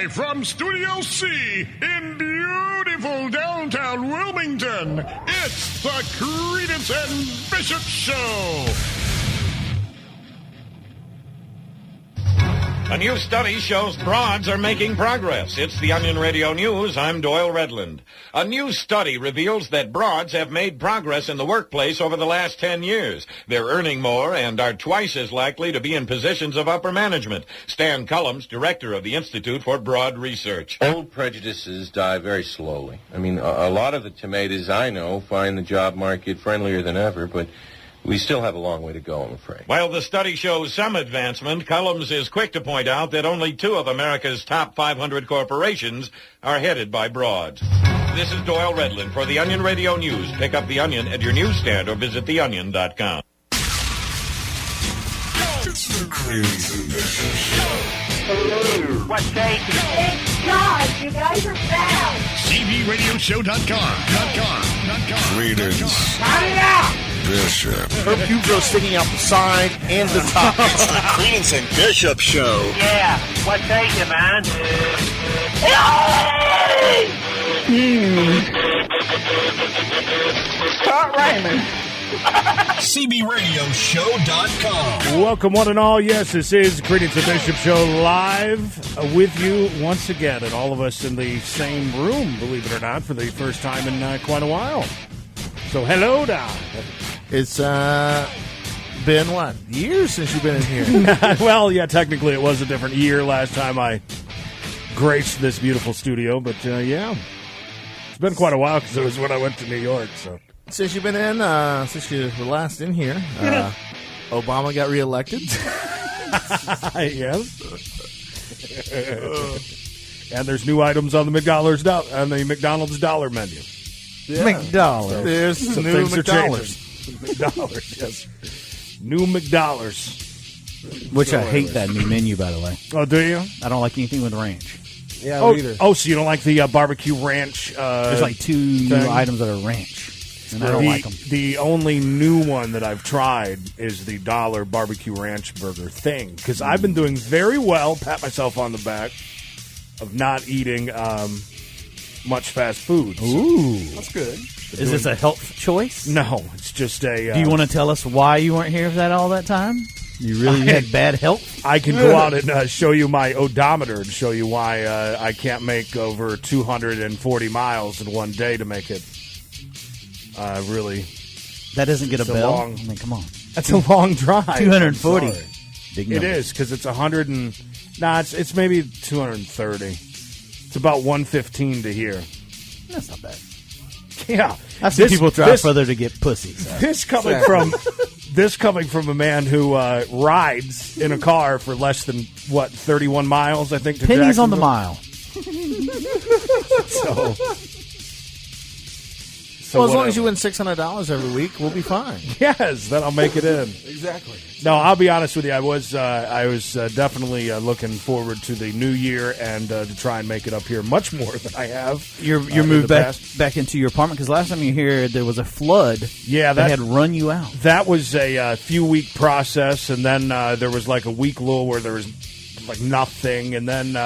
Live from Studio C in beautiful downtown Wilmington, it's the Creedence and Bishop Show. A new study shows broads are making progress. It's the Onion Radio News. I'm Doyle Redland. A new study reveals that broads have made progress in the workplace over the last 10 years. They're earning more and are twice as likely to be in positions of upper management. Stan Cullums, director of the Institute for Broad Research. Old prejudices die very slowly. I mean, a lot of the tomatoes I know find the job market friendlier than ever, but we still have a long way to go, I'm afraid. While the study shows some advancement, Cullums is quick to point out that only 2 of America's top 500 corporations are headed by broads. This is Doyle Redland for the Onion Radio News. Pick up The Onion at your newsstand or visit theonion.com. Hello. What day? Thank God, you guys are foul. CBRadioshow.com. Creedence. Turn it out. Bishop. Her pubes are sticking out the side and the top. It's the Creedence and Bishop Show. Yeah. What day, you man? Start rhyming. CBRadioshow.com. Welcome, one and all. Yes, this is Creedence and Bishop Show live with you once again, and all of us in the same room, believe it or not, for the first time in quite a while. So, hello, Don. It's been, what, years since you've been in here? Well, yeah, technically it was a different year last time I graced this beautiful studio, but yeah, it's been quite a while because it was when I went to New York. So Since you've been in, since you were last in here, Obama got reelected. Yes. And there's new items on the McDonald's dollar menu. Yeah. McDonald's. There's Some new things are McDonald's. changing. McDonald's, yes. New McDonald's. Which I hate that new menu, by the way. Oh, do you? I don't like anything with ranch. Yeah, Oh, so you don't like the barbecue ranch? There's like 2 new items that are ranch, and I don't like them. The only new one that I've tried is the $1 barbecue ranch burger thing, because I've been doing very well, pat myself on the back, of not eating much fast food. Ooh. That's good. Is this a health choice? No, it's just a... Do you want to tell us why you weren't here for that all that time? You really had bad health? I can go out and show you my odometer and show you why I can't make over 240 miles in one day to make it really... That doesn't get a bell? I mean, come on. That's a long drive. 240. Big It is, because it's 100 and... Nah, it's maybe 230. It's about 115 to here. That's not bad. Yeah. I've seen people drive further to get pussy. So. This coming from a man who rides in a car for less than, 31 miles, I think, to Pennies on the Jacksonville. mile. So Well, as long as you win $600 every week, we'll be fine. Yes, then I'll make it in. Exactly. No, I'll be honest with you. I was definitely looking forward to the new year and to try and make it up here much more than I have. Your move back into your apartment, because last time you were here, there was a flood. Yeah, that had run you out. That was a few-week process, and then there was like a week lull where there was like nothing, and then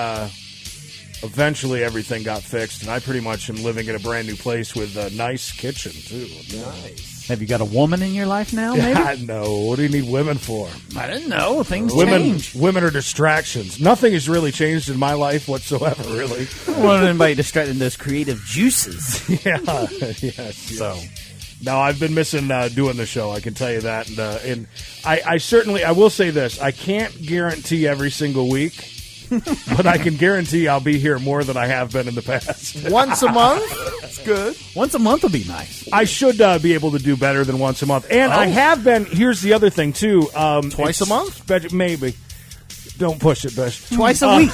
eventually everything got fixed, and I pretty much am living in a brand-new place with a nice kitchen, too. Nice. Have you got a woman in your life now, maybe? No. What do you need women for? I didn't know. Things change. Women are distractions. Nothing has really changed in my life whatsoever, really. I don't want anybody distracting those creative juices. Yeah. Yes. So, no, I've been missing doing the show. I can tell you that. And I certainly, I will say this. I can't guarantee every single week, but I can guarantee I'll be here more than I have been in the past. Once a month? That's good. Once a month will be nice. I should be able to do better than once a month. And I have been, here's the other thing, too. Twice a month? Maybe. Don't push it, Bish. Twice a week.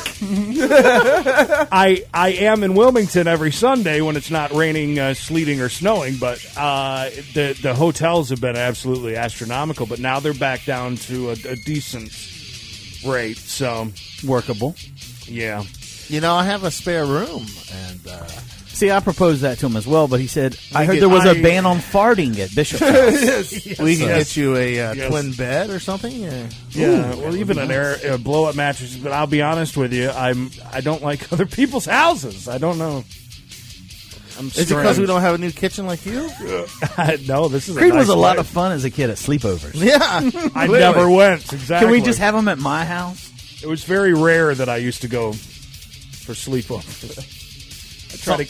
I am in Wilmington every Sunday when it's not raining, sleeting, or snowing, but the hotels have been absolutely astronomical, but now they're back down to a decent rate, so workable. Yeah. You know, I have a spare room, and See, I proposed that to him as well, but he said, I heard there was a ban on farting at Bishop's house. Yes. We can get you a twin bed or something. Yeah, well, even a blow-up mattress. But I'll be honest with you, I don't like other people's houses. I don't know. Is it because we don't have a new kitchen like you? No, this is Creed a nice was a lot place. of fun as a kid at sleepovers. Yeah. I never went. Exactly. Can we just have them at my house? It was very rare that I used to go for sleepovers.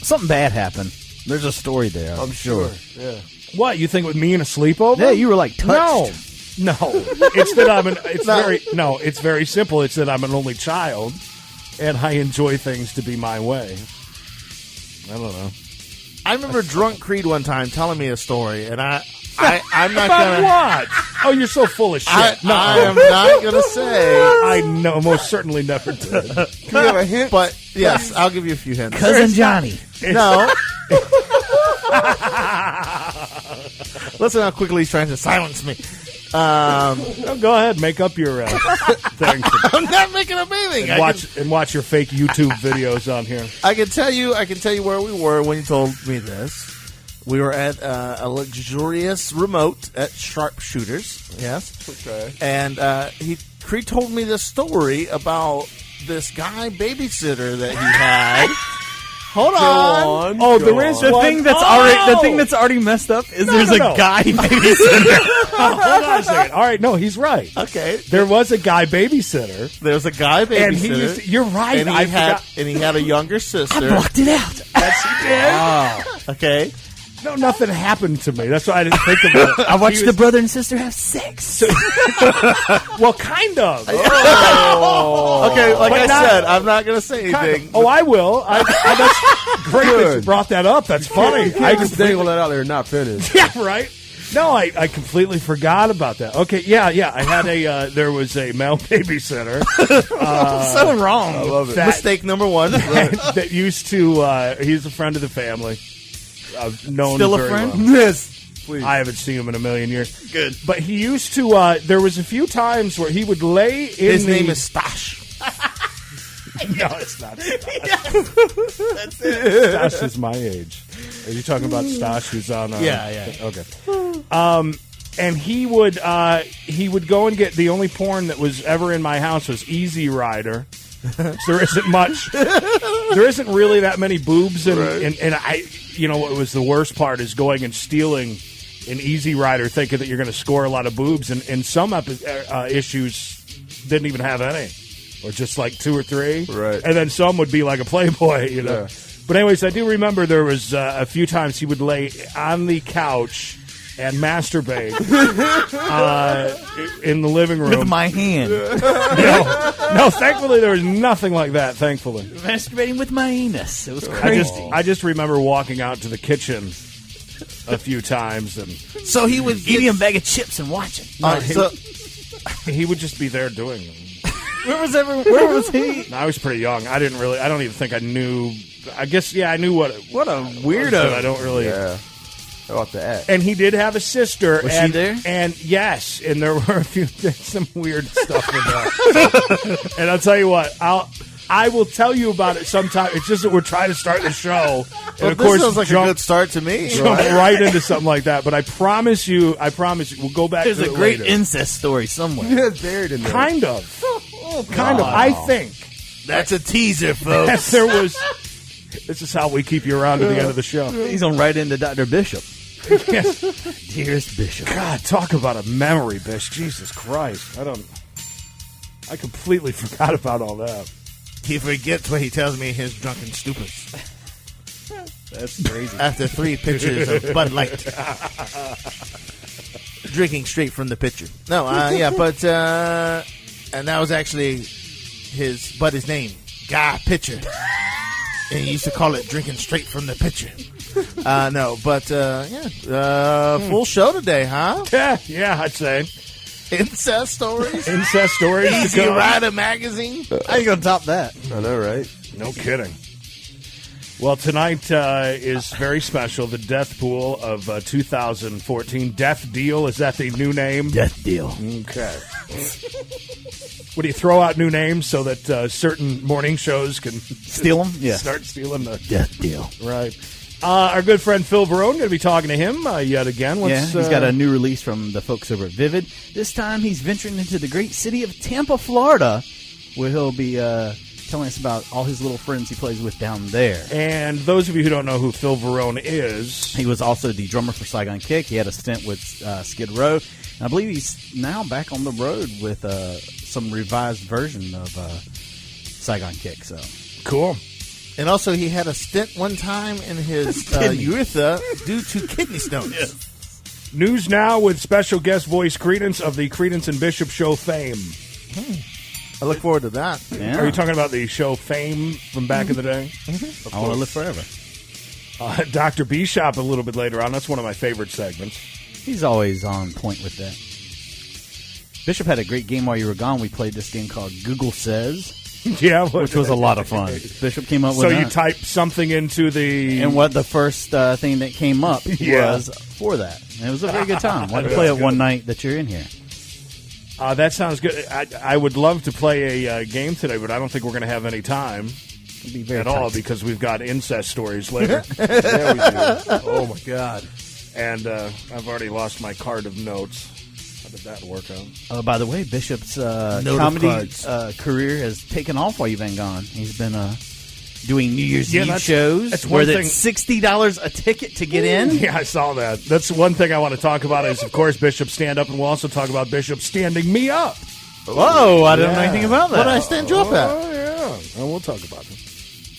Something bad happened. There's a story there. I'm sure. Yeah. What, you think with me in a sleepover? Yeah, you were like touched. No. It's that it's very simple. It's that I'm an only child and I enjoy things to be my way. I don't know. I remember drunk Creed one time telling me a story, and I'm not About gonna. what? Oh, you're so full of shit. I am not gonna say. I know, most certainly never did. Can we have a hint? But yes, I'll give you a few hints. Cousin Johnny. No. Listen how quickly he's trying to silence me. Go ahead, make up your thing. I'm not making up anything. And watch your fake YouTube videos on here. I can tell you where we were when you told me this. We were at a luxurious remote at Sharpshooters. Yes. Okay. And Creed told me this story about this guy babysitter that he had. Hold on. Oh, there is The one. thing that's already messed up is there's a guy babysitter. Hold on a second. All right, no, he's right. Okay. There was a guy babysitter. There was a guy babysitter. And he used to, you're right. And he had a younger sister. I blocked it out. Yes, he did. Okay. No, nothing happened to me. That's why I didn't think about it. I watched the brother and sister have sex. Well, kind of. Okay, like I said, I'm not going to say anything. Oh, I will. That's great that you brought that up. That's funny. I just dangle that out there and not finish. Yeah, right. No, I completely forgot about that. Okay, yeah. I had there was a male babysitter. So wrong. I love it. Mistake number one. That used to. He's a friend of the family. I've known Still him a very friend? well. Yes. Please. I haven't seen him in a million years. Good. But he used to. There was a few times where he would lay in. His name is Stash. No, it's not. That's it. Stash is my age. Are you talking about Stash who's on? Yeah. Okay. And he would go and get the only porn that was ever in my house was Easy-Rider. So there isn't much. There isn't really that many boobs, and I, what was the worst part is going and stealing an Easy-Rider, thinking that you're going to score a lot of boobs, and some issues didn't even have any, or just like 2 or 3, right? And then some would be like a Playboy, Yeah. But anyways, I do remember there was a few times he would lay on the couch and masturbate in the living room With my hand. No, thankfully there was nothing like that. Thankfully, Masturbating with my anus. It was crazy. I just remember walking out to the kitchen a few times, and So he was Eating a bag of chips and watching. he would just be there doing them. Where was he? I was pretty young. I don't even think I knew. I guess I knew what a weirdo. But I don't really. Yeah. How about that? And he did have a sister. Was she there? And yes, and there were some weird stuff with that. And I'll tell you what, I will tell you about it sometime. It's just that we're trying to start the show, and of course, sounds like a good start to me. Jump right into something like that. But I promise you, we'll go back. There's to a it great later. incest story somewhere. Yeah, it's buried in there. Kind of. I think That's a teaser, folks. there was. This is how we keep you around to the end of the show. He's on right into Dr. Bishop. Yes. Dearest Bishop. God, talk about a memory, Bish. Jesus Christ. I completely forgot about all that. He forgets what he tells me in his drunken stupids. That's crazy. After 3 pitchers of Bud Light. Drinking straight from the pitcher. No, but and that was actually his name, Guy Pitcher. And he used to call it drinking straight from the pitcher. Full show today, huh? Yeah, I'd say. Incest stories. Easy-Rider magazine. How you going to top that? I know, right? No kidding. Well, tonight is very special. The Death Pool of 2014. Death Deal, is that the new name? Death Deal. Okay. Would he throw out new names so that certain morning shows can Steal them? Yeah. start stealing the Death deal. right? Our good friend Phil Varone going to be talking to him yet again. Yeah, he's got a new release from the folks over at Vivid. This time he's venturing into the great city of Tampa, Florida, where he'll be telling us about all his little friends he plays with down there. And those of you who don't know who Phil Varone is, he was also the drummer for Saigon Kick. He had a stint with Skid Row. And I believe he's now back on the road with some revised version of Saigon Kick. So cool. And also, he had a stint one time in his urethra due to kidney stones. Yes. News now with special guest voice Creedence of the Creedence and Bishop Show fame. I look forward to that. Yeah. Are you talking about the show Fame from back in the day? I want to live forever. Dr. B Shop a little bit later on. That's one of my favorite segments. He's always on point with that. Bishop had a great game while you were gone. We played this game called Google Says. Yeah, which was a lot of fun. Bishop came up with so that. you type something into the... And what the first thing that came up was for that. And it was a very good time. Wanted to play it one night that you're in here. That sounds good. I would love to play a game today, but I don't think we're going to have any time at all because we've got incest stories later. Yeah, we do. Oh, my God. And I've already lost my card of notes. How did that work out? By the way, Bishop's comedy career has taken off while you've been gone. He's been doing New Year's Eve shows that's where one it's $60 a ticket to get in. Yeah, I saw that. That's one thing I want to talk about is, of course, Bishop stand up, and we'll also talk about Bishop standing me up. Whoa, I didn't know anything about that. What did I stand you up at? Oh, yeah. And we'll talk about it.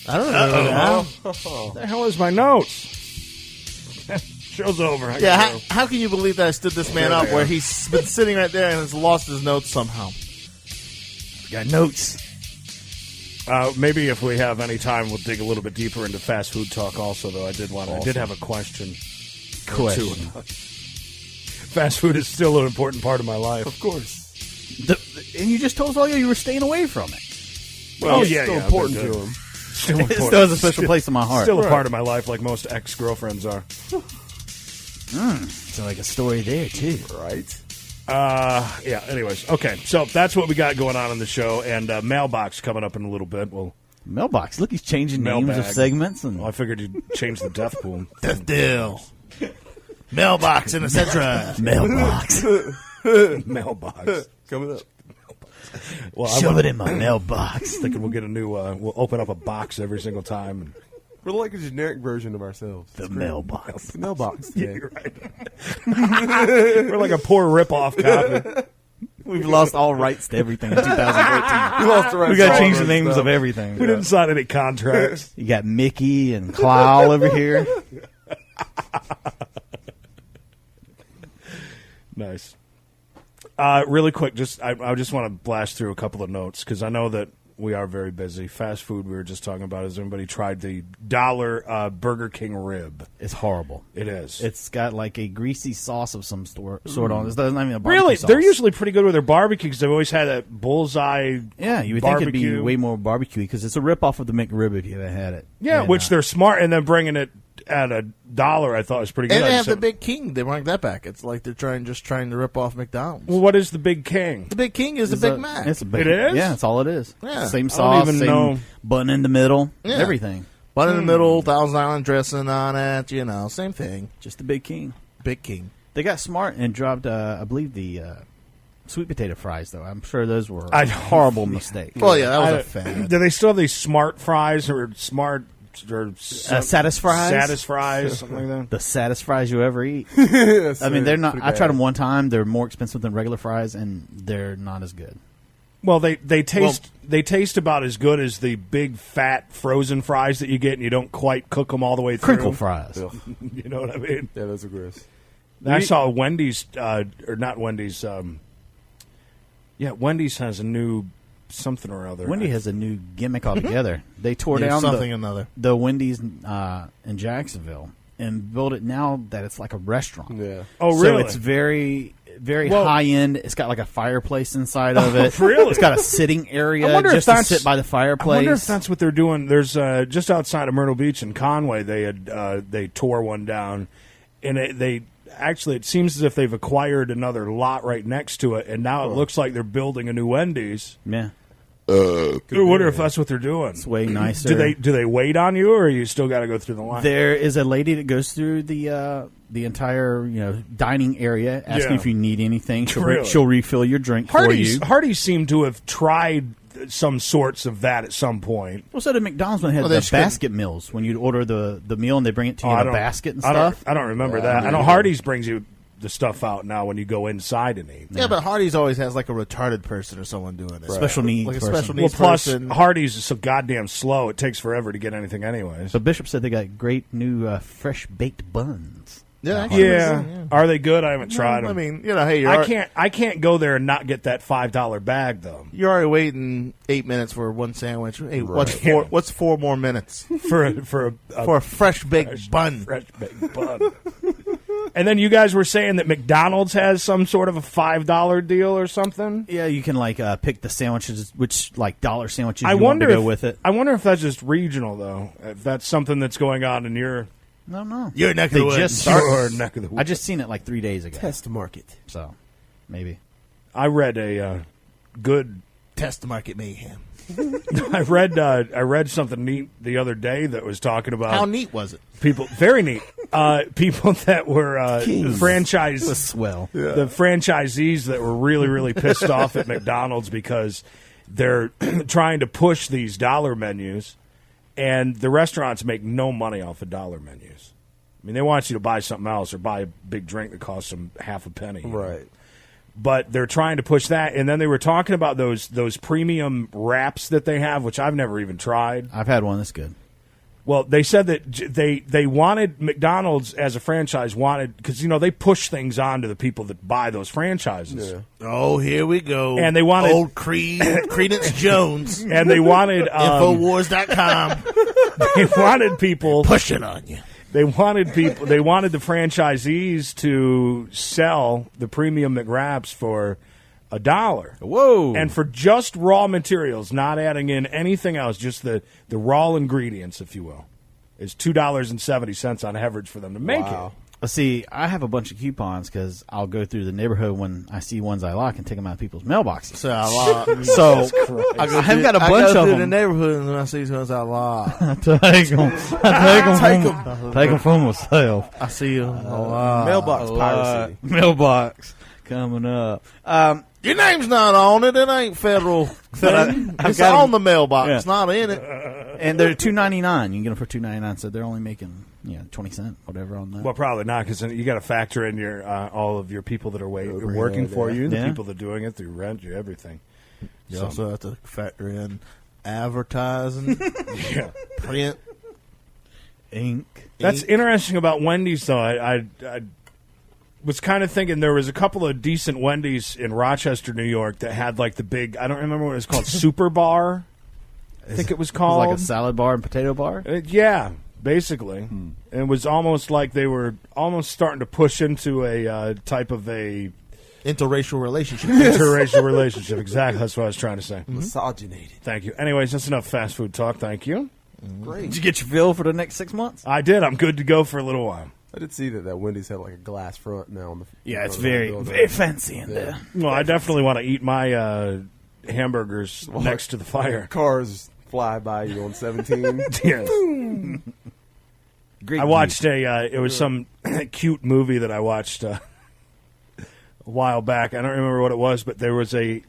I don't know. What the hell is my notes? Show's over. How can you believe that I stood this man up where he's been sitting right there and has lost his notes somehow? Got notes. Maybe if we have any time, we'll dig a little bit deeper into fast food talk. Also, though, I did have a question. Fast food is still an important part of my life, Of course. And you just told us all you were staying away from it. Well, It's still important to him. Still It important. still has a special place in my heart. Still a part of my life, like most ex-girlfriends are. So like a story there, too. Right. Yeah, anyways. Okay, so that's what we got going on in the show, and Mailbox coming up in a little bit. Well, Mailbox. Look, he's changing names Mailbag. of segments. And I figured you'd change the death pool. Death deal. Mailbox in the Centra. Mailbox. Mailbox. Coming up. Well, Shove it in my mailbox. thinking we'll get a new, we'll open up a box every single time. And We're like a generic version of ourselves. The mailbox. The mailbox. yeah, you're right. We're like a poor rip-off copy. We've lost all rights to everything in 2013. We lost the rights We got to to all change that the names stuff. of everything. We didn't sign any contracts. You got Mickey and Clow over here. Nice. Really quick, I just want to blast through a couple of notes because I know that we are very busy. Fast food we were just talking about. Has anybody tried the $1 Burger King rib? It's horrible. It is. It's got like a greasy sauce of some sort on it. It's not even a barbecue Really? sauce. They're usually pretty good with their barbecue because they've always had that bullseye Yeah, you would barbecue. think it'd be way more barbecue because it's a ripoff of the McRib if you haven't had it. Yeah, And, which they're smart, and then bringing it at $1 I thought was pretty good. And they I have just the Big King. They brought that back. It's like they're trying to rip off McDonald's. Well, what is the Big King? The Big King is the Big Mac. It's a big, It is? Yeah, that's all it is. Yeah. Same I don't sauce, even same know. bun in the middle, Yeah. everything. Bun in the middle, Thousand Island dressing on it. You know, same thing. Just the Big King. Big King. They got smart and dropped, I believe, the sweet potato fries, though. I'm sure those were I- a horrible mistake. Well, yeah, that was a fad. Do they still have these smart fries or smart or Satis fries? Satis fries, something like that? The saddest fries you ever eat. Yes, I mean, they're not. pretty I tried bad. them one time. They're more expensive than regular fries, and they're not as good. Well, they taste about as good as the big fat frozen fries that you get, and you don't quite cook them all the way through. Crinkle fries. Ugh. You know what I mean? Yeah, those are gross. I saw Wendy's, or not Wendy's. Wendy's has a new something or other. Wendy has a new gimmick altogether. They tore Yeah, down something or another. the Wendy's in Jacksonville and built it now that it's like a restaurant. Yeah. Oh, So really? it's very, very Well- high end. It's got like a fireplace inside of it. Really? It's got a sitting area I wonder if just to that's- sit by the I fireplace. wonder if that's what they're doing. There's just outside of Myrtle Beach in Conway. They tore one down, and they actually, it seems as if they've acquired another lot right next to it, and now it looks like they're building a new Wendy's. Yeah. I wonder if that's what they're doing. It's way nicer. Do they wait on you, or you still got to go through the line? There is a lady that goes through the entire dining area, asking if you need anything. She'll refill your drink for you. Hardee's seemed to have tried some sorts of that at some point. Well, so did McDonald's when they had the basket meals, when you'd order the meal and they bring it to you in a basket and stuff. I don't remember that. I know Hardee's brings you the stuff out now when you go inside and eat. Yeah, but Hardee's always has like a retarded person or someone doing it. Special needs like a person. special needs plus, person. Hardee's is so goddamn slow, it takes forever to get anything anyways. So Bishop said they got great new fresh baked buns. Yeah. Are they good? I haven't tried them. I mean, hey, I can't go there and not get that $5 bag though. You're already waiting 8 minutes for one sandwich. Hey, what's 4 more minutes for a fresh baked bun? Fresh baked bun. And then you guys were saying that McDonald's has some sort of a $5 deal or something. Yeah, you can pick the sandwiches, which dollar sandwiches you want to go with it. I wonder if that's just regional though. If that's something that's going on in your. I don't know. Your neck of the woods. Your neck of the woods. I just seen it 3 days ago. Test market. So, maybe. I read a good test market mayhem. I read something neat the other day that was talking about how neat was it? People, very neat. People that were franchise swell. Yeah. The franchisees that were really really pissed off at McDonald's because they're trying to push these dollar menus. And the restaurants make no money off of dollar menus. I mean, they want you to buy something else or buy a big drink that costs them half a penny. Right. But they're trying to push that. And then they were talking about those premium wraps that they have, which I've never even tried. I've had one. That's good. Well, they said that they wanted McDonald's as a franchise because they push things on to the people that buy those franchises. Yeah. Oh, here we go. And they wanted old Creedence Jones, and they wanted Infowars.com. They wanted people pushing on you. They wanted people. They wanted the franchisees to sell the premium McWraps for $1. Whoa! And for just raw materials, not adding in anything else, just the raw ingredients, if you will, is $2.70 on average for them to make it. Well, see, I have a bunch of coupons because I'll go through the neighborhood when I see ones I like and take them out of people's mailboxes. So I have got a bunch of them. In the neighborhood and when I see ones I like. I take them for myself. I see them a lot. Mailbox piracy. Mailbox coming up. Your name's not on it. It ain't federal thing. It's on the mailbox. It's not in it. And they're $2.99. You can get them for $2.99. So they're only making 20 cents, whatever on that. Well, probably not because you got to factor in your all of your people that are working for you, the people that are doing it through rent, everything. You also have to factor in advertising, print, ink. That's interesting about Wendy's, though. I was kind of thinking there was a couple of decent Wendy's in Rochester, New York that had the big, I don't remember what it was called, Super Bar, I think it was called. It was like a salad bar and potato bar? Yeah, basically. And it was almost like they were almost starting to push into a type of a... interracial relationship. Interracial relationship, exactly. That's what I was trying to say. Misogynated. Thank you. Anyways, that's enough fast food talk. Thank you. Great. Did you get your fill for the next 6 months? I did. I'm good to go for a little while. I did see that Wendy's had a glass front now on the. Yeah, it's very fancy in there. Well, I definitely want to eat my hamburgers next to the fire. Cars fly by you on 17. Yes. Great. I watched it was some cute movie that I watched a while back. I don't remember what it was, but there was I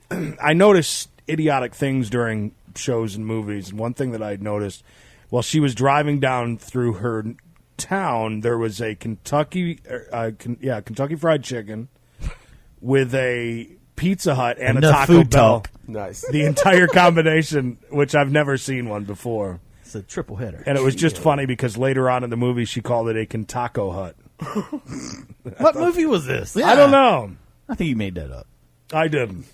noticed idiotic things during shows and movies, and one thing that I noticed while she was driving down through her town, there was a Kentucky Fried Chicken with a Pizza Hut and a Taco Bell. Nice. The entire combination, which I've never seen one before. It's a triple header. And it was just funny because later on in the movie she called it a Kentaco Hut. What movie was this? Yeah. I don't know. I think you made that up. I didn't.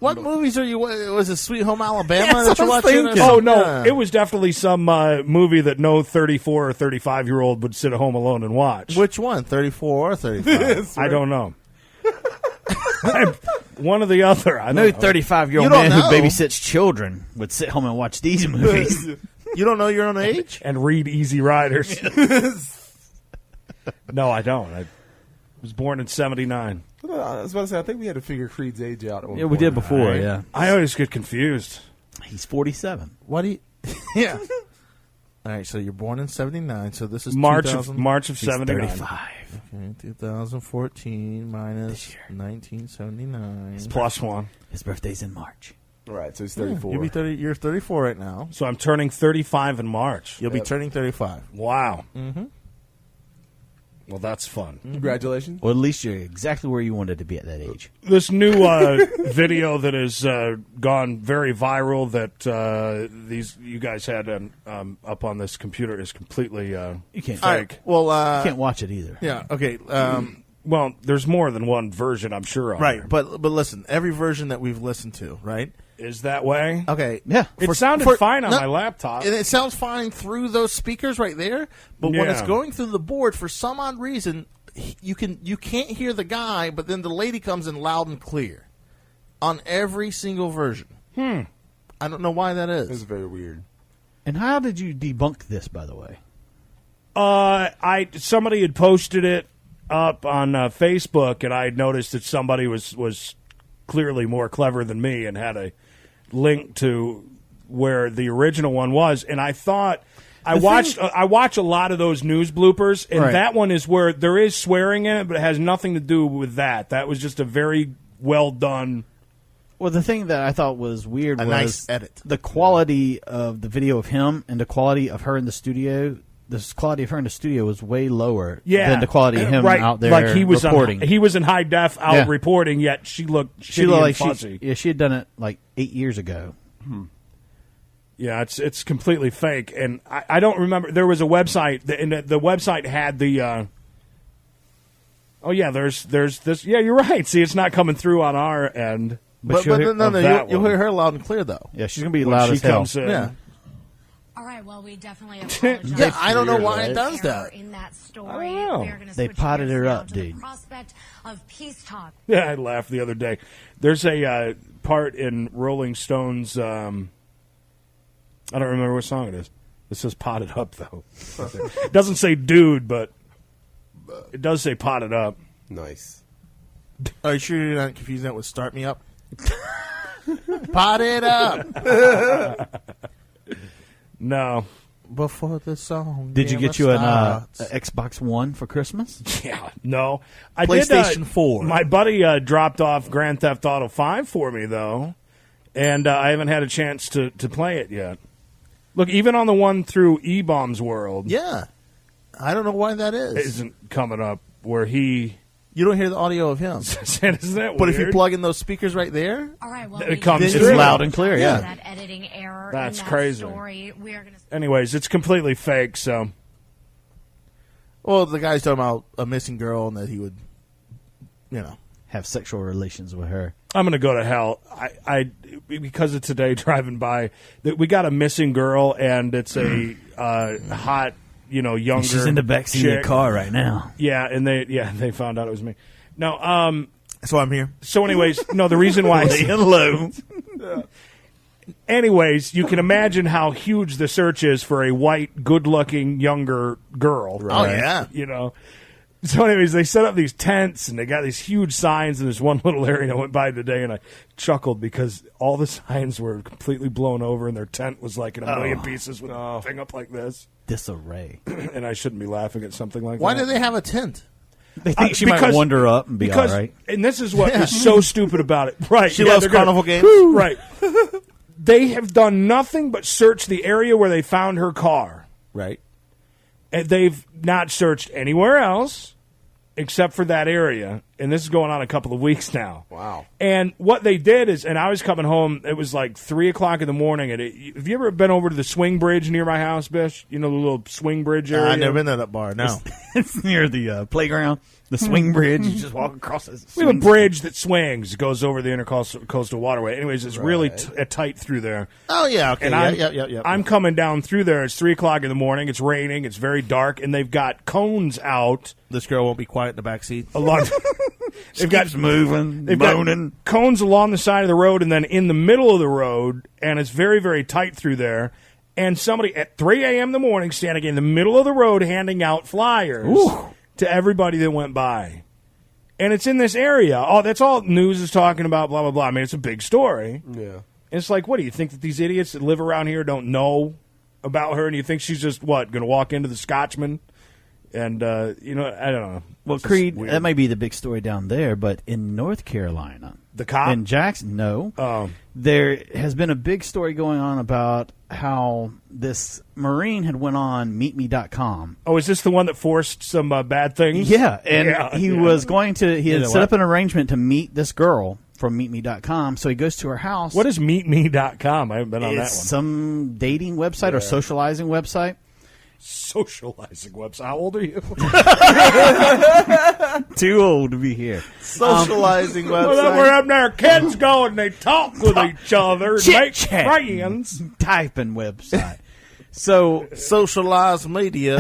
What movies are you? Was it Sweet Home Alabama Yes, that you I was watching? thinking. Oh, no. It was definitely some movie that no 34 or 35-year-old would sit at home alone and watch. Which one, 34 or 35? I don't know. One or the other. I No don't know. 35-year-old man who babysits children would sit home and watch these movies. You don't know your own age? And read Easy Riders. No, I don't. Was born in 79. I was about to say, I think we had to figure Creed's age out. At one Yeah, we point. did before, Right. yeah. I always get confused. He's 47. What do you? Yeah. All right, so you're born in 79, so this is March 2000, of He's 79. 35. Okay, 2014 minus 1979. It's plus one. His birthday's in March. Right, so he's 34. You'll be 30. You're 34 right now. So I'm turning 35 in March. You'll be turning 35. Wow. Mm-hmm. Well, that's fun. Congratulations. Or at least you're exactly where you wanted to be at that age. This new video that has gone very viral that you guys had up on this computer is completely You can't. fake. All right, well, You can't watch it either. yeah. Okay. Well, there's more than one version, I'm sure. On Right, there. but listen, every version that we've listened to, right? Is that way? Okay. Yeah. It sounded fine on my laptop. And it sounds fine through those speakers right there, but when it's Yeah. going through the board, for some odd reason, you can't hear the guy, but then the lady comes in loud and clear on every single version. I don't know why that It's is. very weird. And how did you debunk this, by the way? Somebody had posted it up on Facebook, and I had noticed that somebody was clearly more clever than me and had a link to where the original one was. And I thought I watch a lot of those news bloopers, and Right. that one is where there is swearing in it, but it has nothing to do with that. That was just a very well done. Well, the thing that I thought was weird A was nice edit. the quality of the video of him and the quality of her in the studio. The quality of her in the studio was way lower than the quality of him right. out there like he was reporting. he was in high def out Yeah. reporting, yet she looked she shitty looked and like fuzzy. she had done it like 8 years ago. Yeah, it's completely fake, and I don't remember. There was a website, and the website had the. Oh yeah, there's this. Yeah, you're right. See, it's not coming through on our end. But you'll you'll hear her loud and clear though. Yeah, she's gonna be when loud she as hell. comes in. Yeah. All right, well, we definitely apologize. Yeah, I don't know weird, why right? it does that. In that story, I don't know. we are gonna They switch potted gears her now up, to the dude. prospect of peace talk. Yeah, I laughed the other day. There's a part in Rolling Stones. I don't remember what song it is. It says "potted up" though. It doesn't say "dude," but it does say "potted up." Nice. Are you sure you're not confusing that with "Start Me Up"? Pot it up No. before the song. Did you get you an starts. Xbox One for Christmas? Yeah, no. I PlayStation did, 4. My buddy dropped off Grand Theft Auto 5 for me, though, and I haven't had a chance to play it yet. Look, even on the one through E-Bomb's World, Yeah, I don't know why that is. isn't coming up where he... You don't hear the audio of him. Isn't that But if you weird? plug in those speakers right there, All right, well, It we comes just through. It's loud and clear, yeah. that editing error. That's in that crazy. Story. We are going to. Anyways, it's completely fake, so... well, the guy's talking about a missing girl and that he would, Have sexual relations with her. I'm going to go to hell. I because of today driving by, that we got a missing girl, and it's a hot, younger. She's in the backseat of the chick. car right now. Yeah, and they found out it was me. No, that's why I'm here. so anyways, no, the reason why. Hello. Anyways, you can imagine how huge the search is for a white, good-looking younger girl. Oh, yeah. So anyways, they set up these tents, and they got these huge signs in this one little area. I went by today, and I chuckled because all the signs were completely blown over, and their tent was like in a million pieces with a thing up like this. Disarray. And I shouldn't be laughing at something like Why that. do they have a tent? They think she might wander up and be all right. And this is what is so stupid about it. Right. She loves they're gonna- carnival games? Right. They have done nothing but search the area where they found her car. Right. And they've not searched anywhere else except for that area. And this is going on a couple of weeks now. Wow. And what they did is, and I was coming home, it was like 3 o'clock in the morning. And have you ever been over to the swing bridge near my house, Bish? You know, the little swing bridge area? I've never been to that bar, no. It's near the playground, the swing bridge. You just walk across it. We have a bridge that swings, goes over the intercoastal waterway. Anyways, it's really tight through there. Oh, yeah, okay. And I'm coming down through there. It's 3 o'clock in the morning. It's raining. It's very dark. And they've got cones out. This girl won't be quiet in the back seat. They've got moving, They've moaning. got cones along the side of the road and then in the middle of the road, and it's very, very tight through there. And somebody at 3 a.m. in the morning standing in the middle of the road handing out flyers to everybody that went by. And it's in this area. Oh, that's all news is talking about, blah, blah, blah. I mean, it's a big story. Yeah. And it's like, what, do you think that these idiots that live around here don't know about her? And you think she's just, what, going to walk into the Scotchman? And, I don't know. Well, It's Creed, weird. that might be the big story down there, but in North Carolina. The cop? In Jackson, no. There has been a big story going on about how this Marine had went on MeetMe.com. Oh, is this the one that forced some bad things? Yeah, and he was going to, he had set what? up an arrangement to meet this girl from MeetMe.com, so he goes to her house. What is MeetMe.com? I haven't been on that one. It's some dating website or socializing website. Socializing website. How old are you? Too old to be here. Socializing website. Well, we're up there. Kids go and they talk with each other and make Chit-chat. friends. Typing website. So socialized media.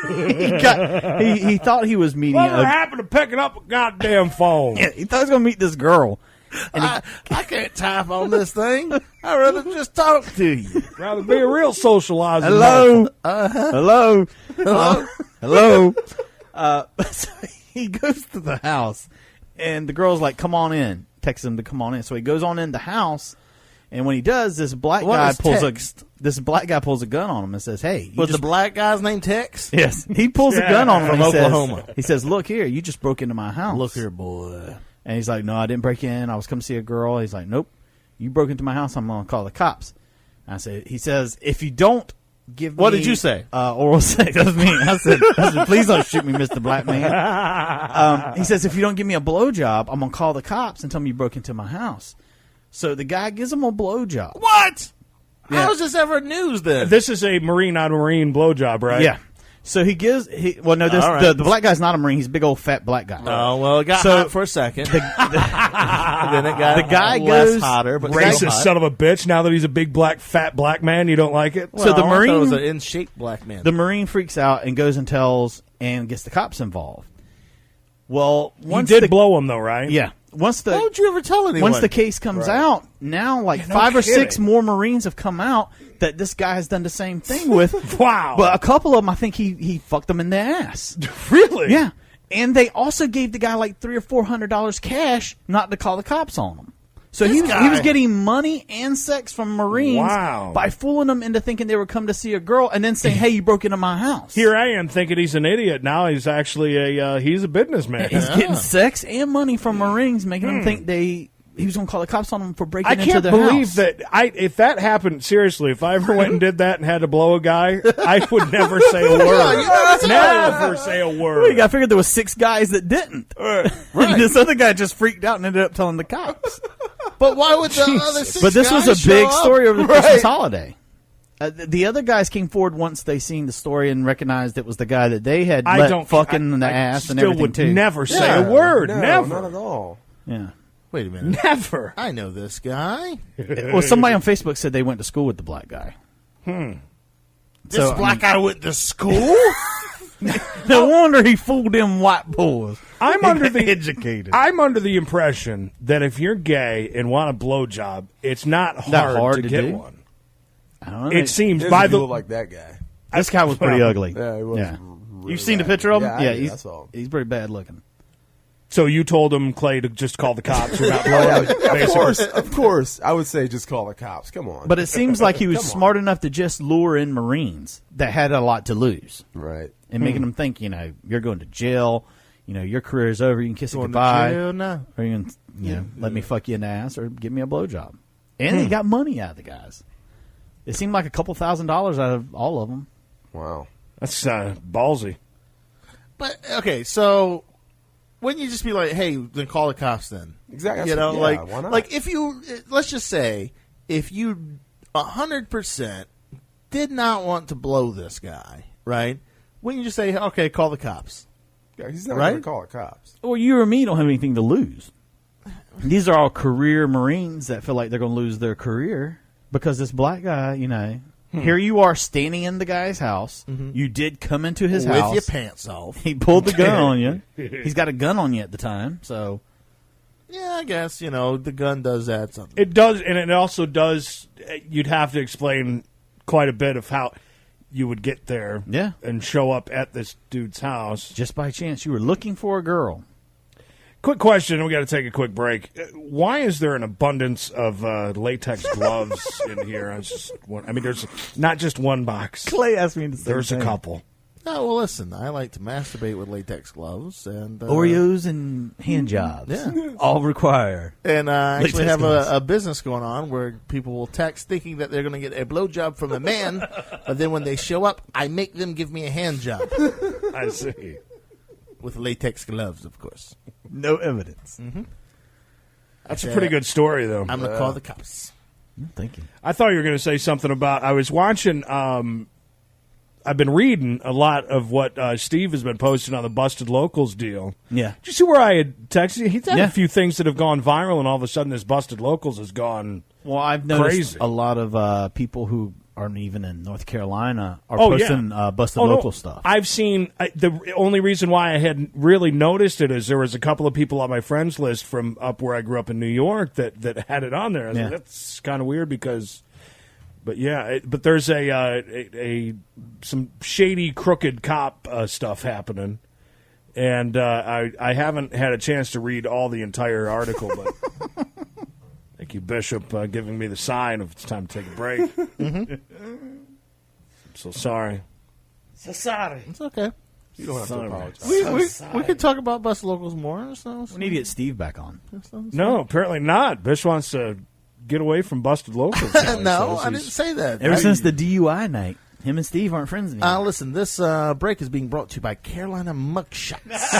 he thought he was meeting What happened to picking up a goddamn phone? Yeah, he thought he was going to meet this girl. And I can't type on this thing. I'd rather just talk to you. Rather be a real socializing. Hello. Uh-huh. Hello. Hello. So he goes to the house, and the girl's like, come on in. Texts him to come on in. So he goes on in the house, and when he does, this black guy pulls a gun on him and says, hey. Was the black guy's name Tex? Yes. He pulls a gun on him From and he Oklahoma. He says, look here, you just broke into my house. Look here, boy. And he's like, no, I didn't break in. I was coming to see a girl. He's like, nope. You broke into my house. I'm going to call the cops. He says, if you don't give me... What did you say? Oral sex. That was me. I said, please don't shoot me, Mr. Black Man. He says, if you don't give me a blowjob, I'm going to call the cops and tell them you broke into my house. So the guy gives him a blowjob. What? Yeah. How is this ever news then? This is a Marine on Marine blowjob, right? Yeah. So the black guy's not a Marine. He's a big old fat black guy. Oh, well, it got hot for a second. Then it got the guy less goes hotter. But Racist son of a bitch. Now that he's a big black fat black man, you don't like it? Well, So the I thought Marine it was an in-shape black man. The Marine freaks out and goes and tells and gets the cops involved. Well, He did blow him, though, right? Yeah. Why would you ever tell anyone? Once the case comes out, now no 5 or 6 kidding. more Marines have come out that this guy has done the same thing with. Wow. But a couple of them, I think he fucked them in the ass. Really? Yeah. And they also gave the guy like $300 or $400 cash not to call the cops on him. So he was getting money and sex from Marines by fooling them into thinking they were come to see a girl and then saying, hey, you broke into my house. Here I am thinking he's an idiot. Now he's actually he's a businessman. He's getting sex and money from Marines, making them think he was going to call the cops on them for breaking I into can't their believe house. that if that happened, seriously, if I ever went and did that and had to blow a guy, I would never say a word. Never say a word. Well, I figured there was 6 guys that didn't. Right. And this other guy just freaked out and ended up telling the cops. But why would the other 6 But this was guys a big show up? story over the Right. Christmas holiday. The other guys came forward once they seen the story and recognized it was the guy that they had fucking in the ass and everything would too. never say a word. No, Never. not at all. Yeah. Wait a minute. Never. I know this guy. Well, somebody on Facebook said they went to school with the black guy. This black guy went to school? No wonder he fooled them white boys. I'm under the educated. I'm under the impression that if you're gay and want a blowjob, it's not hard to get do. one. I don't know. It seems Doesn't by the look like that guy. This guy was pretty ugly. Yeah, he was. Yeah. Really You've seen the bad. picture of him? Yeah, I did. he's, I saw him. he's pretty bad looking. So you told him, Clay, to just call the cops about blowing him, basically. Of course. I would say just call the cops. Come on. But it seems like he was smart enough to just lure in Marines that had a lot to lose. Right. And making them think, you're going to jail, your career's over, you can kiss it Going to goodbye. jail now. Or you can, let me fuck you in the ass or give me a blowjob. And he got money out of the guys. It seemed like a couple $1,000s out of all of them. Wow. That's ballsy. But, okay, so wouldn't you just be like, hey, then call the cops then? Exactly. Why not? Like if you, let's just say, if you 100% did not want to blow this guy, right? Wouldn't you just say, okay, call the cops? Yeah, he's not Right? going to call the cops. Well, you or me don't have anything to lose. These are all career Marines that feel like they're going to lose their career because this black guy, here you are standing in the guy's house. You did come into his house. With your pants off. He pulled the gun on you. He's got a gun on you at the time, so. Yeah, I guess, the gun does add something. It does, and it also does, you'd have to explain quite a bit of how you would get there Yeah. and show up at this dude's house. Just by chance, you were looking for a girl. Quick question, and we got to take a quick break. Why is there an abundance of latex gloves in here? There's not just one box. Clay asked me to say There's a couple. Oh, well, listen, I like to masturbate with latex gloves. And Oreos and hand jobs. Yeah. All require. And I actually latex have gloves. a business going on where people will text thinking that they're going to get a blowjob from a man, but then when they show up, I make them give me a hand job. I see. With latex gloves, of course. No evidence. Mm-hmm. That's a pretty good story, though. I'm going to call the cops. Thank you. I thought you were going to say something about, I was watching, I've been reading a lot of what Steve has been posting on the Busted Locals deal. Yeah. Did you see where I had texted you? He's had Yeah. a few things that have gone viral, and all of a sudden this Busted Locals has gone Well, I've noticed crazy. a lot of people who aren't even in North Carolina are posting Busted Local stuff. I've seen the only reason why I hadn't really noticed it is there was a couple of people on my friends list from up where I grew up in New York that had it on there. I was like, that's kind of weird because, but yeah, but there's some shady, crooked cop stuff happening, and I haven't had a chance to read all the entire article, but. Thank you, Bishop, giving me the sign of it's time to take a break. I'm so sorry. So sorry. It's okay. You don't have to apologize. We can talk about Busted Locals more. So We need to get Steve back on. No, apparently not. Bish wants to get away from Busted Locals. No, I didn't say that. Ever since the DUI night, him and Steve aren't friends anymore. Listen, this break is being brought to you by Carolina Mugshots.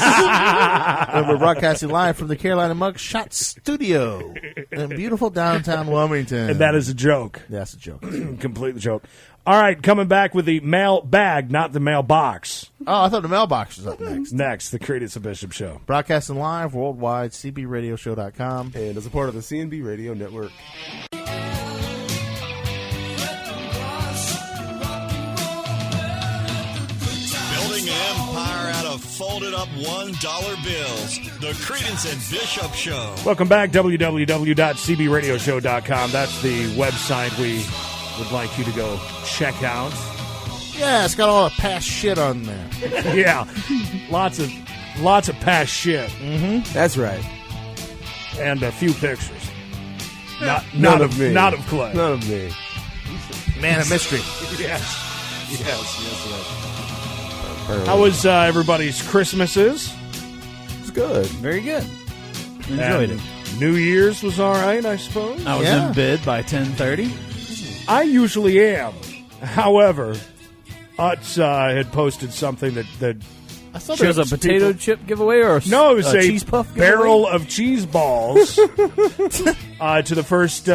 And we're broadcasting live from the Carolina Mugshot Studio in beautiful downtown Wilmington. And that is a joke. That's a joke. Complete joke. All right, coming back with the mail bag, not the mailbox. Oh, I thought the mailbox was up next. Next, the Creedence and Bishop Show. Broadcasting live worldwide, cbradioshow.com. And as a part of the CNB Radio Network. Building an empire out of folded up $1 bills. The Creedence and Bishop Show. Welcome back, www.cbradioshow.com. That's the website we would like you to go check out. Yeah, it's got all the past shit on there. Yeah, lots of past shit. Mm-hmm. That's right. And a few pictures. None of me. Not of Clay. None of me. Man of mystery. Yes. How was everybody's Christmases? It's good. Very good. Enjoyed it. New Year's was all right, I suppose. I was in bed by 10:30. I usually am. However, Utz had posted something that I saw there was a potato chip giveaway or no, it was a cheese puff barrel giveaway? of cheese balls to the first.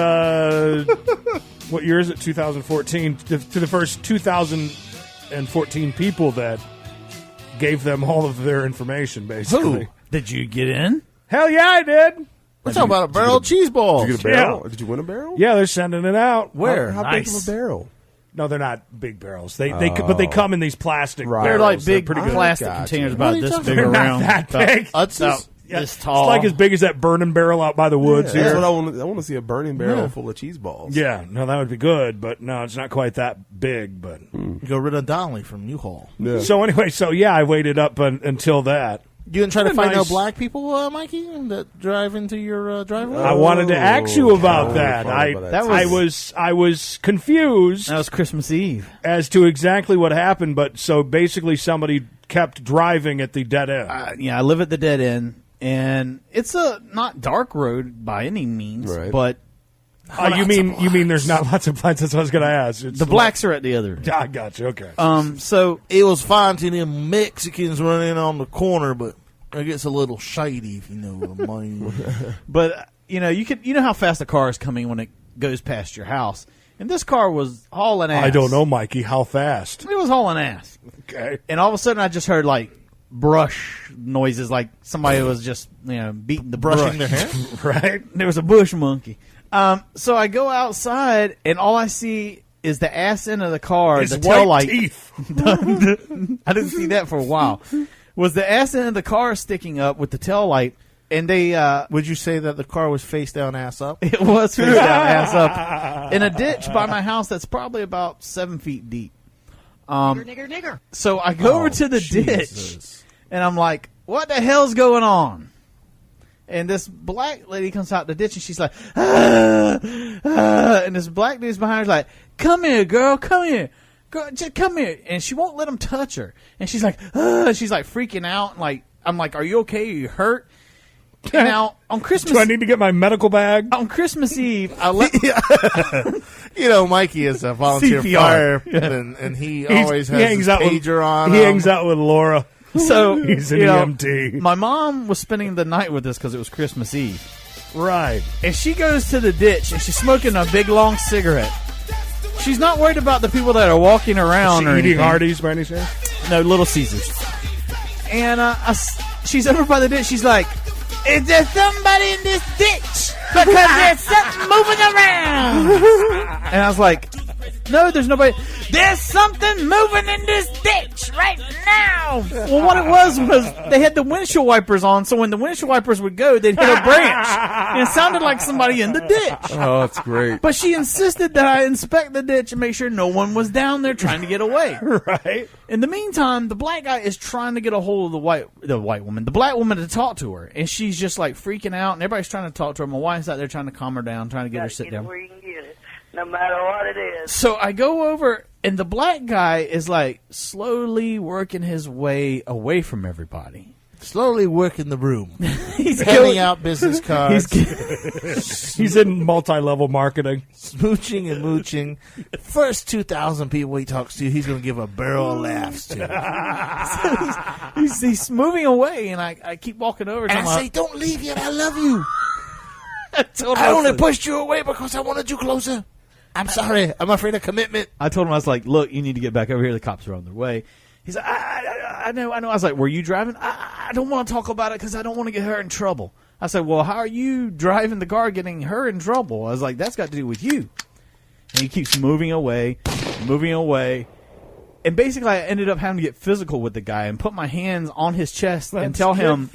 What year is it? 2014. To the first 2014 people that gave them all of their information. Basically, Who? Did you get in? Hell yeah, I did. We're talking about a barrel of cheese balls. Did you get a barrel? Did you win a barrel? Yeah, they're sending it out. Where? How big of a barrel? No, they're not big barrels. But they come in these plastic. Right. They're barrels. like big pretty good. plastic Gotcha. containers What are about you this talking big They're around. not that big. Utz's? This tall. It's like as big as that burning barrel out by the woods Yeah, here. that's what I want to see, a burning barrel full of cheese balls. Yeah, no, that would be good, but no, it's not quite that big. But Go rid of Donnelly from U-Haul. Yeah. so anyway, I waited up until that. You didn't try to What a find no nice- black people, Mikey, that drive into your driveway? I wanted to ask you about Oh, that. funny about that. I was confused That was Christmas Eve. as to exactly what happened. But so basically, somebody kept driving at the dead end. I live at the dead end, and it's a not dark road by any means, Right. but you mean there's not lots of lights? That's what I was going to ask. It's the blacks are at the other. I got you. Okay. So It was fine till them Mexicans run in on the corner, but it gets a little shady, if you know what I mean. but you know how fast a car is coming when it goes past your house, and this car was hauling ass. I don't know, Mikey. How fast? It was hauling ass. Okay. And all of a sudden, I just heard like brush noises, like somebody was just beating the Brushing brush. their hair? Right. There was a bush monkey. So I go outside, and all I see is the ass end of the car, His the tail white light. teeth. I didn't see that for a while. Was the ass end of the car sticking up with the tail light, and they Would you say that the car was face down, ass up? it was face down, ass up in a ditch by my house that's probably about 7 feet deep. Nigger. So I go over to the ditch, and I'm like, "What the hell's going on?" And this black lady comes out the ditch, and she's like, and this black dude's behind her like, come here, girl, come here. Girl, just come here. And she won't let him touch her. And she's like, she's like freaking out. Like, I'm like, are you okay? Are you hurt? And now, on Christmas... Do I need to get my medical bag? On Christmas Eve, I let... Mikey is a volunteer fireman, and he always has his pager on. He hangs out with Laura. So, he's an EMT. My mom was spending the night with us because it was Christmas Eve. Right. And she goes to the ditch, and she's smoking a big, long cigarette. She's not worried about the people that are walking around or eating anything. Hardee's by any chance? No, Little Caesars. And she's over by the ditch. She's like, is there somebody in this ditch? Because there's something moving around. And I was like, no, there's nobody. There's something moving in this ditch right now. Well, what it was they had the windshield wipers on, so when the windshield wipers would go, they'd hit a branch. And it sounded like somebody in the ditch. Oh, that's great. But she insisted that I inspect the ditch and make sure no one was down there trying to get away. Right. In the meantime, the black guy is trying to get a hold of the black woman to talk to her. And she's just like freaking out, and everybody's trying to talk to her. My wife's out there trying to calm her down, trying to get her to sit down. Where you can get it, no matter what it is. So I go over, and the black guy is like slowly working his way away from everybody. Slowly working the room. He's handing out business cards. He's in multi-level marketing. Smooching and mooching. First 2,000 people he talks to, he's going to give a barrel of laughs to. So he's moving away, and I keep walking over to him. And I say, don't leave yet, I love you. I only pushed you away because I wanted you closer. I'm sorry. I'm afraid of commitment. I told him, I was like, look, you need to get back over here. The cops are on their way. He's like, I know. I was like, were you driving? I don't want to talk about it because I don't want to get her in trouble. I said, well, how are you driving the car getting her in trouble? I was like, that's got to do with you. And he keeps moving away. And basically, I ended up having to get physical with the guy and put my hands on his chest and tell him,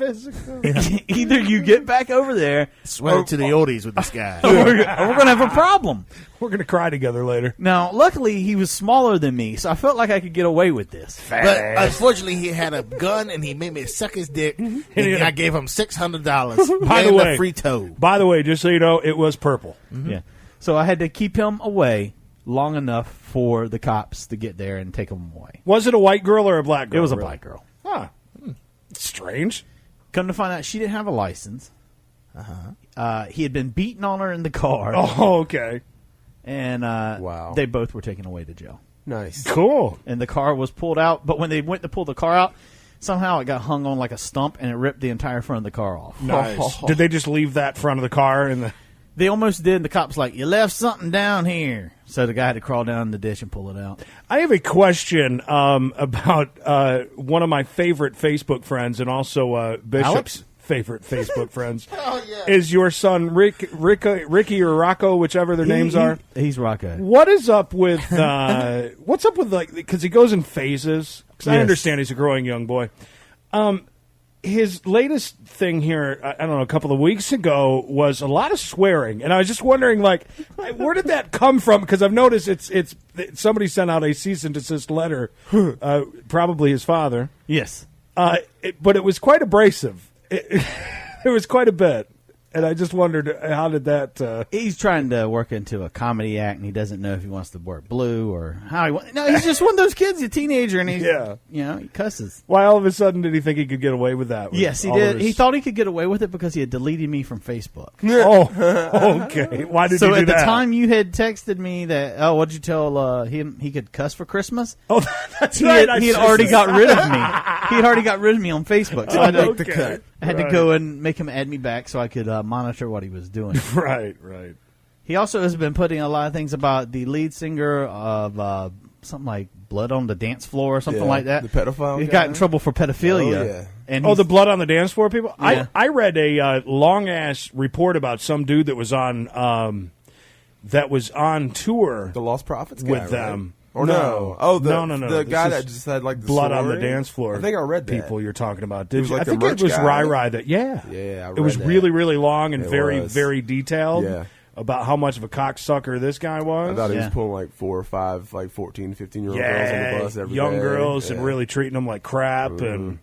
either you get back over there. Swear to the oldies with this guy. Or we're going to have a problem. We're going to cry together later. Now, luckily, he was smaller than me, so I felt like I could get away with this. But unfortunately, he had a gun, and he made me suck his dick, and I gave him $600 By the way, a free tow. By the way, just so you know, it was purple. Mm-hmm. Yeah. So I had to keep him away long enough for the cops to get there and take him away. Was it a white girl or a black girl? It was a really? black girl. Huh. Strange. Come to find out, she didn't have a license. He had been beating on her in the car. Oh, okay. And wow. They both were taken away to jail. Nice. Cool. And the car was pulled out, but when they went to pull the car out, somehow it got hung on like a stump, and it ripped the entire front of the car off. Nice. Did they just leave that front of the car in the... They almost did. The cop's like, you left something down here. So the guy had to crawl down the ditch and pull it out. I have a question about one of my favorite Facebook friends and also Bishop's Alex? favorite Facebook friends. Oh, yeah. Is your son Ricky or Rocco, whichever their names are? He's Rocco. What is up with what's up with, like, because he goes in phases? Because I Yes. understand he's a growing young boy. His latest thing here, I don't know, a couple of weeks ago was a lot of swearing, and I was just wondering, like, where did that come from? Because I've noticed it's somebody sent out a cease and desist letter, probably his father. Yes. But it was quite abrasive. It was quite a bit, and I just wondered how did that? He's trying to work into a comedy act, and he doesn't know if he wants to wear blue or how he wants. No, he's just one of those kids, a teenager, and he cusses. Why all of a sudden did he think he could get away with that? Yes, he did. He thought he could get away with it because he had deleted me from Facebook. Oh, okay. Why did he do that? So at the time you had texted me that, what'd you tell him he could cuss for Christmas? Oh, that's right. He had already got rid of me. He had already got rid of me on Facebook. So I had to go and make him add me back so I could monitor what he was doing. Right. He also has been putting a lot of things about the lead singer of something like Blood on the Dance Floor or something like that. The pedophile He guy? got in trouble for pedophilia. Oh, yeah. And the Blood on the Dance Floor people? Yeah. I read a long-ass report about some dude that was on tour. The Lost Prophets guy, with them. Right? Or no. Oh, no. The guy that just had like the Blood on the sorority? Dance Floor. I think I read that. People you're talking about. It was like I the think merch it was guy, Rai right? Rai that. Yeah. Yeah, I read it was that. really, really long and It very, was. very detailed. Yeah. About how much of a cocksucker this guy was. I thought he was pulling like 4 or 5, like 14, 15-year-old girls on the bus every young day. girls and really treating them like crap. And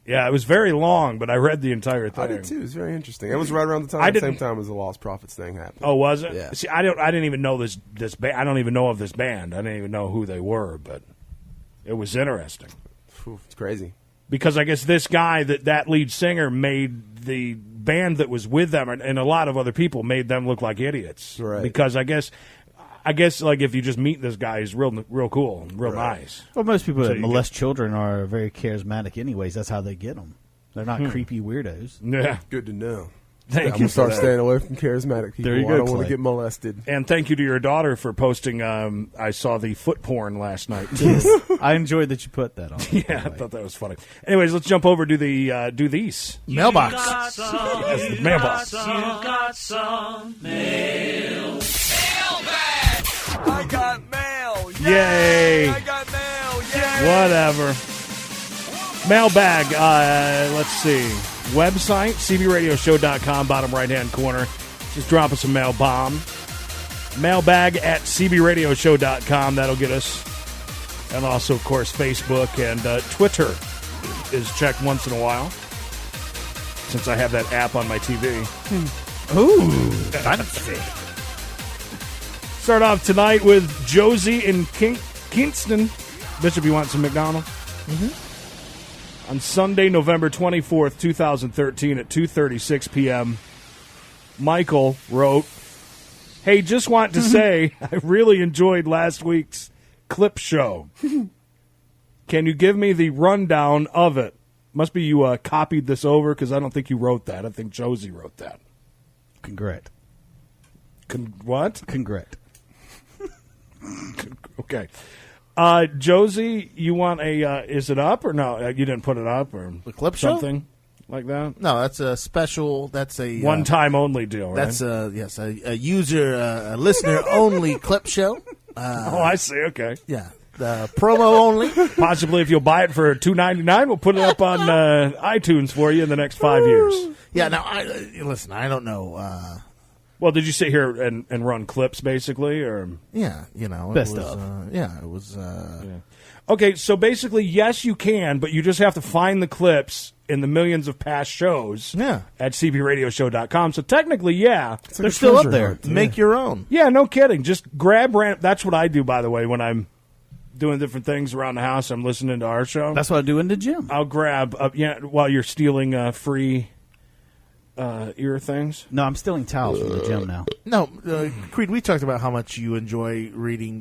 Yeah, it was very long, but I read the entire thing. I did too. It was very interesting. It was right around the same time as the Lost Prophets thing happened. Oh, was it? Yeah. See, I didn't even know this band. I don't even know of this band. I didn't even know who they were, but it was interesting. It's crazy. Because I guess this guy, that lead singer, made the band that was with them, and a lot of other people made them look like idiots. Right. Because I guess like if you just meet this guy, he's real cool, and real nice. Well, most people that molest children are very charismatic anyways. That's how they get them. They're not creepy weirdos. Yeah. Good to know. Thank I'm you going to start for that. staying away from charismatic people. There you go, I don't want Clay. to get molested. And thank you to your daughter for posting. I saw the foot porn last night. Yes. I enjoyed that you put that on. Yeah, I thought that was funny. Anyways, let's jump over to the do these Mailbox. Yes, the mailbox. You got some mail. I got mail. Yay! I got mail. Yay! Whatever. Mailbag. Let's see. Website, cbradioshow.com, bottom right-hand corner. Just drop us a mail bomb. Mailbag at cbradioshow.com. That'll get us. And also, of course, Facebook and Twitter is checked once in a while. Since I have that app on my TV. Ooh, fancy. Start off tonight with Josie in Kingston. Bishop, you want some McDonald's? Mm-hmm. On Sunday, November 24th, 2013 at 2:36 p.m., Michael wrote, "Hey, just want to say I really enjoyed last week's clip show. Can you give me the rundown of it?" Must be you copied this over because I don't think you wrote that. I think Josie wrote that. Congrat. What? Congrat. Okay. Josie, you want a, is it up or no? You didn't put it up or The clip show? something like that? No, that's a special. That's a One-time only deal, right? That's a user, a listener only clip show. Oh, I see. Okay. Yeah, the promo only. Possibly if you'll buy it for $2.99, we'll put it up on iTunes for you in the next 5 years. Yeah. Now, listen. I don't know. Well, did you sit here and run clips, basically, or? Yeah, you know, Best it was, of. yeah, it was. Okay, so basically, yes, you can, but you just have to find the clips in the millions of past shows at cbradioshow.com. So technically, yeah. They're still up there. Make your own. Yeah, no kidding. Just grab that's what I do, by the way, when I'm doing different things around the house. I'm listening to our show. That's what I do in the gym. I'll grab, while you're stealing free ear things. No, I'm stealing towels from the gym now. No, Creed, we talked about how much you enjoy reading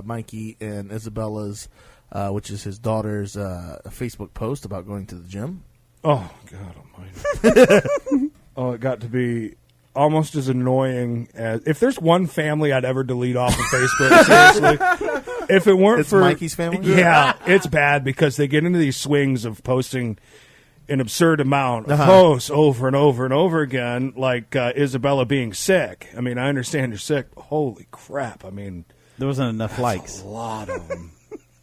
Mikey and Isabella's, which is his daughter's Facebook post about going to the gym. Oh, God almighty. Oh, it got to be almost as annoying as... If there's one family I'd ever delete off of Facebook, seriously, if it weren't It's for... Mikey's family? Yeah, it's bad because they get into these swings of posting an absurd amount of posts over and over and over again, like Isabella being sick. I mean, I understand you're sick, but holy crap. I mean... There wasn't enough likes. A lot of them.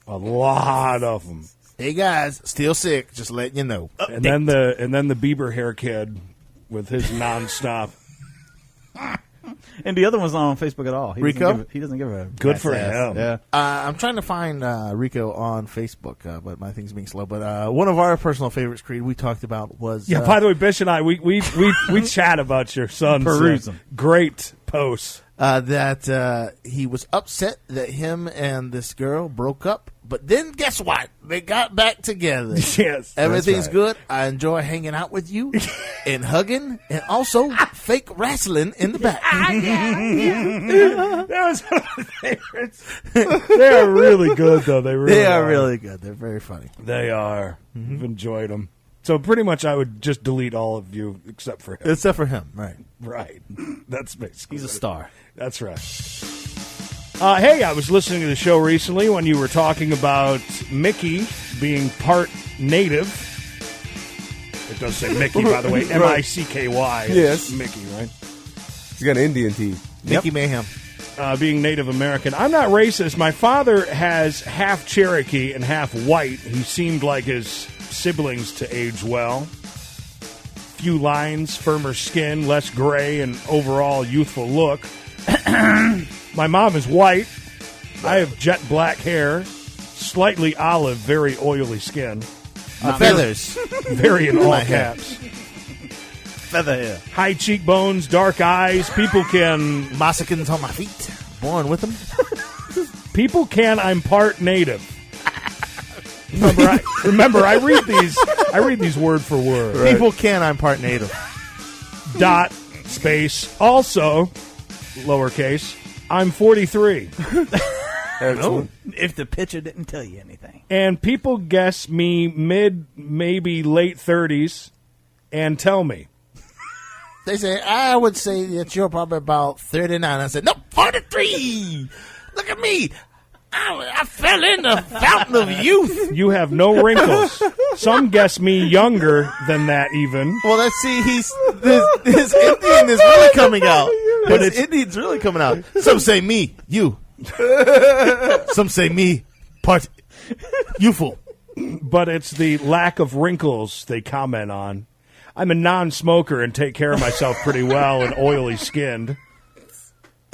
A lot of them. Hey, guys, still sick, just letting you know. And then the Bieber hair kid with his nonstop. And the other one's not on Facebook at all. Rico? He doesn't give a Good for ass. him. Yeah. I'm trying to find Rico on Facebook, but my thing's being slow. But one of our personal favorites, Creed, we talked about was... Yeah, by the way, Bish and I, we chat about your son's Peruse 'em. great posts. that he was upset that him and this girl broke up. But then guess what? They got back together. Yes. Everything's right. good. I enjoy hanging out with you and hugging and also fake wrestling in the back. That was one of my favorites. They are really good, though. They are really good. They're very funny. They are. I've enjoyed them. So pretty much I would just delete all of you except for him. Except for him, right. Right. That's basically He's a star. That's right. Hey, I was listening to the show recently when you were talking about Mickey being part native. It does say Mickey, by the way. M-I-C-K-Y. Yes. Mickey, right? He's got Indian teeth. Mickey Mayhem. Being Native American. I'm not racist. My father has half Cherokee and half white. He seemed like his siblings to age well. Few lines, firmer skin, less gray, and overall youthful look. My mom is white. I have jet black hair, slightly olive, very oily skin. Feathers. Very in all My hair. caps. Feather hair. High cheekbones, dark eyes. People can. Moccasins on my feet. Born with them. People can. I'm part native. Remember, I read these word for word. Right. People can. I'm part native. Dot space. Also, lowercase. I'm 43. No. If the picture didn't tell you anything. And people guess me mid, maybe late 30s, and tell me. They say, I would say that you're probably about 39. I said, no, 43. Look at me. I fell in the fountain of youth. You have no wrinkles. Some guess me younger than that even. Well, let's see. His Indian is really coming out. But his Indian's really coming out. Some say me, you. Some say me, part youthful. But it's the lack of wrinkles they comment on. I'm a non-smoker and take care of myself pretty well and oily skinned.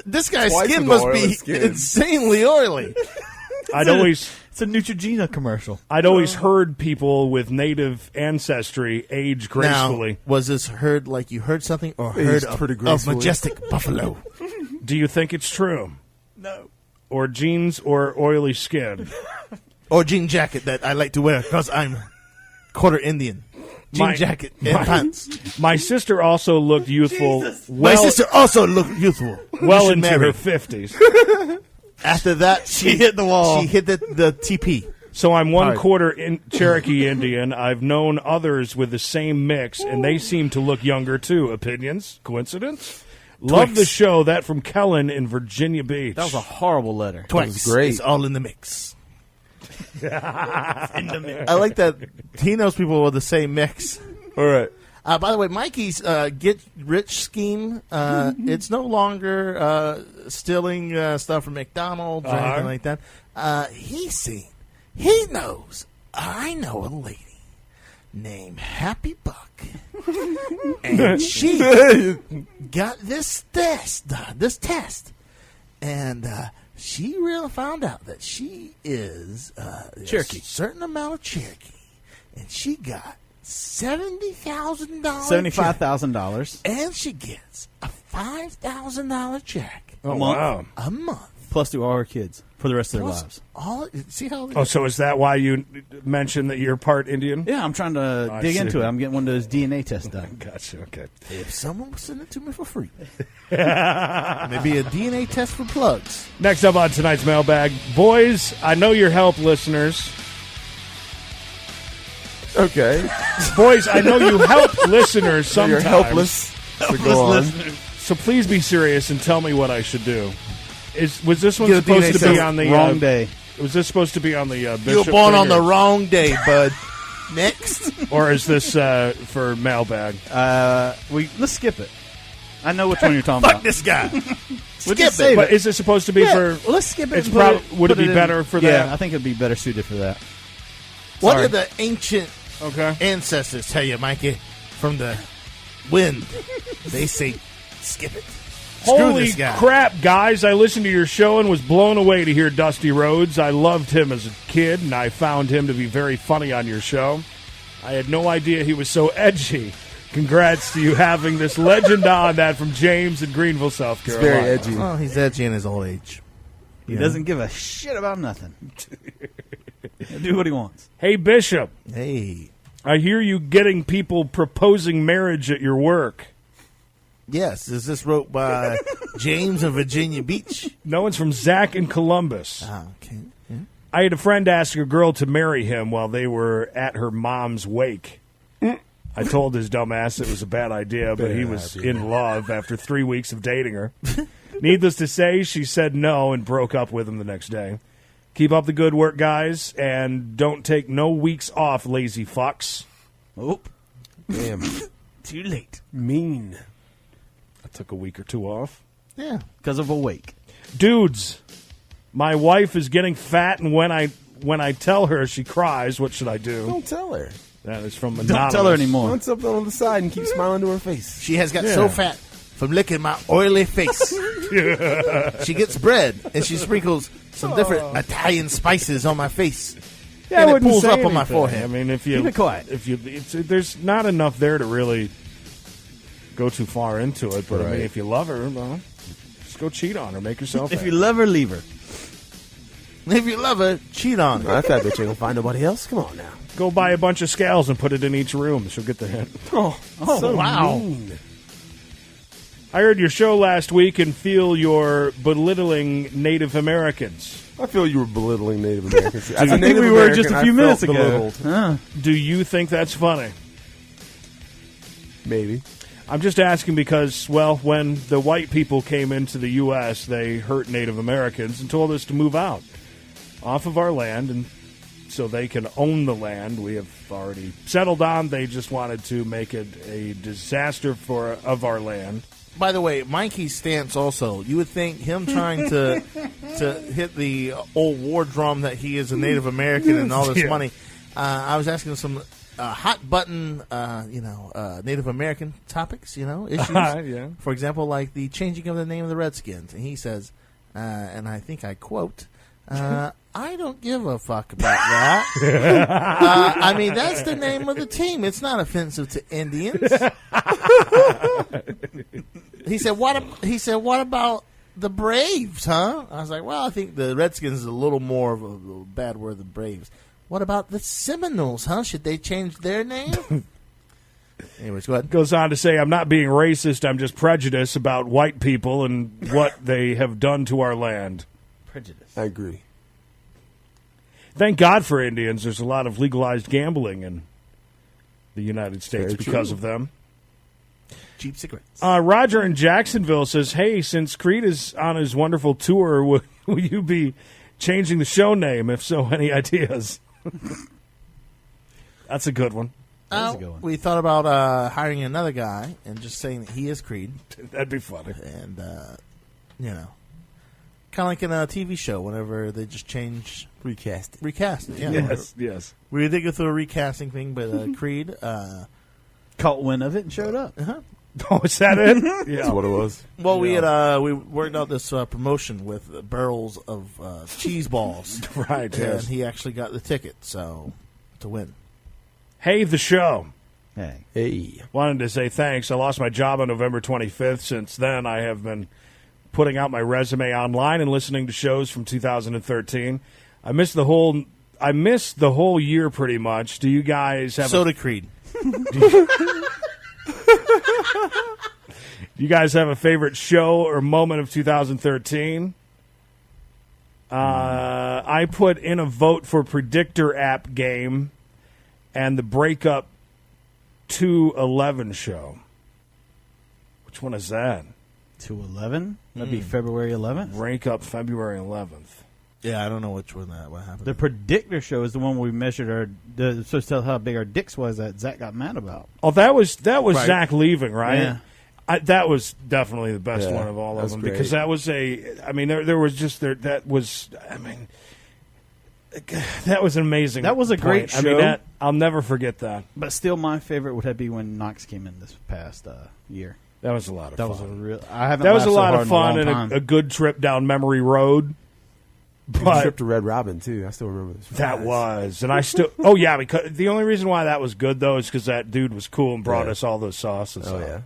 This guy's skin must be insanely oily. It's a Neutrogena commercial. I'd always heard people with native ancestry age gracefully. Now, was this heard like you heard something or heard of majestic buffalo? Do you think it's true? No. Or jeans or oily skin? Or jean jacket that I like to wear because I'm quarter Indian. Jean jacket and pants. My sister also looked youthful. My sister also looked youthful. Well into her 50s. After that, she hit the wall. She hit the TP. So I'm one quarter Cherokee Indian. I've known others with the same mix, and they seem to look younger too. Opinions? Coincidence? Love the show. That from Kellen in Virginia Beach. That was a horrible letter. Twice. That was great. It's all in the mix. I like that he knows people with the same mix. All right. By the way, Mikey's get rich scheme, it's no longer stealing stuff from McDonald's or anything like that. He knows, I know a lady named Happy Buck. And she got this test, and she really found out that she is Cherokee. A certain amount of Cherokee, and she got $70,000, $75,000, and she gets a $5,000 check. Oh, wow. A month. Plus to all her kids for the rest of their lives. See how? Oh, so is that why you mentioned that you're part Indian? Yeah, I'm trying to dig into it. I'm getting one of those DNA tests done. Gotcha. Okay. If someone would send it to me for free, maybe a DNA test for plugs. Next up on tonight's mailbag, boys. I know you're help listeners. Okay, boys. I know you help listeners sometimes. You're helpless. So please be serious and tell me what I should do. Was this one supposed to be on the wrong day? Was this supposed to be on the Bishop? You were born on the wrong day, bud. Next, or is this for mailbag? Let's skip it. I know which one you're talking Fuck about. This guy. Skip it. But is it supposed to be for? Well, let's skip it. Would it be better for that? Yeah, I think it'd be better suited for that. What did the ancient Okay. ancestors tell you, Mikey, from the wind? They say, skip it. Screw Holy this guy. crap, guys. I listened to your show and was blown away to hear Dusty Rhodes. I loved him as a kid, and I found him to be very funny on your show. I had no idea he was so edgy. Congrats to you having this legend on. That from James in Greenville, South Carolina. Very edgy. Well, he's edgy in his old age. He doesn't give a shit about nothing. He'll do what he wants. Hey, Bishop. Hey. I hear you getting people proposing marriage at your work. Yes, is this wrote by James in Virginia Beach? No, it's from Zach in Columbus. Okay. Yeah. I had a friend ask a girl to marry him while they were at her mom's wake. I told his dumb ass it was a bad idea, but he was in love after 3 weeks of dating her. Needless to say, she said no and broke up with him the next day. Keep up the good work, guys, and don't take no weeks off, lazy fucks. Oh. Damn. Too late. Mean. I took a week or two off. Yeah. Because of a wake. Dudes, my wife is getting fat, and when I tell her, she cries. What should I do? Don't tell her. That is from Anonymous. Don't tell her anymore. Run something on the side and keep smiling to her face. She has got so fat from licking my oily face. She gets bread, and she sprinkles some different Italian spices on my face. Yeah, and I it wouldn't pulls say up on my anything. forehead. I mean, if you Keep it quiet. There's not enough there to really go too far into it. But I mean, if you love her, well, just go cheat on her. Make yourself. If you love her, leave her. If you love her, cheat on her. That bitch ain't gonna find nobody else. Come on now. Go buy a bunch of scales and put it in each room. She'll get the hint. Oh so wow. mean. I heard your show last week and feel you're belittling Native Americans. I feel you were belittling Native Americans. I think we were just a few minutes ago. Belittled. Huh. Do you think that's funny? Maybe. I'm just asking because, well, when the white people came into the U.S., they hurt Native Americans and told us to move out off of our land, and so they can own the land we have already settled on. They just wanted to make it a disaster of our land. By the way, Mikey's stance also. You would think him trying to hit the old war drum that he is a Native American and all this money. I was asking some hot button, Native American topics, issues. Yeah. For example, like the changing of the name of the Redskins. And he says, and I think I quote, I don't give a fuck about that. I mean, that's the name of the team. It's not offensive to Indians. He said, what about the Braves, huh? I was like, well, I think the Redskins is a little more of a bad word than Braves. What about the Seminoles, huh? Should they change their name? Anyways, go ahead. Goes on to say, I'm not being racist. I'm just prejudiced about white people and what they have done to our land. Prejudice. I agree. Thank God for Indians. There's a lot of legalized gambling in the United States because of them. Cheap cigarettes. Roger in Jacksonville says, hey, since Creed is on his wonderful tour, will you be changing the show name? If so, any ideas? That's a good one. That's a good one. We thought about hiring another guy and just saying that he is Creed. That'd be funny. And, kind of like in a TV show whenever they just change. Recast it. Recast it, yeah. Yes. We did go through a recasting thing, but Creed... caught wind of it and showed up. Uh-huh. Oh, is that it? Yeah. That's what it was. Well, we had we worked out this promotion with barrels of cheese balls. Right, and he actually got the ticket, so to win. Hey, the show. Hey. Wanted to say thanks. I lost my job on November 25th. Since then, I have been putting out my resume online and listening to shows from 2013. I missed the whole year pretty much. Do you guys have So did Creed. Do you guys have a favorite show or moment of 2013? I put in a vote for Predictor app game and the Breakup 211 show. Which one is that? 211? That'd be February 11th? Breakup February 11th. Yeah, I don't know which one what happened. The Predictor show is the one where we measured supposed to tell how big our dicks was that Zach got mad about. Oh, that was Right. Zach leaving, right? Yeah. That was definitely the best one of all of them great. because that was that was an amazing. That was a great point. I mean, show. I'll never forget that. But still, my favorite would have been when Knox came in this past year. That was a lot of fun. Was a real. I haven't. That was a laughed so lot hard of in a long fun and time. a good trip down memory road. Good But trip to Red Robin too. I still remember this. that was, and I still. Oh yeah, because the only reason why that was good though is because that dude was cool and brought us all those sauces. Oh out. yeah.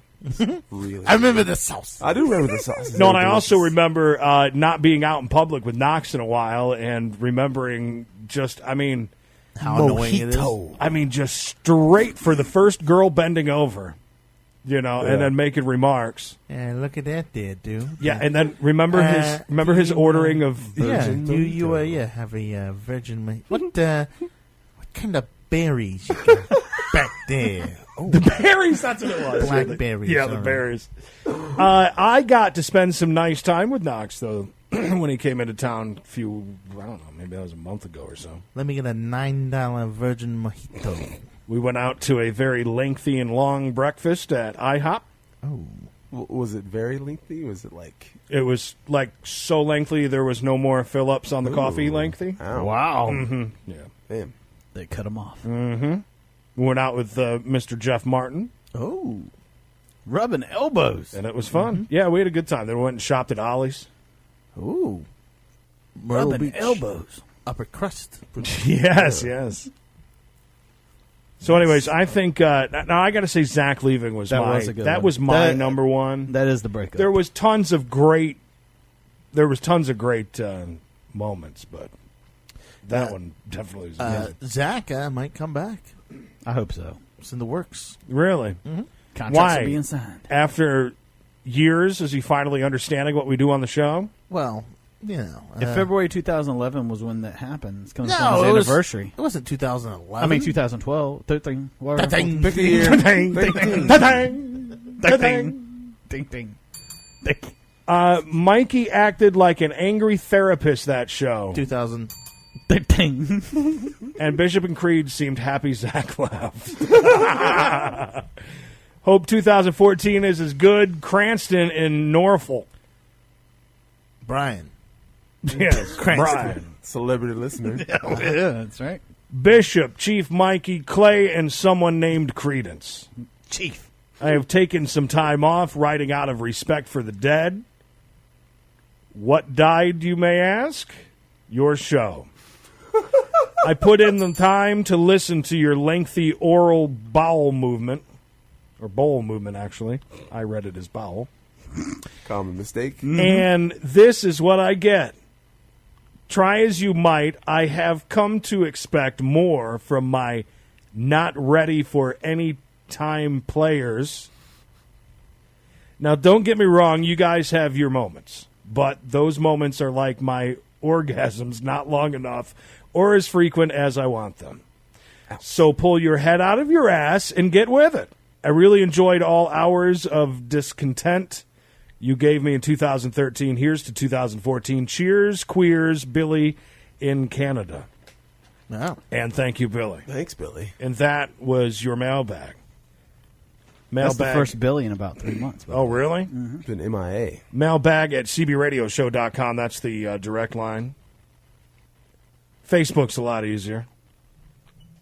Really. I remember the sauce. I do remember the sauces. No, and They were I also delicious. remember not being out in public with Knox in a while and remembering just, How annoying it is. just straight for the first girl bending over, and then making remarks. And look at that there, dude. Yeah, and then remember his ordering of. Yeah, do you have a virgin? What kind of berries you got back there? Oh, The berries, that's what it was. Blackberries. Yeah, the berries. I got to spend some nice time with Knox, though, when he came into town I don't know, maybe that was a month ago or so. Let me get a $9 virgin mojito. We went out to a very lengthy and long breakfast at IHOP. Oh. Was it very lengthy? Was it like... It was like so lengthy there was no more fill-ups on the coffee lengthy. Ow. Wow. Mm-hmm. Yeah. Damn. They cut him off. Mm-hmm. We went out with Mr. Jeff Martin. Oh. Rubbing elbows. And it was fun. Yeah, we had a good time. Then we went and shopped at Ollie's. Ooh. Rubbing elbows. upper crust. Yes. So, anyways, I think now I got to say Zach leaving was my number one. That is the breakup. There was tons of great moments, but that one definitely was good. Zach might come back. I hope so. It's in the works. Really? Mm-hmm. Contracts are being signed. After years, is he finally understanding what we do on the show? Well, you know. If February 2011 was when that happened, it's coming No, from his anniversary. It wasn't 2011. I mean 2012. 13. Ta-ting. Pick a year. Ta-ting. Ding, Ta-ting. ding, ding, ding, ding. Mikey acted like an angry therapist that show. 2000. Ding. And Bishop and Creed seemed happy Zach left. Hope 2014 is as good. Cranston in Norfolk. Brian. Yes, Brian. Celebrity listener. Yeah, that's right. Bishop, Chief Mikey, Clay, and someone named Creedence. Chief. I have taken some time off, writing out of respect for the dead. What died, you may ask? Your show. I put in the time to listen to your lengthy oral bowel movement. Or bowl movement, actually. I read it as bowel. Common mistake. Mm-hmm. And this is what I get. Try as you might, I have come to expect more from my not ready for any time players. Now, don't get me wrong, you guys have your moments. But those moments are like my orgasms, not long enough or as frequent as I want them. So pull your head out of your ass and get with it. I really enjoyed all hours of discontent you gave me in 2013. Here's to 2014. Cheers, queers, Billy in Canada. Wow. And thank you, Billy. Thanks, Billy. And that was your mailbag. That's the first Billy in about 3 months. Oh, really? Mm-hmm. Been MIA. Mailbag at cbradioshow.com. That's the direct line. Facebook's a lot easier.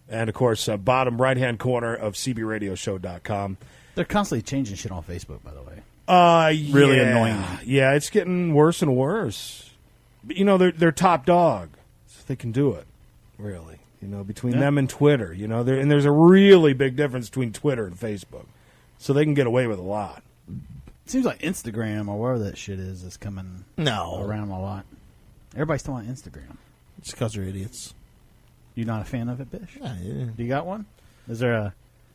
And, of course, bottom right-hand corner of cbradioshow.com. They're constantly changing shit on Facebook, by the way. Really annoying. Yeah, it's getting worse and worse. But, you know, they're top dog. So they can do it, really. You know, between them and Twitter. You know, and there's a really big difference between Twitter and Facebook. So they can get away with a lot. It seems like Instagram or wherever that shit is coming around a lot. Everybody's still on Instagram. It's because they're idiots. You not a fan of it, Bish? Yeah. Do you got one? Is there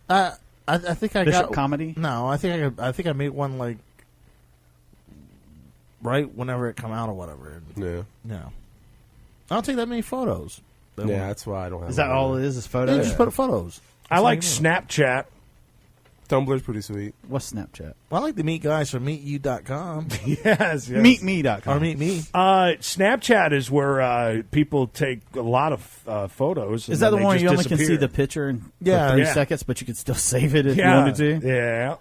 a I think I Bishop got comedy? No, I think I made one like right whenever it come out or whatever. Yeah. No. I don't take that many photos. That's why I don't have. Is that all it is photos? Yeah, just put photos. I like Snapchat. Tumblr's pretty sweet. What's Snapchat? Well, I like to meet guys from meetyou.com. Yes. Meetme.com. Or meet me. Snapchat is where people take a lot of photos. Is that the one you only can see the picture in 3 seconds, but you can still save it if you wanted to? Yeah,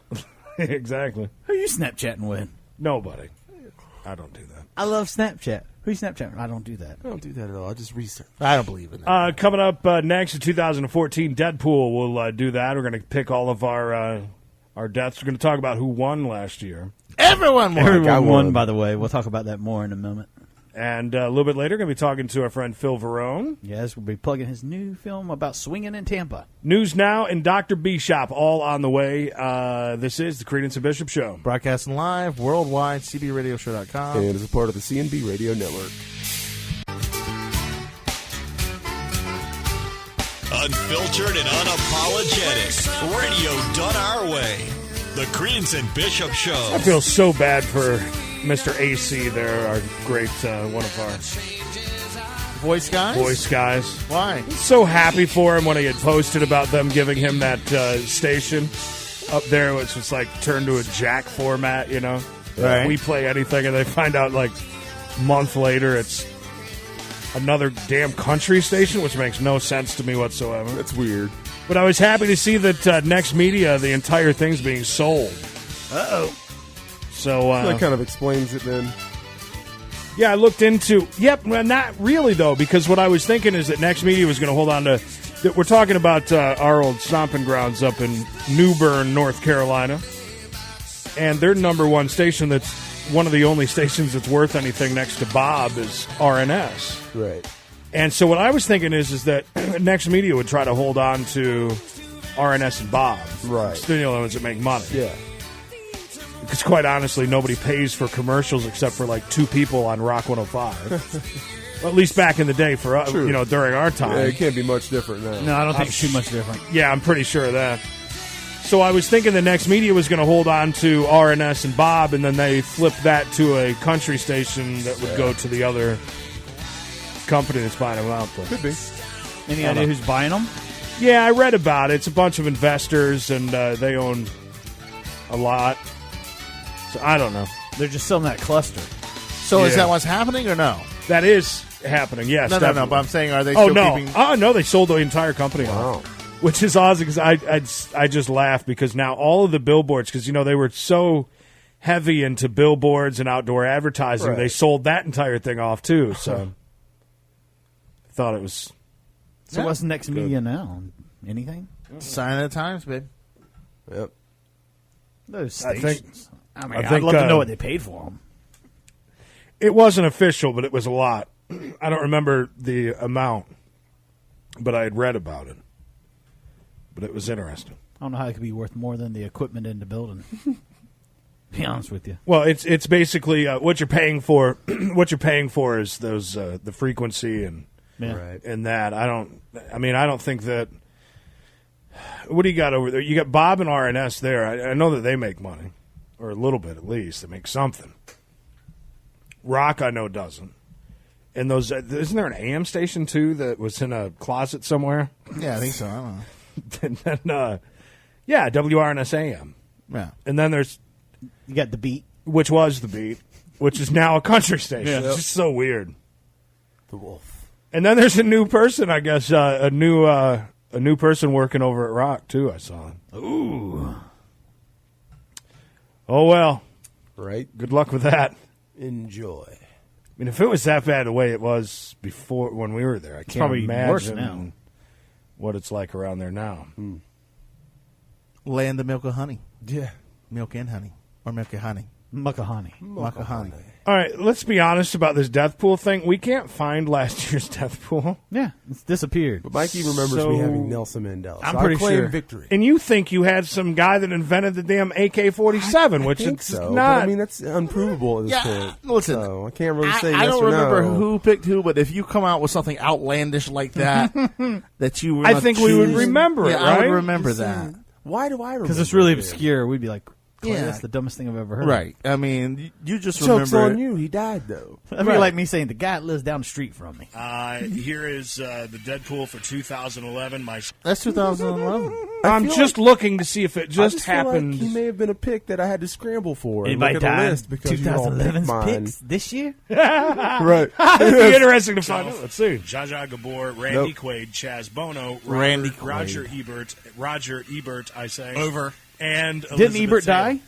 exactly. Who are you Snapchatting with? Nobody. I don't do that. I love Snapchat. Who are you Snapchatting? I don't do that. I don't do that at all. I just research. I don't believe in that. Coming up next in 2014, Deadpool will do that. We're going to pick all of our deaths. We're going to talk about who won last year. Everyone won. Everyone won, by the way. We'll talk about that more in a moment. And a little bit later, going to be talking to our friend Phil Varone. Yes, we'll be plugging his new film about swinging in Tampa. News Now and Dr. B Shop all on the way. This is the Creedence and Bishop Show. Broadcasting live, worldwide, cbradioshow.com. And is a part of the CNB Radio Network. Unfiltered and unapologetic. Radio done our way. The Creedence and Bishop Show. I feel so bad for Mr. AC there, our great, one of our voice guys. Why? So happy for him when he had posted about them giving him that station up there, which was like turned to a jack format, you know? Right. We play anything, and they find out like a month later it's another damn country station, which makes no sense to me whatsoever. That's weird. But I was happy to see that Next Media, the entire thing's being sold. Uh-oh. So that kind of explains it then. Yeah, I looked into... Yep, well, not really, though, because what I was thinking is that Next Media was going to hold on to... We're talking about our old stomping grounds up in New Bern, North Carolina. And their number one station that's one of the only stations that's worth anything next to Bob is RNS. Right. And so what I was thinking is that Next Media would try to hold on to RNS and Bob. Right. Still the ones that make money. Yeah. Because quite honestly, nobody pays for commercials except for like 2 people on Rock 105. Well, at least back in the day for us, during our time. Yeah, it can't be much different now. No, I don't think it's too much different. Yeah, I'm pretty sure of that. So I was thinking the Next Media was going to hold on to RNS and Bob, and then they flipped that to a country station that would go to the other company that's buying them out. But could be. Any idea who's buying them? Yeah, I read about it. It's a bunch of investors, and they own a lot. So I don't know. They're just selling that cluster. So is that what's happening or no? That is happening, yes. No, but I'm saying, are they still keeping... Oh, no, they sold the entire company. Wow. Which is awesome because I just laugh because now all of the billboards, because, they were so heavy into billboards and outdoor advertising, they sold that entire thing off, too. So I thought it was... So what's Next Media now? Anything? Sign of the times, babe. Yep. Those stations. I'd think, love to know what they paid for them. It wasn't official, but it was a lot. I don't remember the amount, but I had read about it. But it was interesting. I don't know how it could be worth more than the equipment in the building. Be honest with you. Well, it's basically what you're paying for. What you're paying for is those the frequency and that. I don't think that. What do you got over there? You got Bob and RNS there. I know that they make money, or a little bit at least. They make something. Rock, I know, doesn't. And those, isn't there an AM station too that was in a closet somewhere? Yeah, I think so. I don't know. And then, WRNS AM. Yeah. And then there's... You got The Beat. Which was The Beat, which is now a country station. Yeah. It's just so weird. The Wolf. And then there's a new person, I guess, a new person working over at Rock, too, I saw. Ooh. Oh, well. Right. Good luck with that. Enjoy. I mean, if it was that bad the way it was before when we were there, I can't probably imagine worse now. What it's like around there now. Land of milk and honey. Yeah. Milk and honey. Or milk and honey. Muckahoney. Muckahoney. All right, let's be honest about this death pool thing. We can't find last year's death pool. Yeah, it's disappeared. But Mikey remembers me having Nelson Mandela. I'm so pretty I claim sure. victory. And you think you had some guy that invented the damn AK-47, which think it's so, not. But, I mean, that's unprovable at this point. Listen, so I can't really say I yes don't or remember no. who picked who, but if you come out with something outlandish like that, that you were I gonna think we would choose- remember it, yeah, I right? would remember that. Why do I remember? Because it's really it? obscure. We'd be like, Clay, Yeah. that's the dumbest thing I've ever heard. Right. I mean, you just Joke's remember on it. you. He died, though. That'd be like me saying, the guy that lives down the street from me. Here is the Deadpool for 2011. That's 2011. I'm just looking to see if it just feel happened. Like he may have been a pick that I had to scramble for. and Anybody look at the died? list because you all picked 2011's mine. picks this year? Right. It'd be interesting to find out. Let's see. Zsa Zsa Gabor, Randy Quaid, Chaz Bono, Randy Roger Ebert, I say. Over. And Didn't Elizabeth Ebert Taylor. die?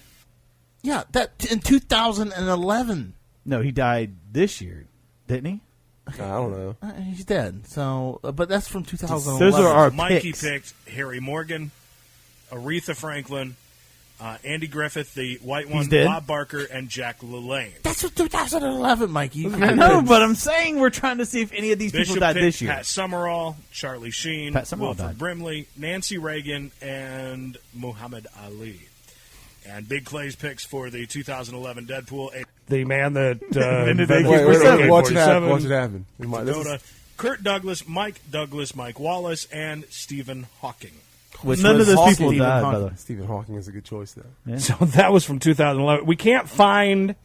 Yeah, that in 2011. No, he died this year, didn't he? I don't know. He's dead. So, but that's from 2011. Those are our Mikey picks. picked Harry Morgan, Aretha Franklin, Andy Griffith, the white one, dead? Bob Barker, and Jack LaLanne. That's from 2011, Mikey. You I know, but I'm saying we're trying to see if any of these Bishop people died picked this year. Pat Summerall, Charlie Sheen, Pat Summerall Wilford died. Brimley, Nancy Reagan, and Muhammad Ali. And Big Clay's picks for the 2011 Deadpool. The man that Wait, watch it happen. Watch it happen. Dakota, Kurt Douglas, Mike Wallace, and Stephen Hawking. None of those people died, by the way. Stephen Hawking is a good choice, though. Yeah. So that was from 2011. We can't find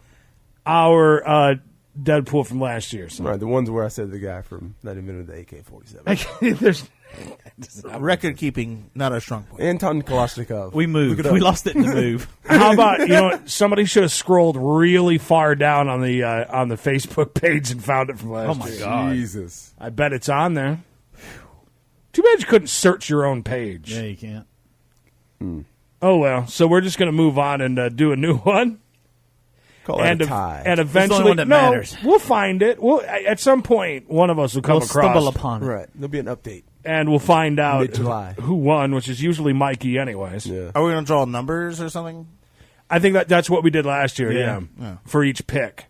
our Deadpool from last year. So. Right, the ones where I said the guy from that invented the AK-47. There's record keeping, not a strong point. Anton Kalashnikov. We moved. We lost it in the move. How about what? Somebody should have scrolled really far down on the Facebook page and found it from last year. Oh my God! Jesus, I bet it's on there. Too bad you couldn't search your own page. Yeah, you can't. Oh well, so we're just going to move on and do a new one. Call it a tie. And It's the only eventually, one that matters. We'll find it. We'll at some point one of us will come We'll across, stumble upon it. Right, there'll be an update. and we'll find out Mid-July. who won, which is usually Mikey, anyways. Yeah. Are we going to draw numbers or something? I think that's what we did last year. Yeah, Yeah. for each pick.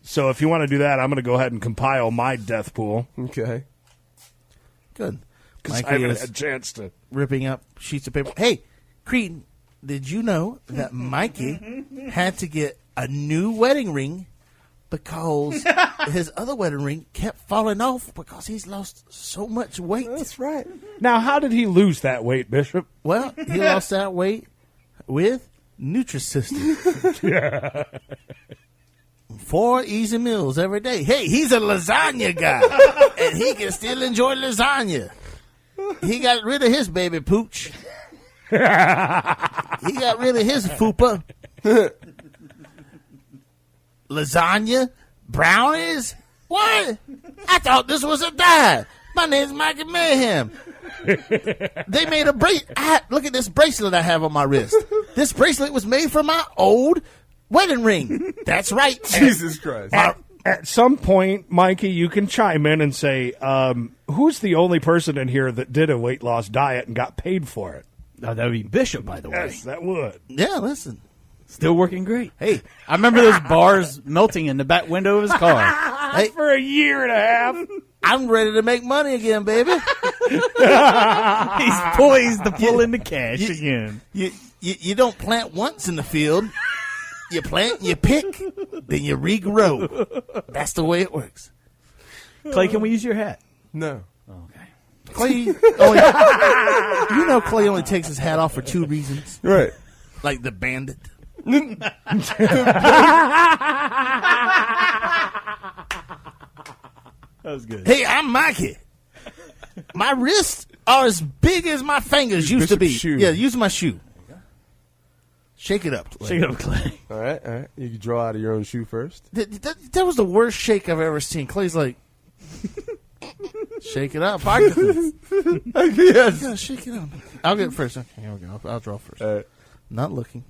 So if you want to do that, I'm going to go ahead and compile my death pool. Okay. Good. Because I haven't had a chance to. Ripping up sheets of paper. Hey, Creed, did you know that Mikey had to get a new wedding ring because his other wedding ring kept falling off because he's lost so much weight? That's right. Now, how did he lose that weight, Bishop? Well, he lost that weight with Nutrisystem. Yeah. 4 easy meals every day. Hey, he's a lasagna guy, and he can still enjoy lasagna. He got rid of his baby pooch. He got rid of his fupa. Lasagna? Brownies? What? I thought this was a diet. My name's Mikey Mayhem. They made a bracelet. Look at this bracelet I have on my wrist. This bracelet was made from my old wedding ring. That's right. Jesus Christ. At some point, Mikey, you can chime in and say, who's the only person in here that did a weight loss diet and got paid for it? Oh, that would be Bishop, by the way. Yes, that would. Yeah, listen. Still working great. Hey, I remember those bars melting in the back window of his car. Hey, for a year and a half. I'm ready to make money again, baby. He's poised to pull in the cash again. You don't plant once in the field. You plant, you pick, then you regrow. That's the way it works. Clay, can we use your hat? No. Okay. Clay, Clay only takes his hat off for 2 reasons. Right. Like the bandit. That was good. Hey, I'm Mikey. My wrists are as big as my fingers used to be. Shoe. Yeah, use my shoe. Shake it up, Clay. Shake it up, Clay. All right. You can draw out of your own shoe first. That was the worst shake I've ever seen. Clay's like, shake it up. Yes. Yeah, shake it up. I'll get it first. Okay, here we go. I'll draw first. All right. Not looking.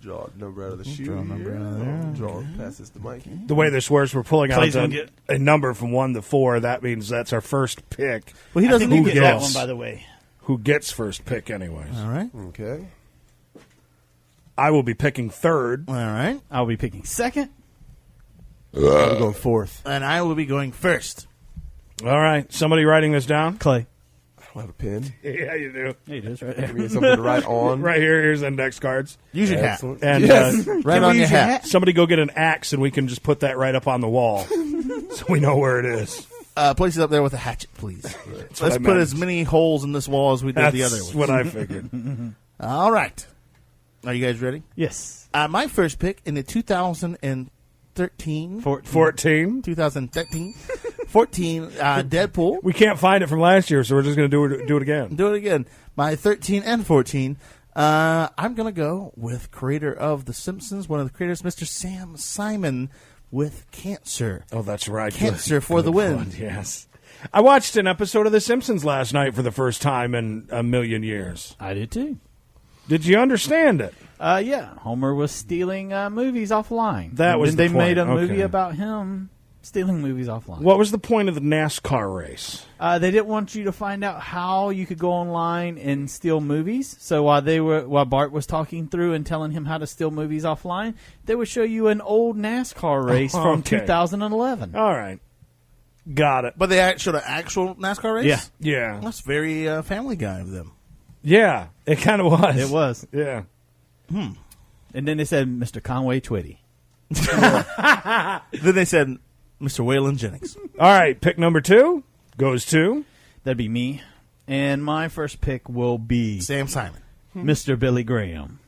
Draw a number out of the shoe. Draw a number out of there. Draw pass this to Mikey. The way this works, we're pulling out Clay's gonna get- a number from 1 to 4. That means that's our first pick. Well, he doesn't I think need you to get draw that one, by the way. Who gets first pick, anyways? All right. Okay. I will be picking third. All right. I'll be picking second. I'll go fourth. And I will be going first. All right. Somebody writing this down? Clay. I don't have a pen. Yeah, you do. Hey, it is right there. Give me something to write on. Right here. Here's index cards. Use your hat. Excellent. And Yes. Right on your hat. somebody go get an axe, and we can just put that right up on the wall so we know where it is. Place it up there with a hatchet, please. what Let's I put meant. as many holes in this wall as we did That's the other one. what I figured. All right. Are you guys ready? Yes. My first pick in the 2013 14. 2013 14 Deadpool. We can't find it from last year, so we're just going to do it again. Do it again. My 13 and 14. I'm going to go with creator of The Simpsons, one of the creators, Mr. Sam Simon, with Cancer. Oh, that's right. Cancer for the Good win. one, yes. I watched an episode of The Simpsons last night for the first time in a million years. I did too. Did you understand it? Yeah. Homer was stealing movies offline. That was Then the they made a point. movie Okay. about him stealing movies offline. What was the point of the NASCAR race? They didn't want you to find out how you could go online and steal movies. So while Bart was talking through and telling him how to steal movies offline, they would show you an old NASCAR race from Okay. 2011. All right. Got it. But they showed an actual NASCAR race? Yeah. Yeah. That's very Family Guy of them. Yeah. It kind of was. It was. Yeah. And then they said, Mr. Conway Twitty. Then they said, Mr. Waylon Jennings. All right. Pick number 2 goes to... That'd be me. And my first pick will be Sam Simon. Mr. Billy Graham.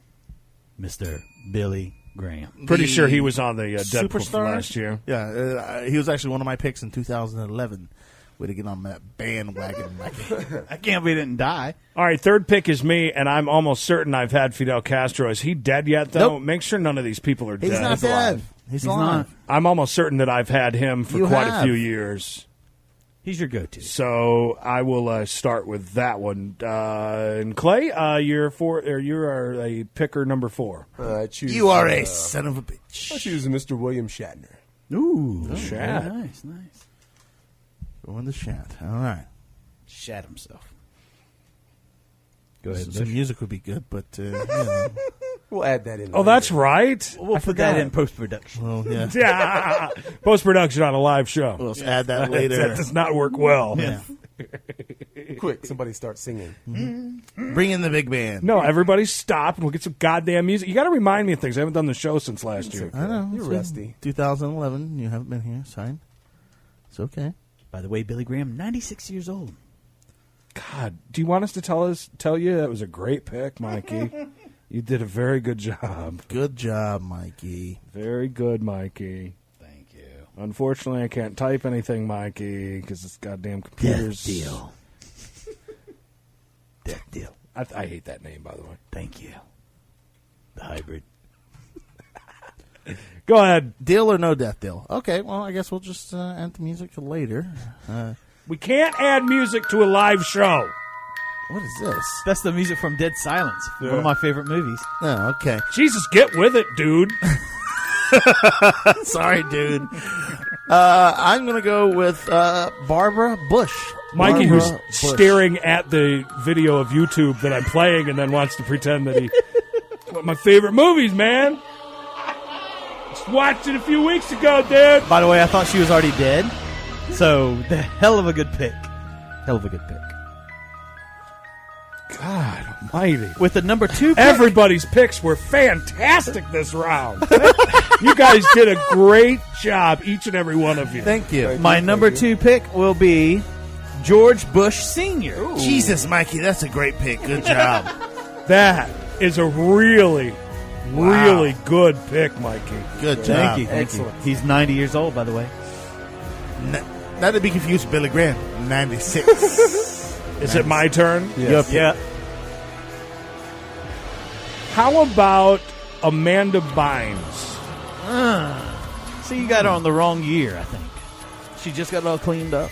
Mr. Billy Graham. Pretty sure he was on the Deadpool from Superstar? last year. Yeah, he was actually one of my picks in 2011. Way to get on that bandwagon. I can't believe he didn't die. All right, third pick is me, and I'm almost certain I've had Fidel Castro. Is he dead yet, though? Nope. Make sure none of these people are He's dead. not dead. He's alive. not. I'm almost certain that I've had him for You quite have. a few years. He's your go-to. So I will start with that one. And Clay, you're a picker number 4. I choose. You are a son of a bitch. I choose Mr. William Shatner. Ooh. Shat. Nice, nice. Going the Shat. All right. Shat himself. Go ahead, Some music would be good, but you know. We'll add that in. Oh, that's right. We'll put that in post-production. Oh, yeah. Yeah. Post-production on a live show. We'll add that later. That does not work well. Yeah. Quick, somebody start singing. Bring in the big band. No, everybody stop and we'll get some goddamn music. You got to remind me of things. I haven't done the show since last year. I know. You're rusty. 2011. You haven't been here. Signed. It's okay. By the way, Billy Graham, 96 years old. God, do you want us to tell you that was a great pick, Mikey? You did a very good job. Good job, Mikey. Very good, Mikey. Thank you. Unfortunately, I can't type anything, Mikey, because this goddamn computer's... Death deal. Death deal. I hate that name, by the way. Thank you. The hybrid. Go ahead. Deal or no death deal? Okay, well, I guess we'll just add the music for later. We can't add music to a live show. What is this? That's the music from Dead Silence, one of my favorite movies. Oh, okay. Jesus, get with it, dude. Sorry, dude. I'm going to go with Barbara Bush. Mikey, who's staring at the video of YouTube that I'm playing and then wants to pretend that one of my favorite movies, man. Just watched it a few weeks ago, dude. By the way, I thought she was already dead. So, the hell of a good pick. Hell of a good pick. God almighty. With the number 2 pick. Everybody's picks were fantastic this round. You guys did a great job, each and every one of you. Thank you. My number 2 pick will be George Bush Sr. Ooh. Jesus, Mikey, that's a great pick. Good job. That is a really good pick, Mikey. Good job. Thank you. Excellent. He's 90 years old, by the way. Not to be confused with Billy Graham, 96. Is it my turn? Yes. Yeah. How about Amanda Bynes? So you got her on the wrong year, I think. She just got it all cleaned up.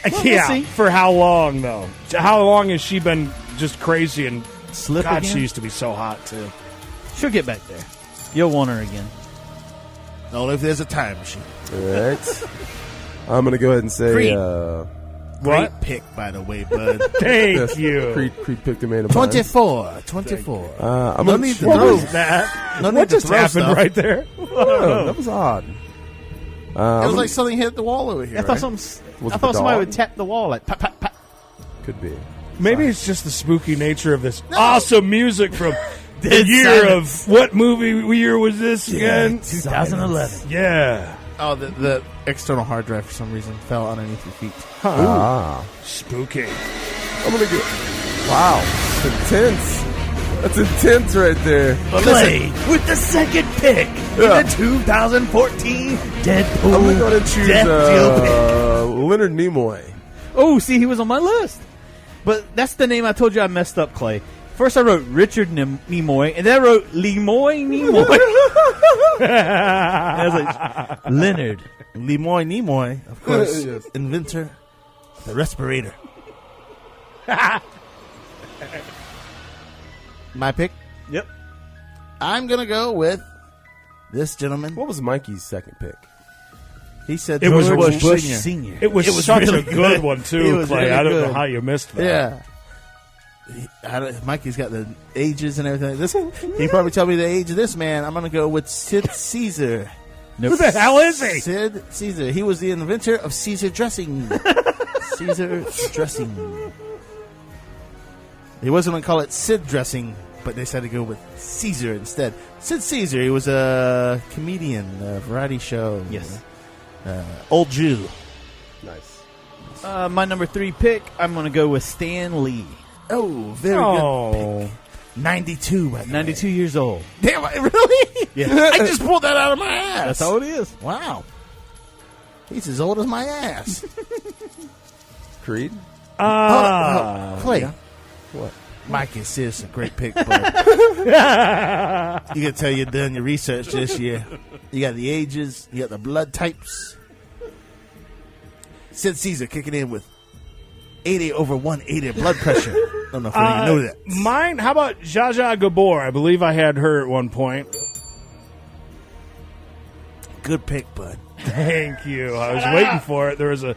Well, Yeah, we'll see. for how long, though? How long has she been just crazy and... Slip God, again? she used to be so hot, too. She'll get back there. You'll want her again. Only if there's a time machine. All right. I'm going to go ahead and say... Creed. Great What? pick, by the way, bud. Thank yes, you. Creed picked Amanda Bynes. 24. I'm No gonna need to What throw. was that? No need What to just throw happened stuff. right there? Oh, that was odd. It was like something hit the wall over here. I thought, right? Was I it thought the somebody dog? would tap the wall like pat, pat, pat. Could be. Maybe it's just the spooky nature of this awesome music from the Dead year Silence. of... What movie year was this again? 2011. Yeah. Oh, the external hard drive for some reason fell underneath your feet. Spooky. I'm going to go... Wow. That's intense. That's intense right there. Clay with the second pick in the 2014 Deadpool. I'm going to go ahead and choose Death Deal pick. Leonard Nimoy. Oh, see, he was on my list. But that's the name I told you I messed up, Clay. First I wrote Richard Nimoy, and then I wrote Lemoy Nimoy. I was like, Leonard. Lemoy Nimoy, of course, Yes. inventor, the respirator. My pick? Yep. I'm going to go with this gentleman. What was Mikey's second pick? He said It was George Bush Sr. Senior. It was was such really a good good. one, It too, was Clay. really I don't know good. how you missed that. Yeah. Mikey's got the ages and everything. He probably tell me the age of this man. I'm going to go with Sid Caesar. Who the hell is he? Sid Caesar. He was the inventor of Caesar dressing. Caesar dressing. He wasn't going to call it Sid dressing, but they said to go with Caesar instead. Sid Caesar. He was a comedian, a variety show. Yes. Old Jew. Nice. My number 3 pick, I'm going to go with Stan Lee. Oh, very good pick. 92, by the way. 92 years old. Damn, really? Yeah. I just pulled that out of my ass. That's how it is. Wow. He's as old as my ass. Creed? Clay. Yeah. What? Mike is seriously a great pick, bud. You can tell you've done your research this year. You got the ages, you got the blood types. Sid Caesar kicking in with 80 over 180 blood pressure. Don't know if you know that. Mine, how about Zsa Zsa Gabor? I believe I had her at one point. Good pick, bud. Thank you. I was waiting for it. There was a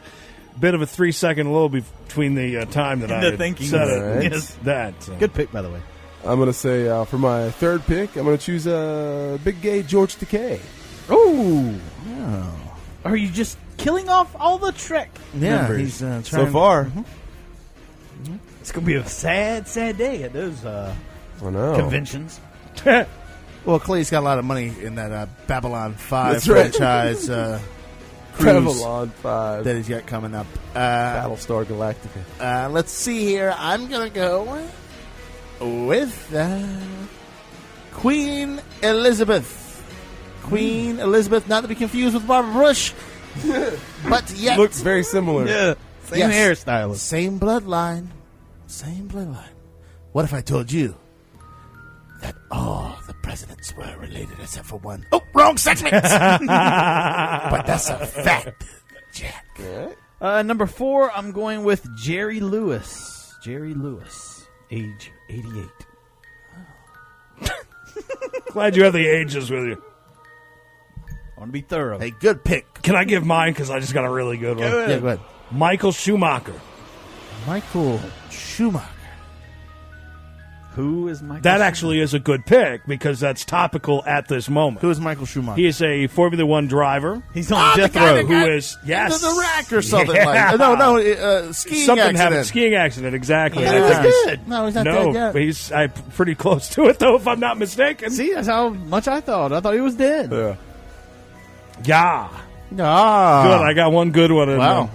bit of a 3-second lull between the time that I The had thinking. said it. All right. Yes. That. Good pick, by the way. I'm going to say for my third pick, I'm going to choose Big Gay George Takei. Oh. Are you just killing off all the Trek members? He's trying So far. It's going to be a sad, sad day at those I know. conventions. Well, Clay's got a lot of money in that Babylon 5 That's right. franchise cruise Babylon 5. that he's got coming up. Battlestar Galactica. Let's see here. I'm going to go with Queen Elizabeth. Queen Elizabeth, not to be confused with Barbara Bush, but yet Looks very similar. Yeah. Same hairstylist. Same bloodline. Same bloodline. What if I told you that all the presidents were related except for one? Oh, wrong segment! But that's a fact, Jack. Number 4, I'm going with Jerry Lewis. Jerry Lewis, age 88. Glad you have the ages with you. I want to be thorough. Hey, good pick. Can I give mine? Because I just got a really good one. Yeah, go ahead. Michael Schumacher. Michael Schumacher. Who is Michael That Schumacher? actually is a good pick because that's topical at this moment. Who is Michael Schumacher? He is a Formula One driver. He's on death the guy row. that Who is into the rack or something Yeah. like No, skiing Something accident. happened. Skiing accident, exactly. Yeah. I think he's- Good. No, he's not no, dead yet. but he's pretty close to it, though, if I'm not mistaken. See, that's how much I thought. I thought he was dead. Yeah. Yeah. Ah. Good. I got one good one in Wow. there.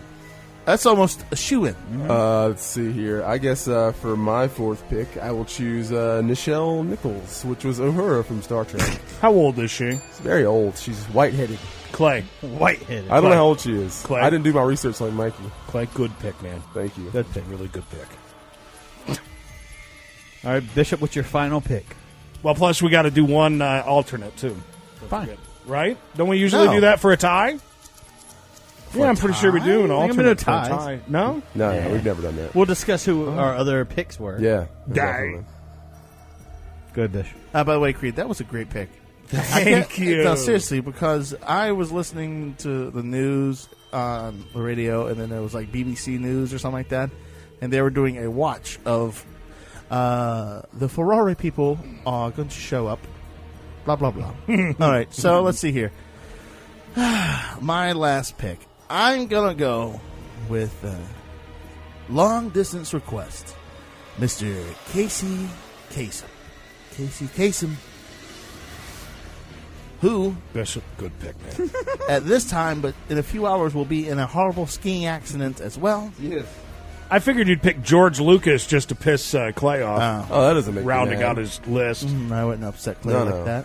That's almost a shoe-in. Let's see here. I guess for my fourth pick, I will choose Nichelle Nichols, which was Uhura from Star Trek. How old is she? She's very old. She's white-headed. Clay. White-headed. I don't know how old she is. Clay. I didn't do my research like Mikey. Clay, good pick, man. Thank you. Good pick. Really good pick. All right, Bishop, what's your final pick? Well, plus we got to do one alternate, too. Fine. Right? Don't we usually No. do that for a tie? Yeah, I'm pretty sure we do an I think I'm gonna alternate for a ties. tie. No? No, we've never done that. We'll discuss who our other picks were. Yeah. Dang. Good, Bishop. By the way, Creed, that was a great pick. Thank you. No, seriously, because I was listening to the news on the radio, and then there was like BBC News or something like that, and they were doing a watch of the Ferrari people are going to show up. Blah, blah, blah. All right, so let's see here. My last pick. I'm going to go with long distance request, Mr. Casey Kasem. Casey Kasem, who, Bishop, good pick, man. at this time, but in a few hours, will be in a horrible skiing accident as well. Yes. I figured you'd pick George Lucas just to piss Clay off, Oh, that doesn't make me rounding mad. out his list. I wouldn't upset Clay No, like no. that.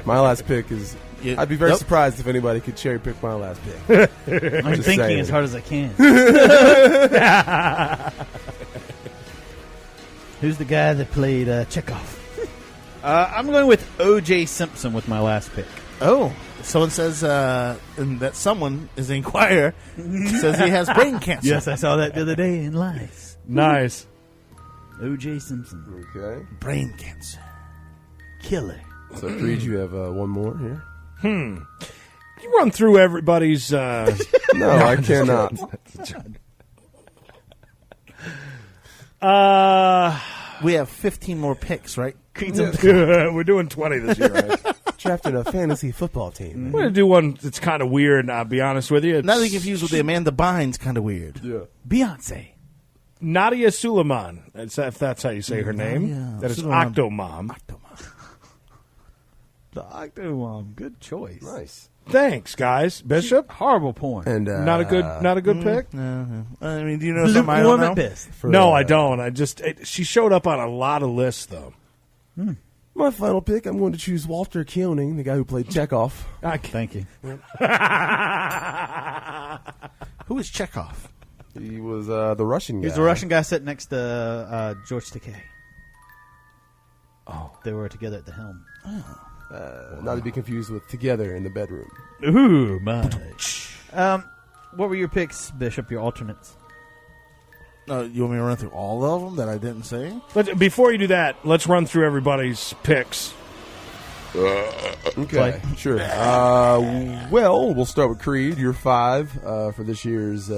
My last pick is... You- I'd be very Nope. surprised if anybody could cherry pick my last pick. I'm Just thinking saying. as hard as I can. Who's the guy that played Chekhov? I'm going with O.J. Simpson with my last pick. Oh, someone says and that someone is the Inquirer says he has brain cancer. Yes, I saw that the other day in Lies. Nice. O.J. Simpson. Okay. Brain cancer. Killer. So, Creed, you have one more here? Can you run through everybody's... No, I cannot. We have 15 more picks, right? We're doing 20 this year, right? Drafted a fantasy football team. I'm going to do one that's kind of weird, and I'll be honest with you. It's Not to be confused with the Amanda Bynes, kind of weird. Yeah. Beyonce. Nadia Suleiman, if that's how you say her name. Nadia That is Suleiman. Octomom. The Octomom. Good choice. Nice. Thanks, guys. Bishop? Horrible porn. And Not a good pick? No. I mean, do you know something I don't Lukewarm know? at best. No, I don't. She showed up on a lot of lists, though. My final pick, I'm going to choose Walter Koenig, the guy who played Chekhov. Thank you. Who is Chekhov? He was the Russian guy. He's the Russian guy sitting next to George Takei. Oh. They were together at the helm. Not to be confused with Together in the Bedroom. Ooh, my. What were your picks, Bishop, your alternates? You want me to run through all of them that I didn't say? Before you do that, let's run through everybody's picks. Okay, sure. Well, we'll start with Creed. Your 5 for this year's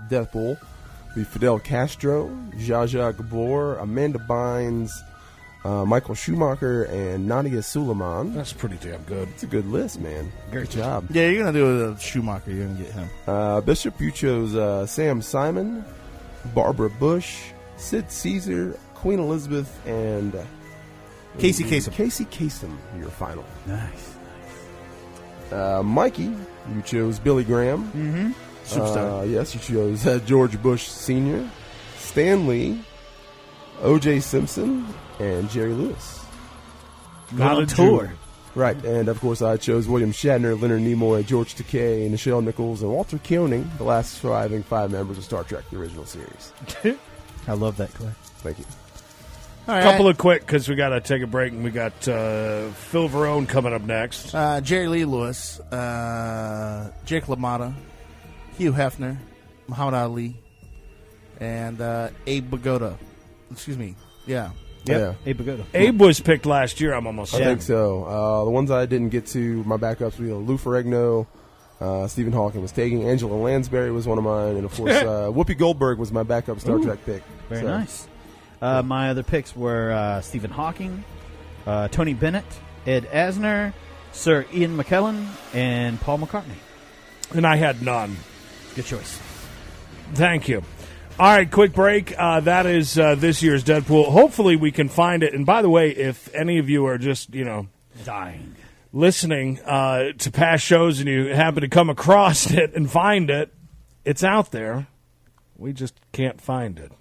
Death Bowl. Be Fidel Castro, Zsa Zsa Gabor, Amanda Bynes, Michael Schumacher, and Nadia Suleiman. That's pretty damn good. It's a good list, man. Good job. Yeah, you're going to do a Schumacher. You're going to get him. Bishop, you chose Sam Simon, Barbara Bush, Sid Caesar, Queen Elizabeth, and Casey Kasem. Casey Kasem, your final. Nice. Mikey, you chose Billy Graham. Mm-hmm. Superstar. Yes, you chose George Bush Sr., Stan Lee, O.J. Simpson, and Jerry Lewis. Not a tour. Right, and of course I chose William Shatner, Leonard Nimoy, George Takei, Nichelle Nichols, and Walter Koenig, the last surviving 5 members of Star Trek, the original series. I love that, Clay. Thank you. All right. Couple of quick, because we got to take a break, and we got Phil Varone coming up next. Jerry Lee Lewis, Jake LaMotta, Hugh Hefner, Muhammad Ali, and Abe Vigoda. Excuse me. Yeah. Yep. Abe Vigoda. Abe was picked last year, I'm almost I certain. think so. The ones I didn't get to, my backups were Lou Ferrigno, Stephen Hawking was taking, Angela Lansbury was one of mine, and of course Whoopi Goldberg was my backup Star Trek pick. Very nice. My other picks were Stephen Hawking, Tony Bennett, Ed Asner, Sir Ian McKellen, and Paul McCartney. And I had none. Good choice. Thank you. All right, quick break. That is this year's Deadpool. Hopefully we can find it. And by the way, if any of you are just, dying, listening to past shows and you happen to come across it and find it, it's out there. We just can't find it.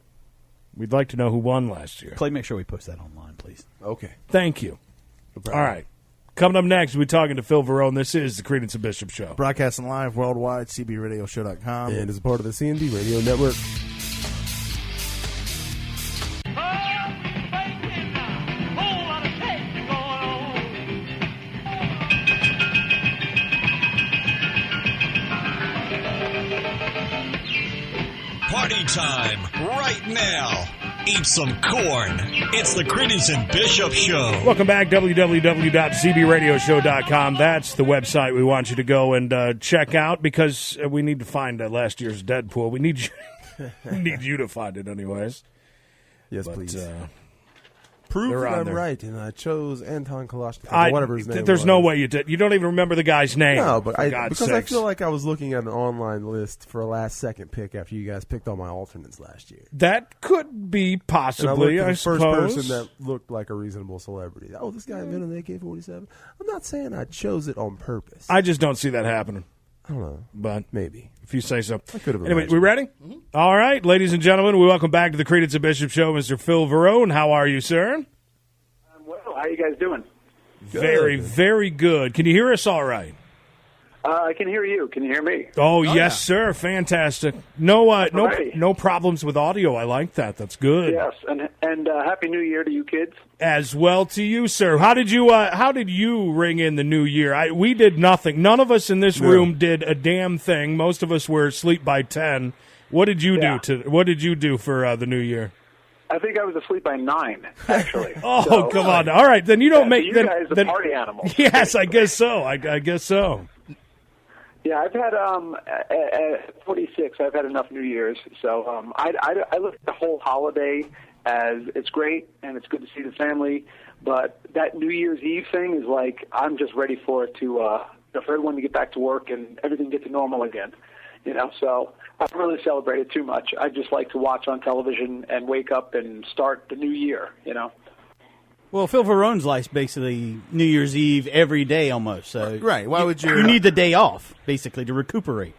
We'd like to know who won last year. Clay, make sure we post that online, please. Okay. Thank you. No All right. Coming up next, we're talking to Phil Varone. This is the Creedence and Bishop Show. Broadcasting live worldwide, cbradioshow.com. And as a part of the CND Radio Network. Party time right now. Eat some corn. It's the Creedence and Bishop Show. Welcome back, www.cbradioshow.com. That's the website we want you to go and check out because we need to find last year's Deadpool. We need you, we need you to find it anyways. Yes, but, please. Prove they're that on I'm there. right, and I chose Anton Kalashnikov, whatever his name was. There's no way you did. You don't even remember the guy's name. No, but because I feel like I was looking at an online list for a last-second pick after you guys picked all my alternates last year. That could be possibly, and I suppose. looked at the first person that looked like a reasonable celebrity. Oh, this guy invented an AK-47? I'm not saying I chose it on purpose. I just don't see that happening. I don't know. But maybe. If you say so. I could have Anyway, imagined. we ready? Mm-hmm. All right, ladies and gentlemen, we welcome back to the Creedence and Bishop Show, Mr. Phil Varone. How are you, sir? Well, how you guys doing? Very, very good. Can you hear us all right? I can hear you. Can you hear me? Oh yes, sir. Fantastic. No problems with audio. I like that. That's good. Yes, and Happy New Year to you kids. As well to you, sir. How did you ring in the new year? We did nothing. None of us in this room did a damn thing. Most of us were asleep by 10. What did you do for the new year? I think I was asleep by 9, actually. Come on. All right, then you don't make. You then, guys are then, party animals. Yes, I guess so. I guess so. Yeah, I've had at 46. I've had enough New Year's, so I look at the whole holiday as it's great and it's good to see the family, but that New Year's Eve thing is like I'm just ready for it for everyone to get back to work and everything get to normal again. So I don't really celebrate it too much. I just like to watch on television and wake up and start the new year. Well, Phil Varone's life's basically New Year's Eve every day almost. So right. Why would you? You need the day off, basically, to recuperate.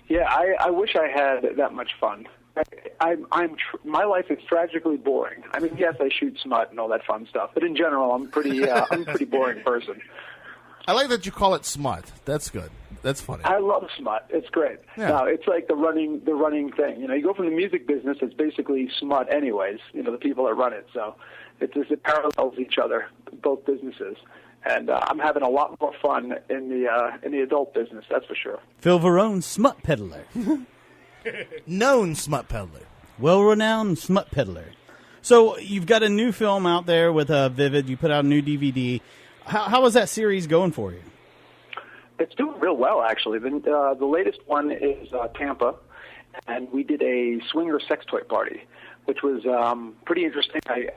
Yeah, I wish I had that much fun. My life is tragically boring. I mean, yes, I shoot smut and all that fun stuff, but in general, I'm I'm a pretty boring person. I like that you call it smut. That's good. That's funny. I love smut. It's great. Yeah. No, it's like the running thing. You go from the music business, it's basically smut anyways, the people that run it. So it parallels each other, both businesses. And I'm having a lot more fun in the adult business, that's for sure. Phil Varone, smut peddler. Known smut peddler. Well-renowned smut peddler. So you've got a new film out there with Vivid. You put out a new DVD. How is that series going for you? It's doing real well, actually. The latest one is Tampa, and we did a swinger sex toy party, which was pretty interesting. I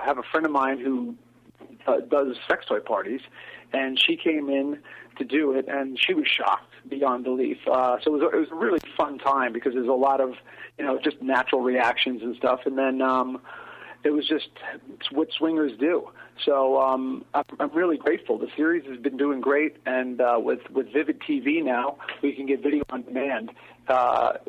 have a friend of mine who does sex toy parties, and she came in to do it, and she was shocked beyond belief. So it was a really fun time because there's a lot of, just natural reactions and stuff. And then it was just what swingers do. So I'm really grateful. The series has been doing great, and with Vivid TV now, we can get video on demand.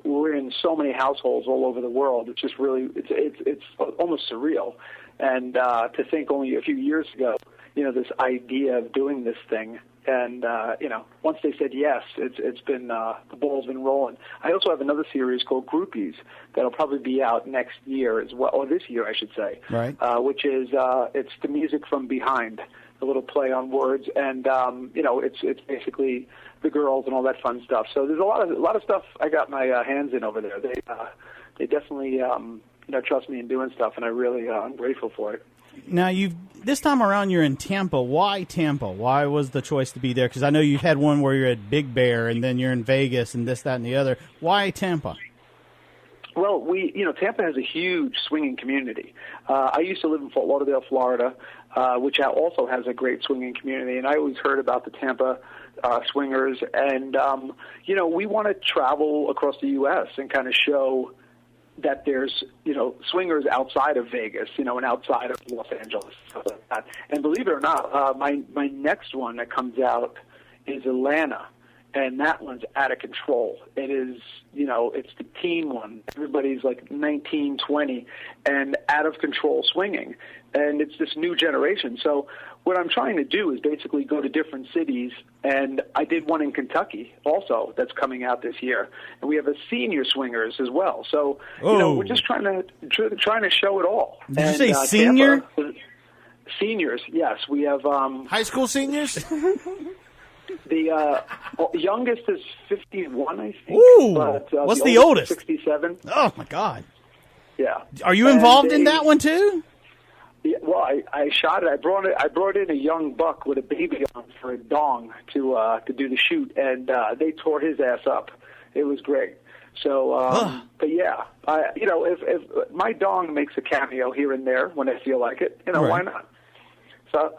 We're in so many households all over the world. It's just really, it's almost surreal. And to think only a few years ago, this idea of doing this thing, and once they said yes, it's been the ball's been rolling. I also have another series called Groupies that'll probably be out next year as well, or this year, I should say. Right. Which is it's the music from behind, a little play on words, and it's basically the girls and all that fun stuff. So there's a lot of stuff I got my hands in over there. They definitely trust me in doing stuff, and I really I'm grateful for it. Now, this time around you're in Tampa. Why Tampa? Why was the choice to be there? Because I know you've had one where you're at Big Bear, and then you're in Vegas, and this, that, and the other. Why Tampa? Well, Tampa has a huge swinging community. I used to live in Fort Lauderdale, Florida, which also has a great swinging community, and I always heard about the Tampa swingers. And, we want to travel across the U.S. and kind of show that there's, swingers outside of Vegas, and outside of Los Angeles, stuff like that. And believe it or not, my next one that comes out is Atlanta, and that one's out of control. It is, it's the teen one. Everybody's like 19, 20, and out of control swinging. And it's this new generation. So what I'm trying to do is basically go to different cities, and I did one in Kentucky also that's coming out this year. And we have a senior swingers as well. So, we're just trying to show it all. Did you say senior? Tampa, seniors, yes. We have high school seniors? The youngest is 51, I think. Ooh, but, what's the oldest? 67. Oh, my God. Yeah. Are you involved in that one, too? Yeah, well, I shot it. I brought in a young buck with a baby on for a dong to do the shoot, and they tore his ass up. It was great. So, but yeah, if my dong makes a cameo here and there when I feel like it, right. Why not? So,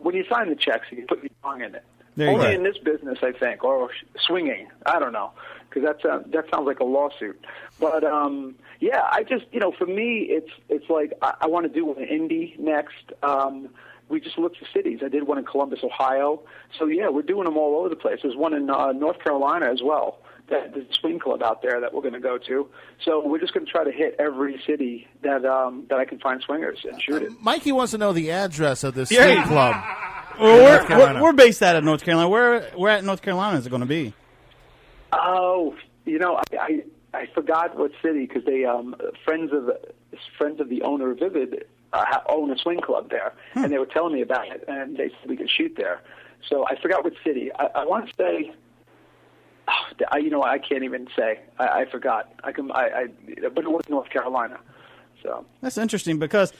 when you sign the checks, you can put your dong in it. There you Only go. in this business, I think, or swinging. I don't know, because that sounds like a lawsuit. But yeah, I just for me, it's like I want to do an indie next. We just looked for cities. I did one in Columbus, Ohio. So yeah, we're doing them all over the place. There's one in North Carolina as well. There's a swing club out there that we're going to go to. So we're just going to try to hit every city that I can find swingers and shoot it. Mikey wants to know the address of this swing club. Well, we're based out of North Carolina. Where at North Carolina is it going to be? Oh, I forgot what city because they friends of the owner of Vivid own a swing club there, and they were telling me about it, and they said we could shoot there. So I forgot what city. I want to say. I can't even say. I forgot. But it was North Carolina. So that's interesting because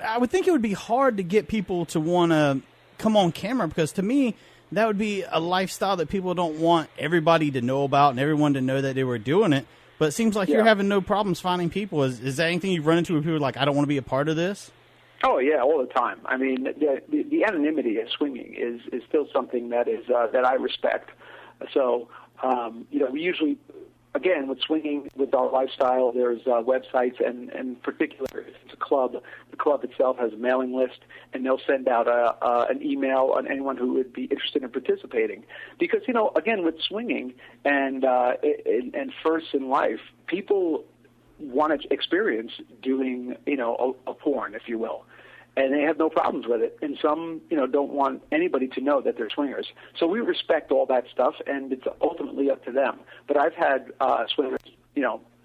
I would think it would be hard to get people to want to come on camera because to me that would be a lifestyle that people don't want everybody to know about and everyone to know that they were doing it. But it seems like you're having no problems finding people. Is that anything you've run into where people are like, I don't want to be a part of this? Oh yeah, all the time. I mean, the anonymity of swinging is still something that is that I respect. So. We usually, again, with swinging, with our lifestyle, there's websites, and in particular, if it's a club, the club itself has a mailing list, and they'll send out an email on anyone who would be interested in participating. Because, again, with swinging and first in life, people want to experience doing, a porn, if you will. And they have no problems with it. And some, don't want anybody to know that they're swingers. So we respect all that stuff, and it's ultimately up to them. But I've had swingers,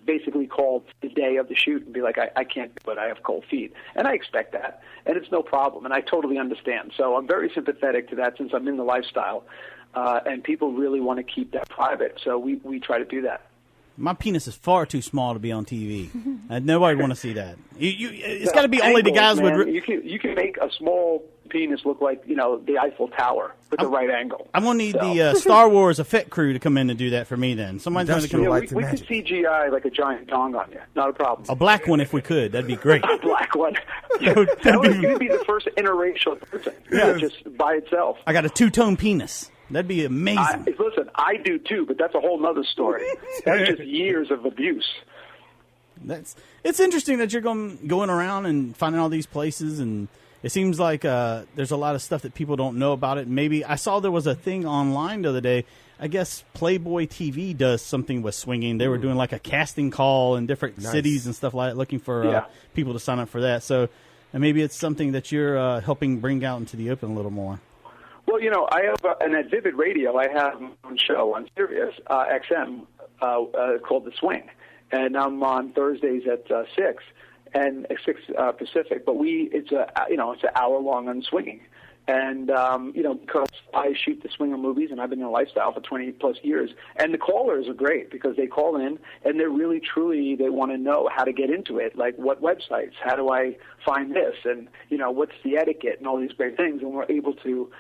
basically call the day of the shoot and be like, I can't do it. I have cold feet. And I expect that. And it's no problem. And I totally understand. So I'm very sympathetic to that since I'm in the lifestyle. And people really want to keep that private. So we try to do that. My penis is far too small to be on TV. Nobody want to see that. It's got to be only the guys man. with. You can make a small penis look like, the Eiffel Tower with the right angle. I'm going to need the Star Wars effect crew to come in and do that for me then. Somebody's going to come we could CGI like a giant dong on you. Not a problem. A black one if we could. That'd be great. A black one. That was going to be the first interracial person. Just by itself. I got a two-tone penis. That'd be amazing. Listen, I do too, but that's a whole nother story. That's just years of abuse. It's interesting that you're going around and finding all these places, and it seems like there's a lot of stuff that people don't know about it. Maybe I saw there was a thing online the other day. I guess Playboy TV does something with swinging. They were doing like a casting call in different cities and stuff like that, looking for people to sign up for that. So maybe it's something that you're helping bring out into the open a little more. Well, I have at Vivid Radio, I have my own show on Sirius XM called The Swing. And I'm on Thursdays at 6 and 6 Pacific. But it's an hour long on swinging, and because I shoot the swinger movies and I've been in a lifestyle for 20 plus years, and the callers are great because they call in and they're really truly they want to know how to get into it, like what websites, how do I find this, and what's the etiquette and all these great things, and we're able to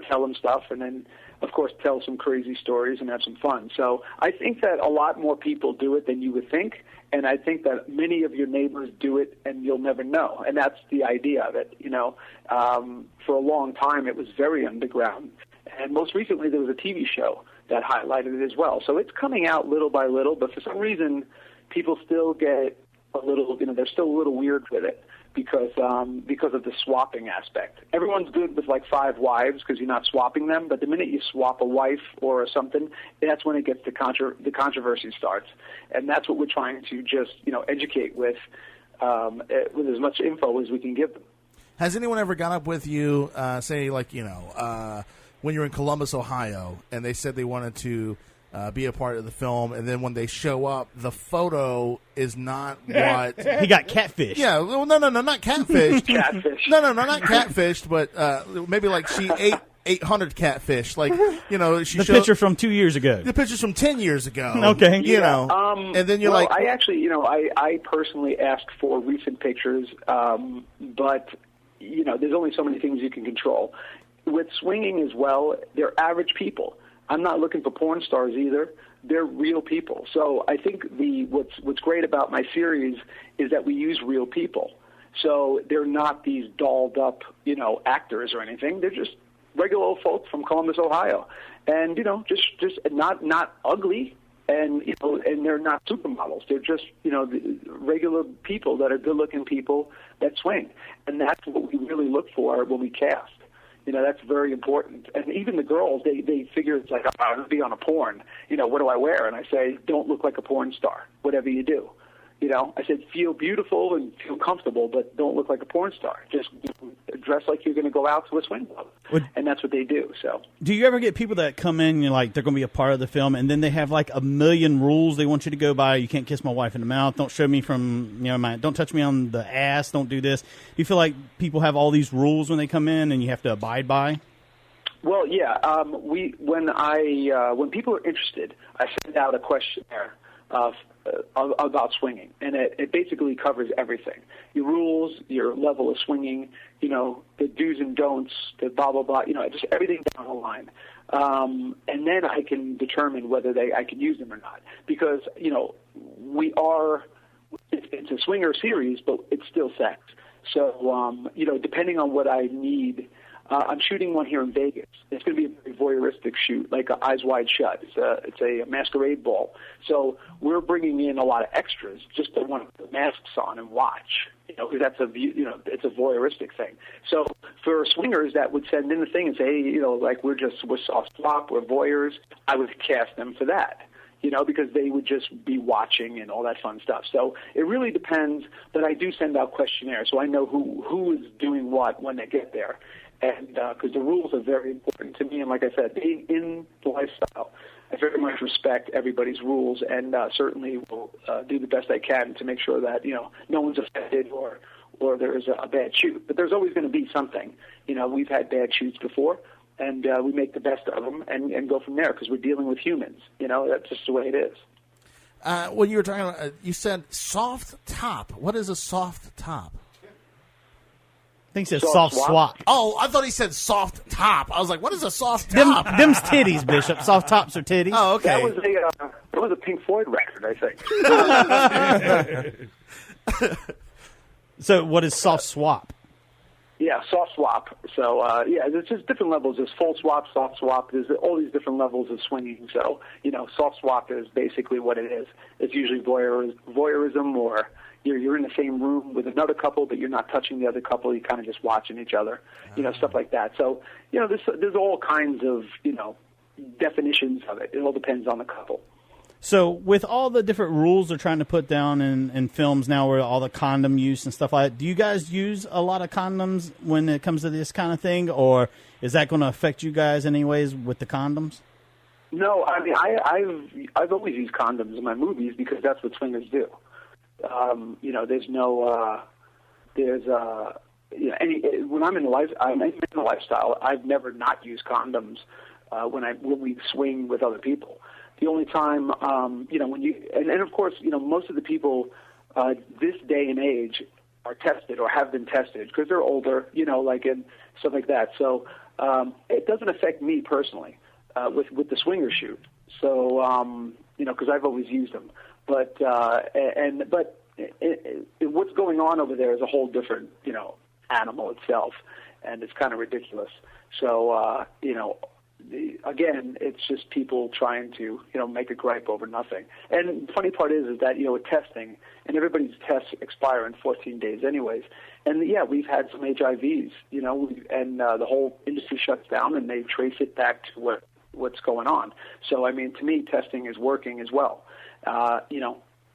tell them stuff and then, of course, tell some crazy stories and have some fun. So I think that a lot more people do it than you would think, and I think that many of your neighbors do it and you'll never know, and that's the idea of it. For a long time it was very underground, and most recently there was a TV show that highlighted it as well. So it's coming out little by little, but for some reason people still get a little, they're still a little weird with it. Because of the swapping aspect. Everyone's good with like 5 wives because you're not swapping them, but the minute you swap a wife or something, that's when it gets the controversy starts, and that's what we're trying to just educate with as much info as we can give them. Has anyone ever gone up with you, say like when you're in Columbus, Ohio, and they said they wanted to be a part of the film, and then when they show up, the photo is not what he got catfished. Yeah, well, no, not catfished. Catfish. No, not catfished, but maybe like she ate 800 catfish. Like she the picture from 2 years ago. The picture's from 10 years ago. Okay, and then you're like, I actually, I personally asked for recent pictures, but there's only so many things you can control. With swinging as well, they're average people. I'm not looking for porn stars either. They're real people. So I think what's great about my series is that we use real people. So they're not these dolled up, actors or anything. They're just regular old folks from Columbus, Ohio, and just not ugly, and and they're not supermodels. They're just the regular people that are good-looking people that swing, and that's what we really look for when we cast. That's very important. And even the girls, they figure it's like, I'm going to be on a porn. What do I wear? And I say, don't look like a porn star, whatever you do. I said, feel beautiful and feel comfortable, but don't look like a porn star. Just dress like you're going to go out to a swing club. And that's what they do. So, do you ever get people that come in, they're going to be a part of the film, and then they have like a million rules they want you to go by? You can't kiss my wife in the mouth. Don't show me from, don't touch me on the ass. Don't do this. Do you feel like people have all these rules when they come in and you have to abide by? Well, yeah. When people are interested, I send out a questionnaire about swinging, and it basically covers everything: your rules, your level of swinging, the do's and don'ts, the blah blah blah, just everything down the line. And then I can determine whether I can use them or not, because it's a swinger series, but it's still sex. So depending on what I need. I'm shooting one here in Vegas. It's going to be a very voyeuristic shoot, like Eyes Wide Shut. It's a masquerade ball. So we're bringing in a lot of extras just to want to put masks on and watch, because that's it's a voyeuristic thing. So for swingers that would send in the thing and say, hey, we're soft swap, we're voyeurs, I would cast them for that. Because they would just be watching and all that fun stuff. So it really depends, but I do send out questionnaires so I know who is doing what when they get there. And because the rules are very important to me, and like I said, being in the lifestyle, I very much respect everybody's rules, and certainly will do the best I can to make sure that no one's offended or there is a bad shoot. But there's always going to be something. We've had bad shoots before, and we make the best of them and go from there because we're dealing with humans. That's just the way it is. When you were talking about, you said soft top. What is a soft top? think he said soft swap. Oh, I thought he said soft top. I was like, what is a soft top? Them's titties, Bishop. Soft tops are titties. Oh, okay. That was a Pink Floyd record, I think. So what is soft swap? Yeah, soft swap. So, there's just different levels. There's full swap, soft swap. There's all these different levels of swinging. So, soft swap is basically what it is. It's usually voyeurism, or you're in the same room with another couple, but you're not touching the other couple. You're kind of just watching each other, stuff like that. So, there's all kinds of, definitions of it. It all depends on the couple. So with all the different rules they're trying to put down in films now, where all the condom use and stuff like that, do you guys use a lot of condoms when it comes to this kind of thing, or is that going to affect you guys anyways with the condoms? No, I mean, I've always used condoms in my movies because that's what swingers do. There's no, when I'm in the lifestyle, I've never not used condoms when we swing with other people. The only time, when you, and of course, most of the people this day and age are tested or have been tested because they're older, and stuff like that. So it doesn't affect me personally with the swinger shoot. So, because I've always used them. But what's going on over there is a whole different, animal itself, and it's kind of ridiculous. So, again, it's just people trying to, make a gripe over nothing. And the funny part is that, with testing, and everybody's tests expire in 14 days anyways. And, we've had some HIVs, and the whole industry shuts down, and they trace it back to what's going on. So, I mean, to me, testing is working as well.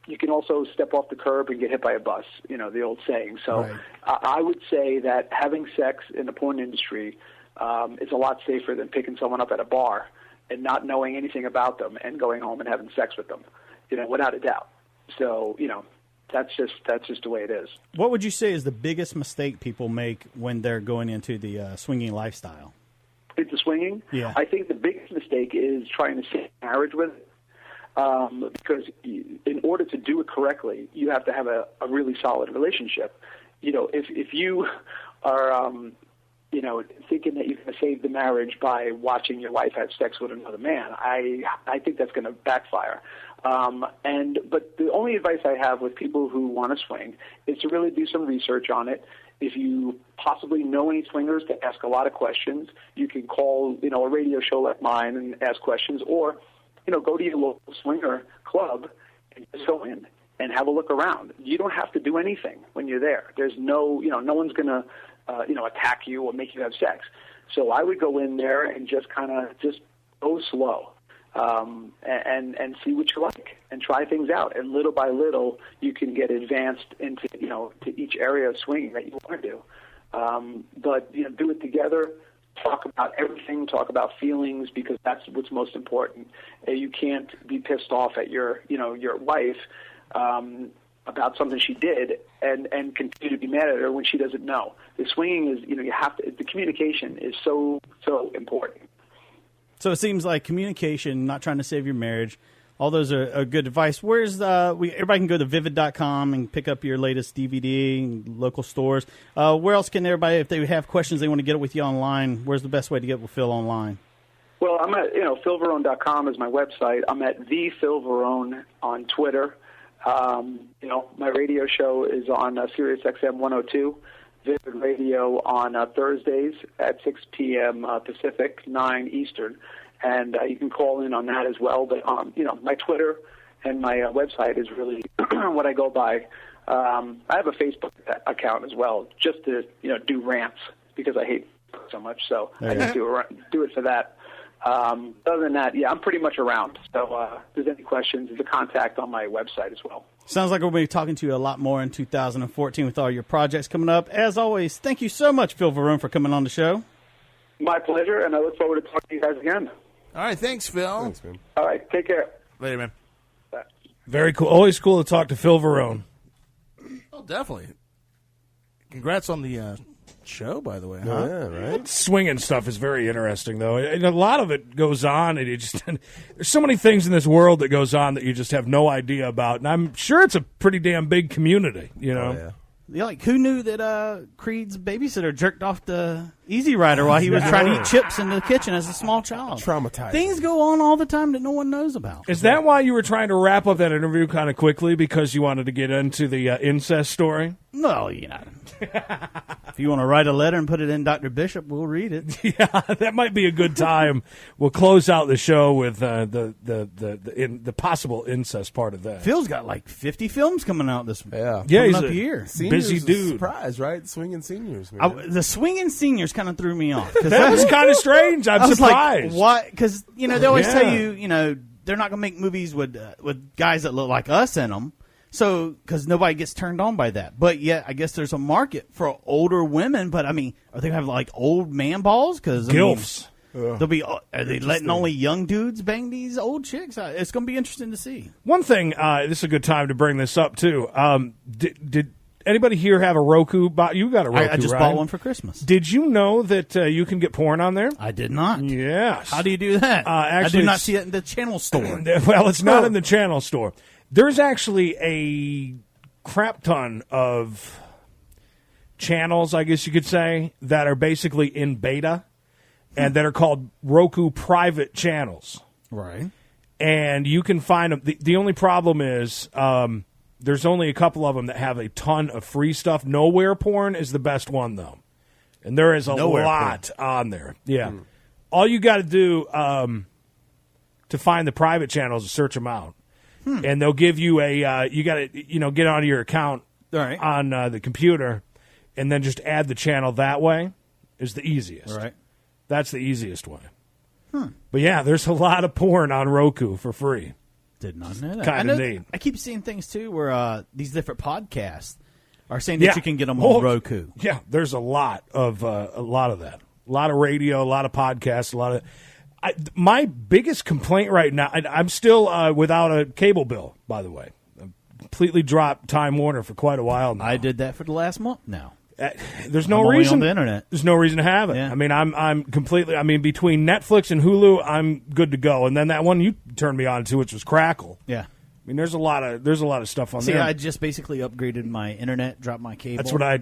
You can also step off the curb and get hit by a bus, the old saying. So right. I would say that having sex in the porn industry is a lot safer than picking someone up at a bar and not knowing anything about them and going home and having sex with them, without a doubt. So, that's just the way it is. What would you say is the biggest mistake people make when they're going into the swinging lifestyle? Into swinging? Yeah. I think the biggest mistake is trying to save marriage with it. Because in order to do it correctly, you have to have a really solid relationship. If you are, thinking that you're going to save the marriage by watching your wife have sex with another man, I think that's going to backfire. But the only advice I have with people who want to swing is to really do some research on it. If you possibly know any swingers, to ask a lot of questions. You can call, a radio show like mine and ask questions, or go to your local swinger club and just go in and have a look around. You don't have to do anything when you're there. There's no one's going to, attack you or make you have sex. So I would go in there and just go slow, and see what you like and try things out. And little by little, you can get advanced into, to each area of swinging that you want to do. But do it together. Talk about everything, talk about feelings, because that's what's most important. You can't be pissed off at your wife about something she did and continue to be mad at her when she doesn't know. The swinging is, the communication is so important. So it seems like communication, not trying to save your marriage, all those are good advice. Where's everybody can go to vivid.com and pick up your latest DVD in local stores. Where else can everybody, if they have questions they want to get it with you online, where's the best way to get with Phil online? Well, I'm at, philvarone.com is my website. I'm at the Phil Varone on Twitter. My radio show is on Sirius XM 102, Vivid Radio on Thursdays at 6 p.m. Pacific, 9 Eastern. And you can call in on that as well. But, my Twitter and my website is really what I go by. I have a Facebook account as well, just to, do rants because I hate so much. So I just do it for that. Other than that, I'm pretty much around. So if there's any questions, there's a contact on my website as well. Sounds like we'll be talking to you a lot more in 2014 with all your projects coming up. As always, thank you so much, Phil Varone, for coming on the show. My pleasure, and I look forward to talking to you guys again. All right, thanks, Phil. Thanks, man. All right, take care. Later, man. Bye. Very cool. Always cool to talk to Phil Varone. Oh, definitely. Congrats on the show, by the way. Huh? Yeah, right. Swinging stuff is very interesting, though. And a lot of it goes on, and there's so many things in this world that goes on that you just have no idea about. And I'm sure it's a pretty damn big community, Oh, yeah. Who knew that Creed's babysitter jerked off the eazy-rider while he was trying to eat chips in the kitchen as a small child? Traumatized. Things go on all the time that no one knows about. Is that why you were trying to wrap up that interview kind of quickly because you wanted to get into the incest story? No, yeah. If you want to write a letter and put it in Dr. Bishop, we'll read it. Yeah, that might be a good time. We'll close out the show with the possible incest part of that. Phil's got like 50 films coming out this he's up a year. busy dude. Surprise, right? Swinging seniors, man. The swinging seniors kind of threw me off. That was kind of strange. I'm surprised. Like, what? Because they always tell you, they're not going to make movies with guys that look like us in them. So, because nobody gets turned on by that. But yet, I guess there's a market for older women. But, I mean, are they going to have, like, old man balls? Because Gilfs. Are they letting only young dudes bang these old chicks? It's going to be interesting to see. One thing, this is a good time to bring this up, too. Did anybody here have a Roku? You got a Roku, I just right? bought one for Christmas. Did you know that you can get porn on there? I did not. Yes. How do you do that? Actually, I did not see it in the channel store. Well, it's not in the channel store. There's actually a crap ton of channels, I guess you could say, that are basically in beta and that are called Roku private channels. Right. And you can find them. The only problem is there's only a couple of them that have a ton of free stuff. Nowhere porn is the best one, though. And there is a lot on there. Yeah. All you got to do to find the private channels is search them out. And they'll give you you got to get onto your account on the computer and then just add the channel that way is the easiest. All right. That's the easiest way. But yeah, there's a lot of porn on Roku for free. Did not know that. Kind of neat. I keep seeing things too where these different podcasts are saying that you can get them on Roku. Yeah, there's a lot of that. A lot of radio, a lot of podcasts, a lot of. My biggest complaint right now, I'm still without a cable bill, by the way. I completely dropped Time Warner for quite a while now. I did that for the last month now. There's no reason on the internet. There's no reason to have it. Yeah. I mean, I'm completely. I mean, between Netflix and Hulu, I'm good to go. And then that one you turned me on to, which was Crackle. Yeah. I mean, there's a lot of stuff on there. See, I just basically upgraded my internet, dropped my cable. That's what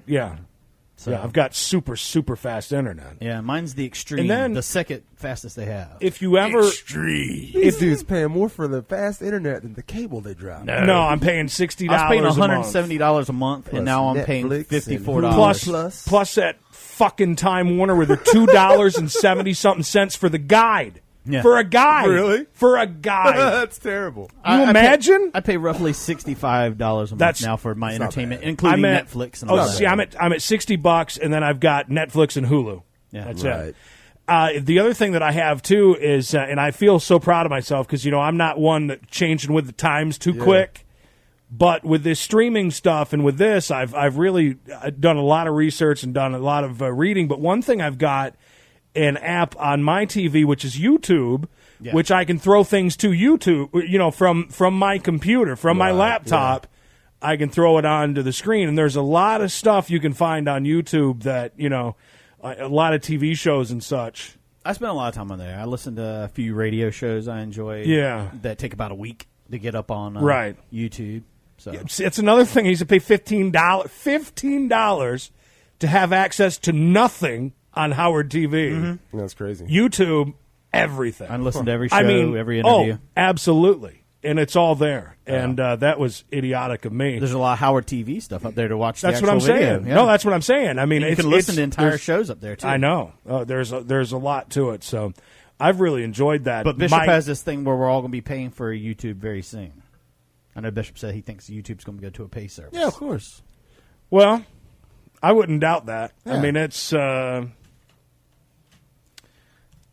So I've got super, super fast internet. Yeah, mine's the Extreme, And then, the second fastest they have. If you ever These dudes paying more for the fast internet than the cable they drop. No, I'm paying $60 I was paying a month. $170 a month, and now I'm paying $54. Plus that fucking Time Warner with a $2.70 cents for the guide. Yeah. For a guide. Really? For a guide. That's terrible. You imagine? I pay roughly $65 a month now for my entertainment, including Netflix and all that. See, I'm at $60, and then I've got Netflix and Hulu. Yeah. That's it. The other thing that I have too is, and I feel so proud of myself because I'm not one that changing with the times too quick. But with this streaming stuff and with this, I've really done a lot of research and done a lot of reading. But one thing I've got an app on my TV, which is YouTube, which I can throw things to YouTube, from my computer, from my laptop. I can throw it onto the screen. And there's a lot of stuff you can find on YouTube that, a lot of TV shows and such. I spend a lot of time on there. I listen to a few radio shows I enjoy that take about a week to get up on YouTube. So it's another thing. He's to pay $15 to have access to nothing on Howard TV. Mm-hmm. That's crazy. YouTube, everything. I listen to every show, every interview. Oh, absolutely. And it's all there. And that was idiotic of me. There's a lot of Howard TV stuff up there to watch. That's what I'm saying. Yeah. No, that's what I'm saying. I mean, you can listen to entire shows up there, too. I know. There's a lot to it. So I've really enjoyed that. But Bishop has this thing where we're all going to be paying for YouTube very soon. I know Bishop said he thinks YouTube's going to go to a pay service. Yeah, of course. Well, I wouldn't doubt that. Yeah. I mean, it's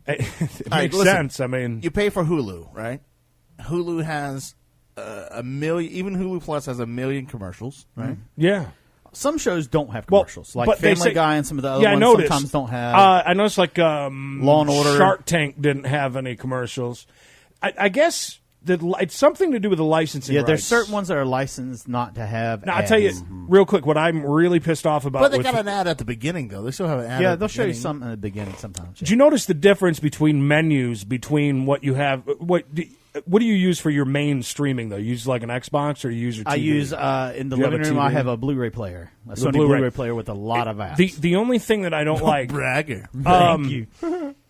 it makes sense. I mean, you pay for Hulu, right? Hulu has a million. Even Hulu Plus has 1 million commercials, right? Yeah. Some shows don't have commercials, like but Family Guy and some of the other ones noticed, sometimes don't have. I noticed like Law and Order. Shark Tank didn't have any commercials. I guess that it's something to do with the licensing rights. There's certain ones that are licensed not to have Now, I'll tell you real quick what I'm really pissed off about. But they got an ad at the beginning, though. They still have an ad. Yeah, they'll show you something at the beginning sometimes. Did you notice the difference between menus, between what you have, what do you use for your main streaming though? You use like an Xbox or you use your TV? I use in the living room. I have a Blu-ray player, a Sony Blu-ray player with a lot of apps. The only thing that I don't like, bragger, thank you,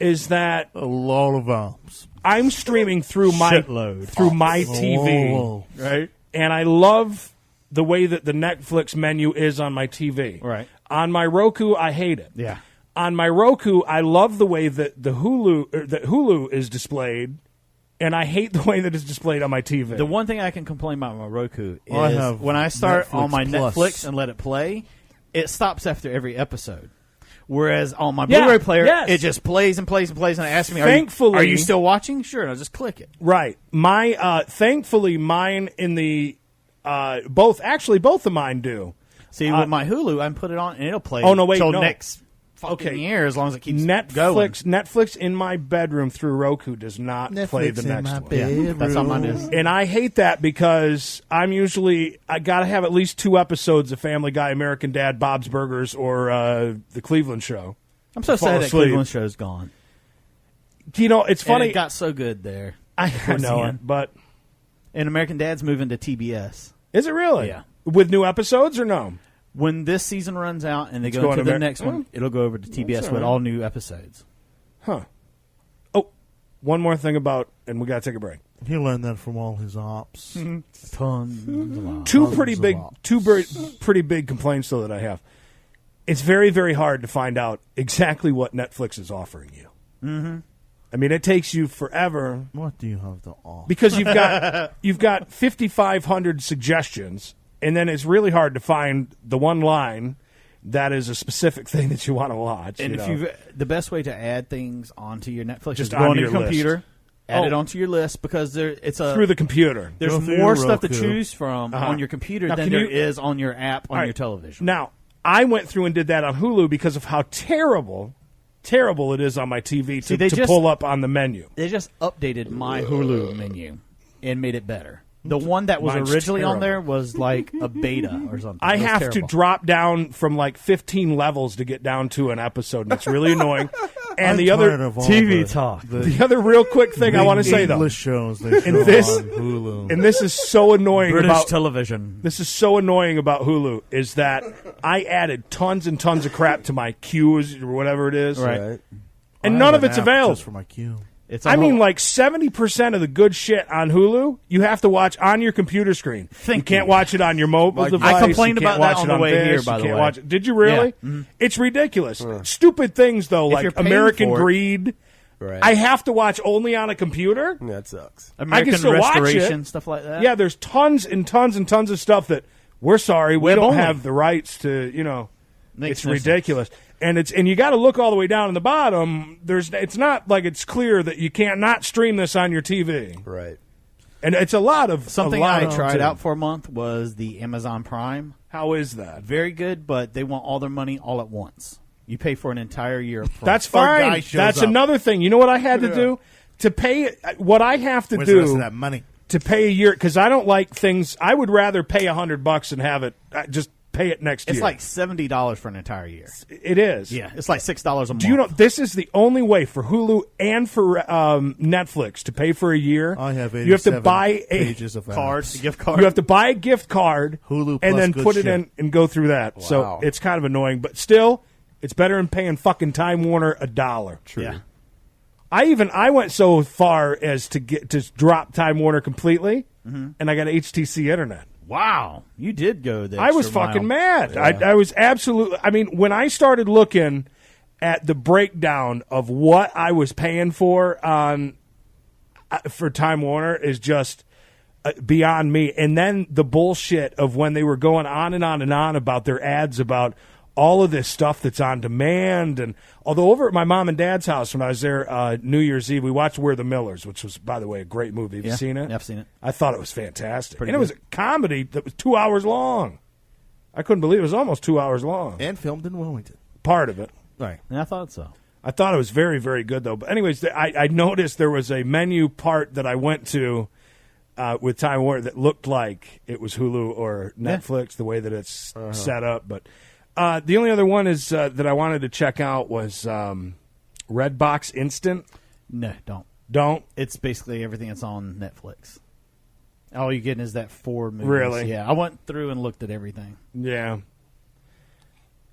is that a lot of apps. I'm streaming through my TV, right? And I love the way that the Netflix menu is on my TV. Right. On my Roku, I hate it. Yeah. On my Roku, I love the way that Hulu is displayed, and I hate the way that it's displayed on my TV. The one thing I can complain about my Roku is when I start on my Netflix and let it play, it stops after every episode. Whereas on my Blu-ray player, it just plays and plays and plays, and it asks me, are you still watching? Sure, and I'll just click it. Right. My thankfully, mine in the both of mine do. See, with my Hulu, I can put it on, and it'll play till next fucking year, as long as it keeps going. Netflix in my bedroom through Roku does not play the next one. Yeah, that's how mine is. And I hate that because I got to have at least 2 episodes of Family Guy, American Dad, Bob's Burgers, or The Cleveland Show. I'm so sad that Cleveland Show's gone. You know, it's funny. And it got so good there. I know it, but... And American Dad's moving to TBS. Is it really? Yeah. With new episodes or no? When this season runs out and they go into the next one, it'll go over to TBS with all new episodes. Huh. Oh, one more thing about, and we got to take a break. He learned that from all his ops. Tons of ops. Two pretty big complaints, though, that I have. It's very, very hard to find out exactly what Netflix is offering you. Mm-hmm. I mean, it takes you forever. What do you have to offer? Because you've got 5,500 suggestions, and then it's really hard to find the one line that is a specific thing that you want to watch. And the best way to add things onto your Netflix just is go on your list. computer, add it onto your list, because through the computer. There's more stuff to choose from on your computer than there is on your app on your television. Now, I went through and did that on Hulu because of how terrible it is on my TV to pull up on the menu. They just updated my Hulu menu and made it better. The one that was originally on there was like a beta or something. I have to drop down from like 15 levels to get down to an episode, and it's really annoying. And the other TV talk. The other real quick thing I want to say, though, English shows they show on Hulu. And this is so annoying British television. This is so annoying about Hulu is that I added tons and tons of crap to my queues or whatever it is, right? And none of it's available for my queue. Like 70% of the good shit on Hulu, you have to watch on your computer screen. You can't watch it on your mobile device. I complained about that on the way here, by the way. Did you really? Yeah. Mm-hmm. It's ridiculous. Stupid things, though, like American Greed. Right. I have to watch only on a computer? That sucks. American I can still Restoration, watch it. stuff like that? Yeah, there's tons and tons and tons of stuff that we're sorry, we don't have the rights to, it's ridiculous. And you got to look all the way down in the bottom. It's not like it's clear that you can't not stream this on your TV. Right. And it's a lot of something I tried out for a month was the Amazon Prime. How is that? Very good, but they want all their money all at once. You pay for an entire year of That's fine. That's another thing. You know what I had to do to pay? What I have to Where's do the rest of that money? To pay a year, because I don't like things. I would rather pay $100 and have it just. Pay it next year. It's like $70 for an entire year. It is. Yeah, it's like $6 a month. Do you know this is the only way for Hulu and for Netflix to pay for a year? I have 87 you have to buy a gift card. You have to buy a gift card, Hulu, and then put it in and go through that. Wow. So it's kind of annoying, but still, it's better than paying fucking Time Warner $1. True. Yeah. I went so far as to drop Time Warner completely, and I got HTC Internet. Wow, you did go there. I was fucking mad. Yeah. I was absolutely. I mean, when I started looking at the breakdown of what I was paying for Time Warner is just beyond me. And then the bullshit of when they were going on and on and on about their ads about all of this stuff that's on demand. And although over at my mom and dad's house when I was there New Year's Eve, we watched We're the Millers, which was, by the way, a great movie. Have you seen it? Yeah, I've seen it. I thought it was fantastic. Pretty and it was a comedy that was 2 hours long. I couldn't believe it was almost 2 hours long. And filmed in Wilmington. Part of it. Right. Yeah, I thought so. I thought it was very, very good, though. But anyways, I noticed there was a menu part that I went to with Time Warner that looked like it was Hulu or Netflix, the way that it's set up. But the only other one is that I wanted to check out was Redbox Instant. No, don't. Don't? It's basically everything that's on Netflix. All you're getting is that 4 movies. Really? Yeah, I went through and looked at everything. Yeah.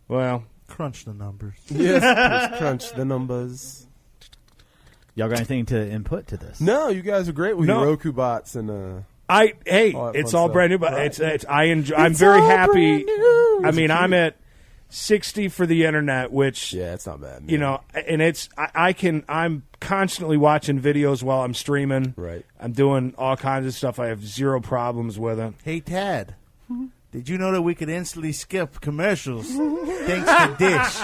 Well, crunch the numbers. Yes, please crunch the numbers. Y'all got anything to input to this? No, you guys are great with your Roku bots and it's all brand new, but right. I'm very happy. I mean, I'm at 60 for the internet, which it's not bad. Man. You know, and I'm constantly watching videos while I'm streaming. Right. I'm doing all kinds of stuff. I have zero problems with it. Hey, Tad. Did you know that we could instantly skip commercials thanks to Dish?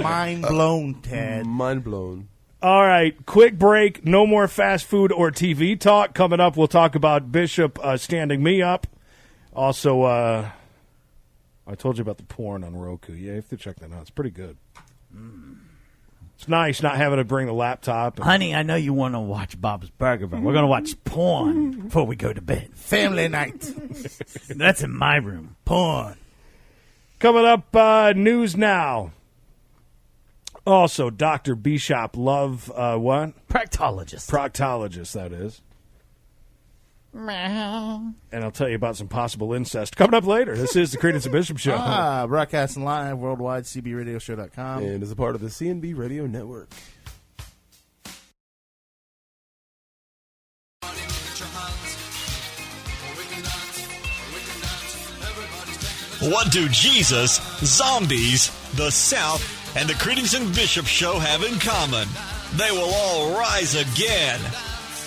Mind blown, Tad. Mind blown. All right, quick break. No more fast food or TV talk. Coming up, we'll talk about Bishop standing me up. Also, I told you about the porn on Roku. Yeah, you have to check that out. It's pretty good. It's nice not having to bring the laptop. Honey, I know you want to watch Bob's Burger, but we're going to watch porn before we go to bed. Family night. That's in my room. Porn. Coming up, news now. Also, Dr. Bishop Love, what? Proctologist, that is. And I'll tell you about some possible incest coming up later. This is the Creedence and Bishop Show. Broadcasting live worldwide, cbradioshow.com. And is a part of the CNB Radio Network. What do Jesus, zombies, the South, and the Creedence and Bishop Show have in common? They will all rise again.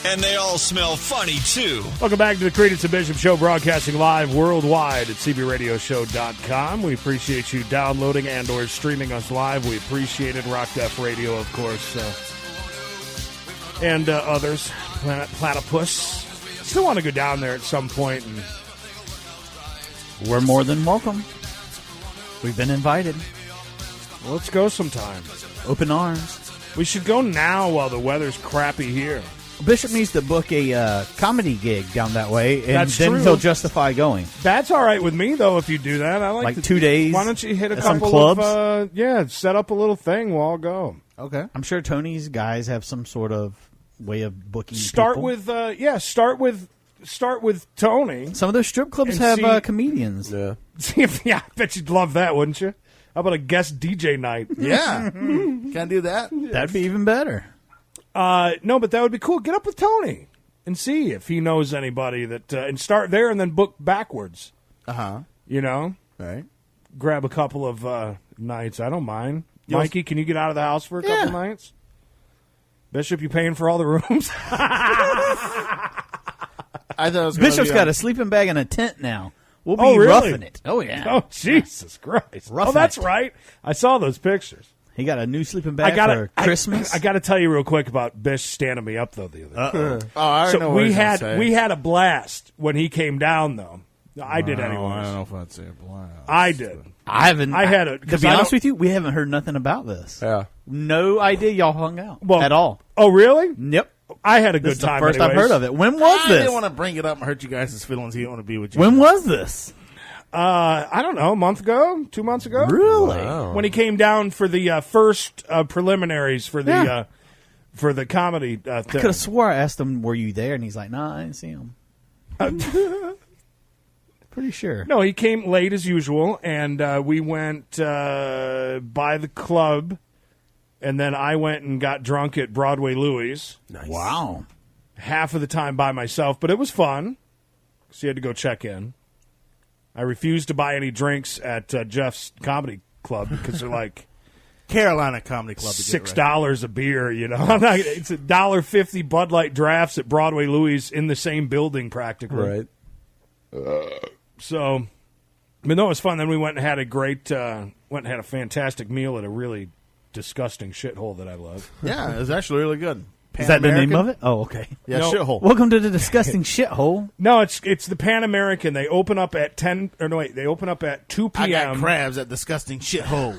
And they all smell funny, too. Welcome back to the Creedence and Bishop Show, broadcasting live worldwide at cbradioshow.com. We appreciate you downloading and or streaming us live. We appreciate it. Rock Def Radio, of course, and others. Platypus. Still want to go down there at some point. And we're more than welcome. We've been invited. Well, let's go sometime. Open arms. We should go now while the weather's crappy here. Bishop needs to book a comedy gig down that way, and That's then true. he'll justify going. That's all right with me, though, if you do that. I like 2 days. Why don't you hit a at some couple clubs? of, set up a little thing. We'll all go. Okay. I'm sure Tony's guys have some sort of way of booking Start people. start with Tony. Some of those strip clubs and have see- comedians. Yeah. I bet you'd love that, wouldn't you? How about a guest DJ night? Yeah. Can do that? That'd be even better. No, but that would be cool. Get up with Tony and see if he knows anybody that, and start there and then book backwards. You know? Right. Grab a couple of nights. I don't mind. Mikey, can you get out of the house for a couple nights? Bishop, you paying for all the rooms? I thought it was Bishop's got a sleeping bag and a tent now. We'll be really? roughing it. Oh, yeah. Oh, Jesus Christ. Roughing that's it. right. I saw those pictures. He got a new sleeping bag for Christmas. I got to tell you real quick about Bish standing me up, though, the other day. I know what we he's gonna had say. we had a blast when he came down, though. I did anyways. I don't know if I'd say a blast. I did. I haven't. I had a. To be honest with you, we haven't heard nothing about this. Yeah. No idea y'all hung out at all. Oh, really? Yep. I had a This good is the time. first I've anyways. heard of it. When was I this? didn't want to bring it up and hurt you guys' feelings. He didn't want to be with you. When was this? I don't know, a month ago, 2 months ago. Really? Wow. When he came down for the first preliminaries for the comedy I thing. could have swore I asked him, "Were you there?" And he's like, "Nah, I didn't see him." Pretty sure. No, he came late as usual, and we went by the club, and then I went and got drunk at Broadway Louie's. Nice. Wow. Half of the time by myself, but it was fun, because you had to go check in. I refused to buy any drinks at Jeff's Comedy Club, because they're like Carolina Comedy Club. $6 a beer, you know. It's $1.50 Bud Light drafts at Broadway Louie's in the same building practically. Right. So, but no, it was fun. Then we went and had a fantastic meal at a really disgusting shithole that I love. Yeah, it was actually really good. Is that the name Pan-American? of it? Oh, okay. Yeah, No. shithole. Welcome to the disgusting shithole. No, it's the Pan American. They open up at 10. Or no, wait, they open up at 2 I got p.m. crabs at disgusting shithole.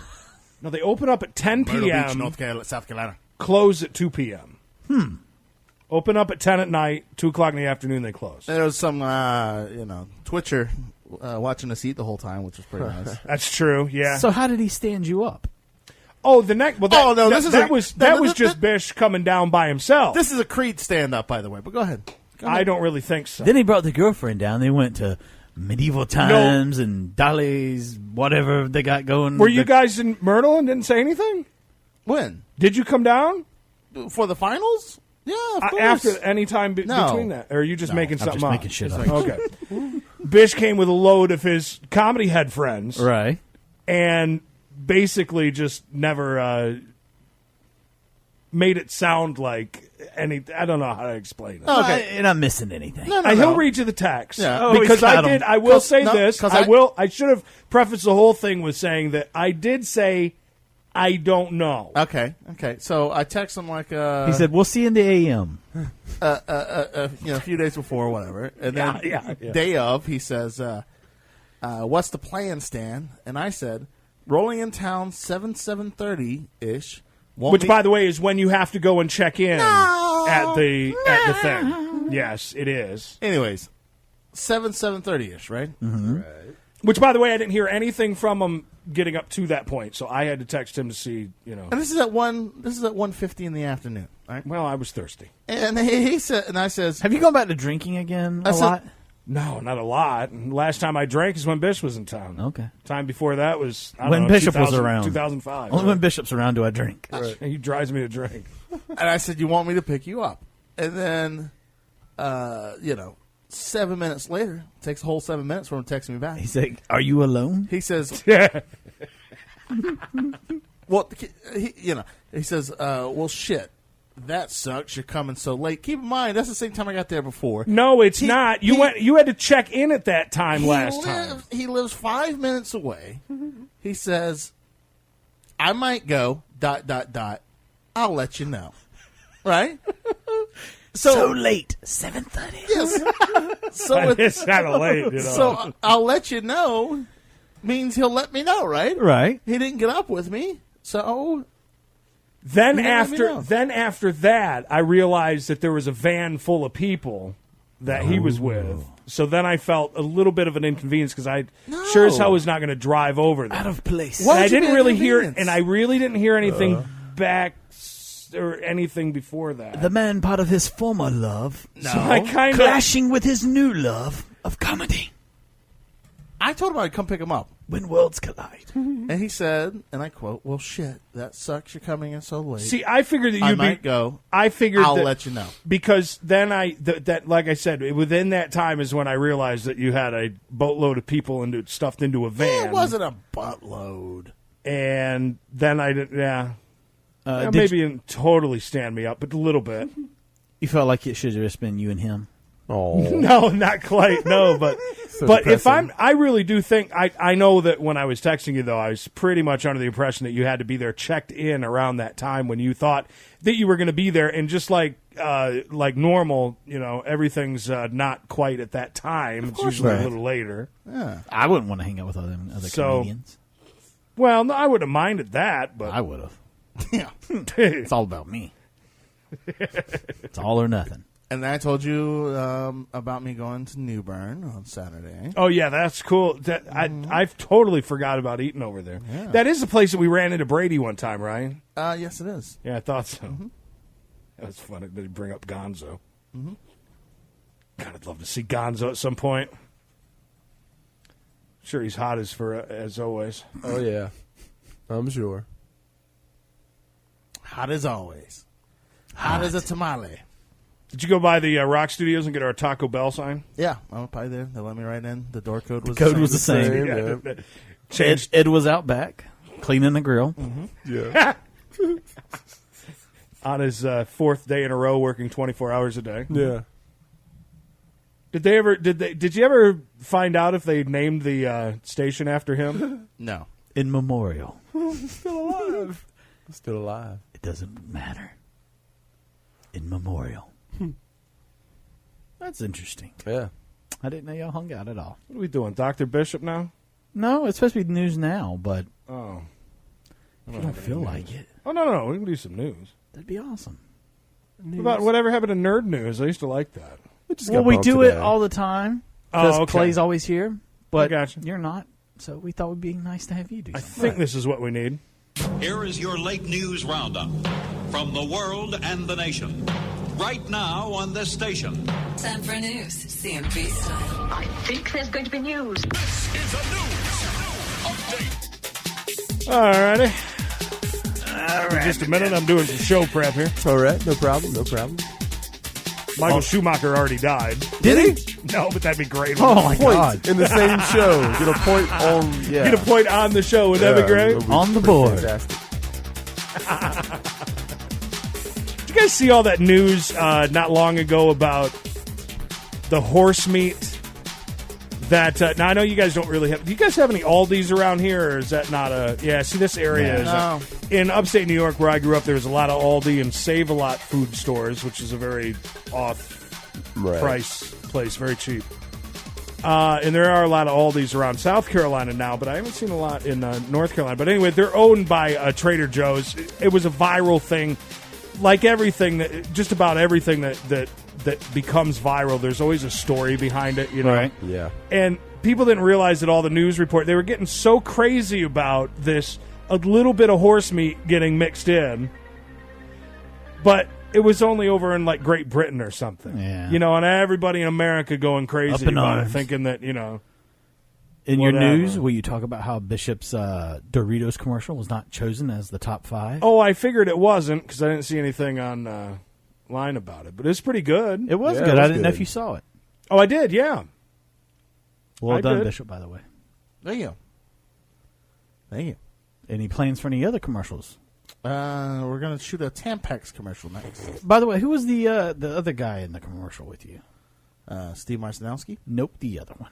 No, they open up at 10 Myrtle p.m. Beach, North Carolina, South Carolina. Close at 2 p.m. Open up at 10 at night. 2 o'clock in the afternoon, they close. There was some, Twitcher watching us eat the whole time, which was pretty nice. That's true. Yeah. So how did he stand you up? Oh, the next. Well, that, Oh, no, that was just Bish coming down by himself. This is a Creed stand-up, by the way. But go ahead. I don't really think so. Then he brought the girlfriend down. They went to medieval times and Dolly's, whatever they got going. Were you guys in Myrtle and didn't say anything? When? Did you come down? For the finals? Yeah, of course. After any time between that? Or are you just making something up? I'm just making shit up. Okay. Bish came with a load of his comedy head friends. Right. And basically just never made it sound like any. I don't know how to explain it. Okay. You're not missing anything. No. He'll read you the text. Yeah. Because I did. I will say this. Cause I should have prefaced the whole thing with saying that I did say I don't know. Okay. So I text him like he said, "We'll see you in the AM." A few days before or whatever, and then day of, he says, "What's the plan, Stan?" And I said, "Rolling in town 7:30 ish." Which, by the way, is when you have to go and check in at the thing. Yes, it is. Anyways, 7:30 ish, right? Mm-hmm. Right. Which, by the way, I didn't hear anything from him getting up to that point, so I had to text him to see, And this is at 1:50 in the afternoon, right? Well, I was thirsty. And he said, and I says, "Have you gone back to drinking again a lot?" No, not a lot. And last time I drank is when Bish was in town. Okay. Time before that was when Bishop was around. 2005. Only when Bishop's around do I drink. Right. He drives me to drink. And I said, "You want me to pick you up?" And then, 7 minutes later, it takes a whole 7 minutes for him to text me back. He's like, "Are you alone?" He says, "Yeah." Well, he says, "Well, shit, that sucks. You're coming so late." Keep in mind, that's the same time I got there before. No, it's not. You had to check in at that time last time. He lives 5 minutes away. He says, "I might go. ... I'll let you know." Right? So late, 7:30. Yes. So it's kind of late. So I'll let you know means he'll let me know, right? Right. He didn't get up with me, so. Then after that, I realized that there was a van full of people that he was with. So then I felt a little bit of an inconvenience because I sure as hell was not going to drive over there. Out of place. And I didn't really hear, and I really didn't hear anything back or anything before that. The man part of his former love, so I kind of clashing with his new love of comedy. I told him I'd come pick him up. When worlds collide. And he said, and I quote, "Well, shit, that sucks. You're coming in so late." See, I figured that I might go. I figured I'll that, let you know. Because then that like I said, within that time is when I realized that you had a boatload of people stuffed into a van. It wasn't a buttload. And then I didn't. Maybe you didn't totally stand me up, but a little bit. You felt like it should have just been you and him. Oh no, not quite. No, but but depressing. I really do think I know that when I was texting you though, I was pretty much under the impression that you had to be there checked in around that time when you thought that you were going to be there, and just like normal, everything's not quite at that time. It's usually a little later. Yeah. I wouldn't want to hang out with other comedians. Well, no, I wouldn't have minded that, but I would have. Yeah, it's all about me. It's all or nothing. And I told you about me going to New Bern on Saturday. Oh yeah, that's cool. I've totally forgot about eating over there. Yeah. That is the place that we ran into Brady one time, right? Yes, it is. Yeah, I thought so. Mm-hmm. That was funny. Did he bring up Gonzo? Mm-hmm. God, I'd love to see Gonzo at some point. Sure, he's hot as always. Oh yeah, I'm sure. Hot as always. Hot as a tamale. Did you go by the Rock Studios and get our Taco Bell sign? Yeah, I went by there. They let me right in. The door code was the same. Yeah. Ed was out back cleaning the grill. Mm-hmm. Yeah. On his fourth day in a row, working 24 hours a day. Yeah. Did you ever find out if they named the station after him? No. In memorial. Still alive. Still alive. It doesn't matter. In memorial. That's interesting. Yeah. I didn't know y'all hung out at all. What are we doing, Dr. Bishop now? No, it's supposed to be news now, but I don't feel like it. Oh, no, we can do some news. That'd be awesome. What about whatever happened to Nerd News? I used to like that. We do it all the time. Because Clay's always here, but gotcha. You're not, so we thought it would be nice to have you do something. I think this is what we need. Here is your late news roundup from the world and the nation. Right now on this station. Time for news, CMP style. I think there's going to be news. This is a news update. All righty. In just a minute, I'm doing some show prep here. All right, no problem, no problem. Michael Schumacher already died. Did he? No, but that'd be great. Oh, my God. In the same show. Get a point on, Get a point on the show. Would that be great? On the board. Fantastic. Did you guys see all that news not long ago about the horse meat? That now I know you guys don't really have. Do you guys have any Aldis around here, or is that not a? Yeah, see, this area is in upstate New York where I grew up. There's a lot of Aldi and Save a Lot food stores, which is a very off-price place, very cheap. And there are a lot of Aldis around South Carolina now, but I haven't seen a lot in North Carolina. But anyway, they're owned by Trader Joe's. It was a viral thing, like everything that just about everything that becomes viral. There's always a story behind it, you know. Right. Yeah. And people didn't realize that all the news report they were getting so crazy about this, a little bit of horse meat getting mixed in, but it was only over in like Great Britain or something. Yeah. You know, and everybody in America going crazy Up in about it, arms. thinking that, you know. In your whatever. news, will you talk about how Bishop's Doritos commercial was not chosen as the top 5? Oh, I figured it wasn't because I didn't see anything on line about it, but it's pretty good. It was good. I didn't know if you saw it. Oh, I did, yeah. Well I done, did. Bishop, by the way. Thank you. Thank you. Any plans for any other commercials? We're going to shoot a Tampax commercial next. By the way, who was the other guy in the commercial with you? Steve Marcinowski. Nope, the other one.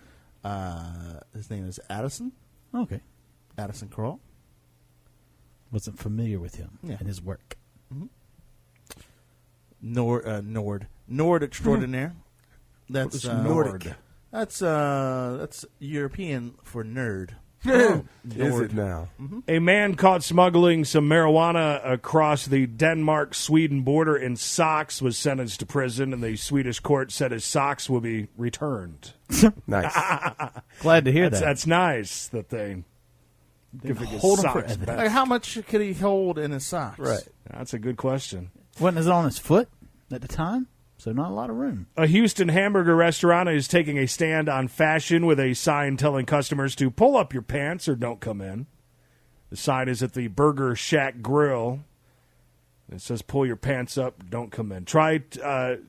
His name is Addison. Okay. Addison Kroll. Wasn't familiar with him and his work. Mm-hmm. Nord extraordinaire. That's Nordic? That's European for nerd. Is it now? Mm-hmm. A man caught smuggling some marijuana across the Denmark-Sweden border in socks was sentenced to prison, and the Swedish court said his socks will be returned. Nice. Glad to hear that. That's nice that they give his hold him socks for evidence. back. Like, how much could he hold in his socks? Right. That's a good question. Wasn't it on his foot at the time? So not a lot of room. A Houston hamburger restaurant is taking a stand on fashion with a sign telling customers to pull up your pants or don't come in. The sign is at the Burger Shack Grill. It says pull your pants up, don't come in. Try Did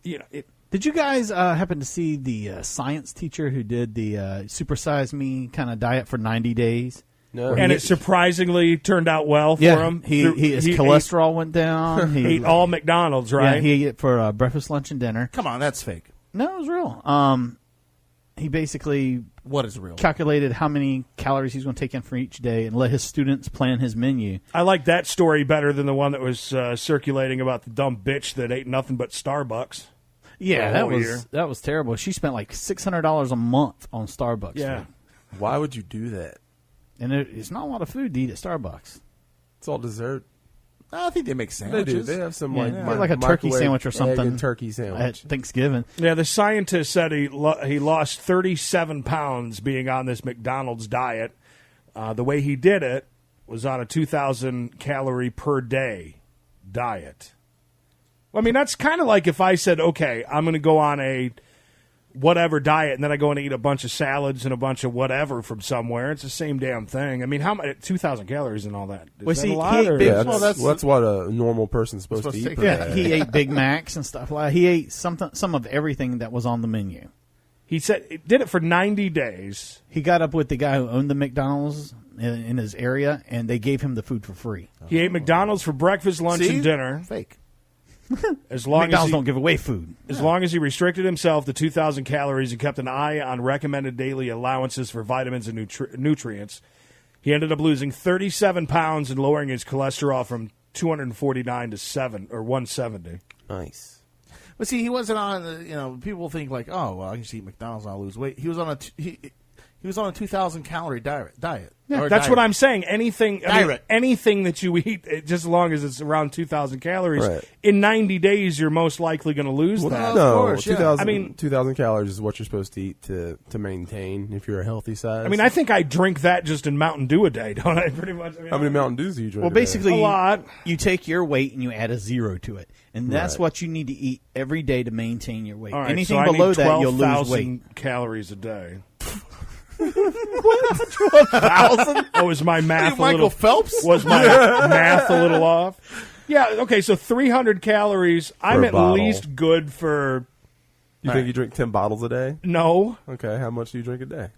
you guys happen to see the science teacher who did the Supersize Me kind of diet for 90 days? No. And it surprisingly turned out well for him. His cholesterol went down. He ate all McDonald's, right? Yeah, he ate it for breakfast, lunch, and dinner. Come on, that's fake. No, it was real. He basically What is real? calculated how many calories he's going to take in for each day and let his students plan his menu. I like that story better than the one that was circulating about the dumb bitch that ate nothing but Starbucks. Yeah, the that whole year. that was terrible. She spent like $600 a month on Starbucks. Yeah. food. Why would you do that? And it's not a lot of food to eat at Starbucks. It's all dessert. I think they make They sandwiches. do. They have some Yeah, like like a turkey microwave sandwich or egg something. and turkey sandwich. At Thanksgiving. Yeah, the scientist said he lost 37 pounds being on this McDonald's diet. The way he did it was on a 2,000 calorie per day diet. I mean, that's kind of like if I said, okay, I'm going to go on a whatever diet, and then I go and eat a bunch of salads and a bunch of whatever from somewhere. It's the same damn thing. I mean, how much? 2,000 calories and all that. Is that a lot? Or? Yeah, that's what a normal person's supposed to eat. Yeah, he ate Big Macs and stuff like that. He ate some of everything that was on the menu. He said he did it for 90 days. He got up with the guy who owned the McDonald's in his area, and they gave him the food for free. He ate McDonald's for breakfast, lunch, See? and dinner. Fake. As long McDonald's as he, don't give away food. As long as he restricted himself to 2,000 calories and kept an eye on recommended daily allowances for vitamins and nutrients, he ended up losing 37 pounds and lowering his cholesterol from 249 to 170. Nice. But see, he wasn't on. People think like, oh, well, I can just eat McDonald's and I'll lose weight. He was on he He was on a 2,000 calorie diet. Yeah, that's what I'm saying. Anything that you eat, just as long as it's around 2,000 calories, in 90 days, you're most likely going to lose that. No, of course, 2,000 calories is what you're supposed to eat to maintain if you're a healthy size. I mean, I think I drink that just in Mountain Dew a day, don't I? Pretty much. How many Mountain Dews do you drink? Well, basically, a lot. You take your weight and you add a 0 to it, and that's what you need to eat every day to maintain your weight. All right, Anything so below I need that, you'll lose 12,000 weight. calories a day. 12,000? Oh, is my math a Michael little Phelps? Was my math a little off? Yeah. Okay. So 300 calories. I'm at bottle. least good for. You think you drink 10 bottles a day? No. Okay. How much do you drink a day?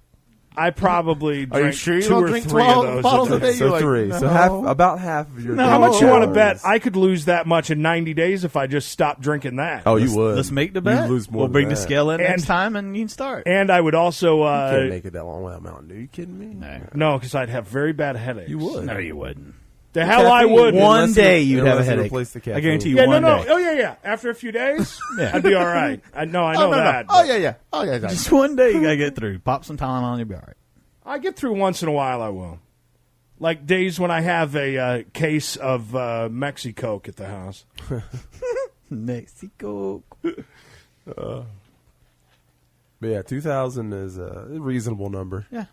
I probably Are you drink sure you 2 don't or drink 3 12 of those bottles a day? So You're like, 3. no. So about half of your. How much you want to bet? calories. I could lose that much in 90 days if I just stopped drinking that. Oh, you would. Let's make the bet. You'd lose more We'll than bring the that. scale in And- next time, and you can start. And I would also. You can't make it that long without Mountain Dew. Are you kidding me? No, because I'd have very bad headaches. You would. No, you wouldn't. The hell I would. One day you'd have a unless you headache. replace the I caffeine. guarantee you Yeah, one no. day. Oh, yeah. After a few days, Yeah. I'd be all right. I know that. Oh, yeah. Oh, yeah. Just one day you got to get through. Pop some Tylenol and you'll be all right. I get through once in a while. I will, like days when I have a case of Mexicoke at the house. Mexico. But yeah, 2,000 is a reasonable number. Yeah.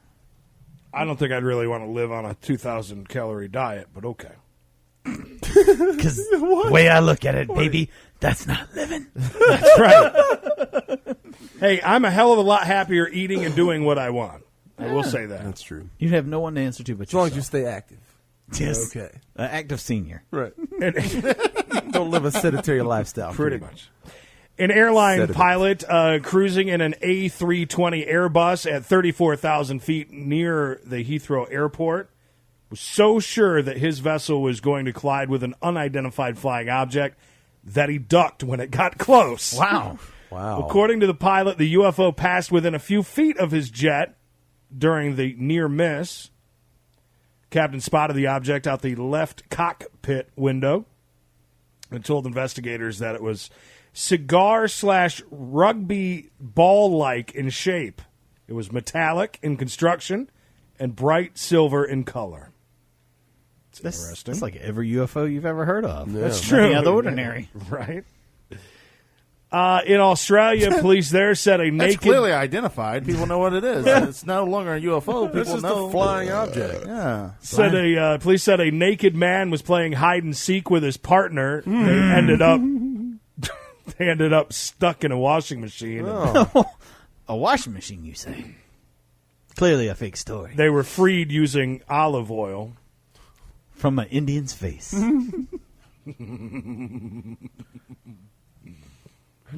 I don't think I'd really want to live on a 2,000 calorie diet, but okay. Because the way I look at it, baby, that's not living. That's right. Hey, I'm a hell of a lot happier eating and doing what I want. I will say that. That's true. You'd have no one to answer to but As long yourself. as you stay active. Yes. Okay. Active senior. Right. Don't live a sedentary lifestyle. Pretty much. An airline Sedative. pilot cruising in an A320 Airbus at 34,000 feet near the Heathrow Airport was so sure that his vessel was going to collide with an unidentified flying object that he ducked when it got close. Wow. Wow. According to the pilot, the UFO passed within a few feet of his jet during the near miss. Captain spotted the object out the left cockpit window and told investigators that it was cigar/rugby ball-like in shape. It was metallic in construction and bright silver in color. It's interesting. That's like every UFO you've ever heard of. That's Nothing true. out of the ordinary. Right. In Australia, police there said a That's naked... clearly identified. People know what it is. It's no longer a UFO. People It's just know. a flying object. Yeah. Police said a naked man was playing hide and seek with his partner. They ended up stuck in a washing machine. Oh. A washing machine, you say? Clearly a fake story. They were freed using olive oil. From an Indian's face. How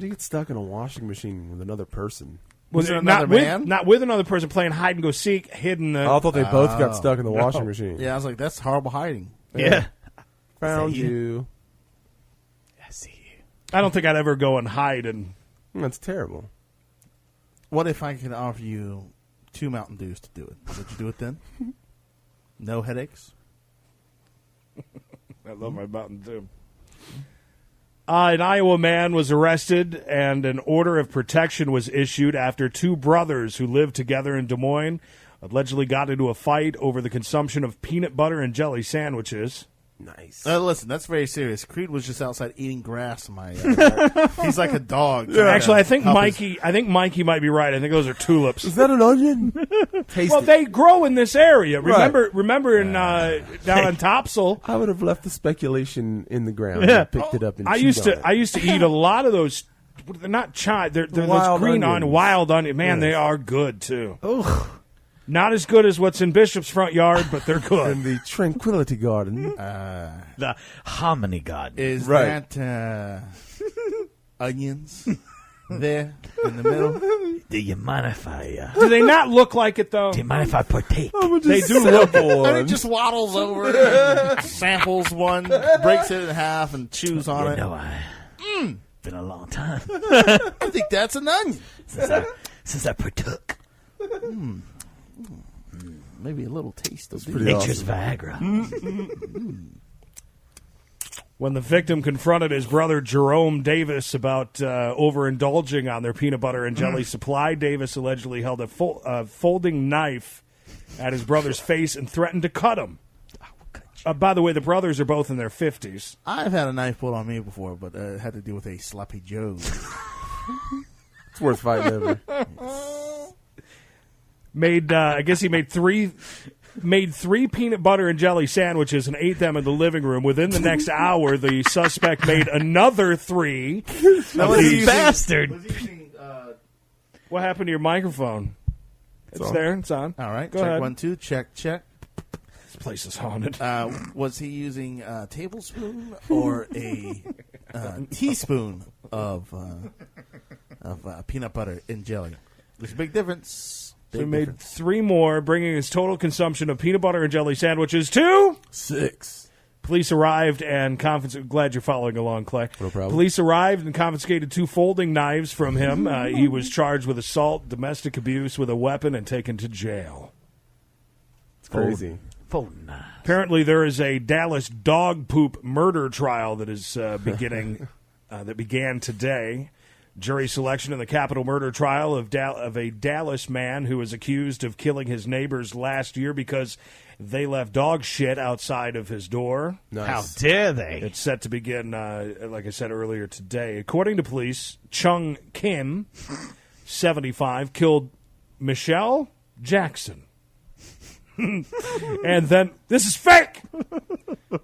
do you get stuck in a washing machine with another person? Was it not another man? not with another person playing hide and go seek, hidden the... I thought they both got stuck in the washing machine. Yeah, I was like, that's horrible hiding. Yeah. Found you. I see you. I don't think I'd ever go and hide and... That's terrible. What if I could offer you 2 Mountain Dews to do it? Would you do it then? No headaches? I love my Mountain Dew. An Iowa man was arrested and an order of protection was issued after 2 brothers who lived together in Des Moines allegedly got into a fight over the consumption of peanut butter and jelly sandwiches. Nice. Listen, that's very serious. Creed was just outside eating grass in my yard. He's like a dog. Actually, I think Mikey might be right. I think those are tulips. Is that an onion? Well, they grow in this area. Remember in down in Topsail. I would have left the speculation in the ground. And picked it up and I used to eat a lot of those. They're not chive. They're those green onions. Wild onion. Man, they are good too. Oh. Not as good as what's in Bishop's front yard, but they're good. In the Tranquility Garden. The Harmony Garden. Is that onions there in the middle? Do you mind if I... Do they not look like it, though? Do you mind if I partake? They do look And he just waddles over, samples one, breaks it in half, and chews on it. Been a long time. I think that's an onion. Since I partook. Maybe a little taste of Nature's Viagra. When the victim confronted his brother Jerome Davis about overindulging on their peanut butter and jelly supply, Davis allegedly held a folding knife at his brother's face and threatened to cut him. By the way, the brothers are both in their 50s. I've had a knife pulled on me before, but it had to do with a sloppy Joe. It's worth fighting over. I guess he made three peanut butter and jelly sandwiches and ate them in the living room. Within the next hour, the suspect made another 3. Bastard. What happened to your microphone? It's there. It's on. All right. Go check ahead. 1, 2. Check. This place is haunted. Was he using a tablespoon or a teaspoon of peanut butter and jelly? There's a big difference. So he made 3 more, bringing his total consumption of peanut butter and jelly sandwiches to 6. Police arrived and confiscated. Glad you're following along, Clay. No problem. Police arrived and confiscated 2 folding knives from him. He was charged with assault, domestic abuse with a weapon, and taken to jail. It's crazy. Folding knives. Apparently, there is a Dallas dog poop murder trial that is beginning. That began today. Jury selection in the capital murder trial of a Dallas man who was accused of killing his neighbors last year because they left dog shit outside of his door. Nice. How dare they? It's set to begin, like I said earlier today. According to police, Chung Kim, 75, killed Michelle Jackson. And then, this is fake!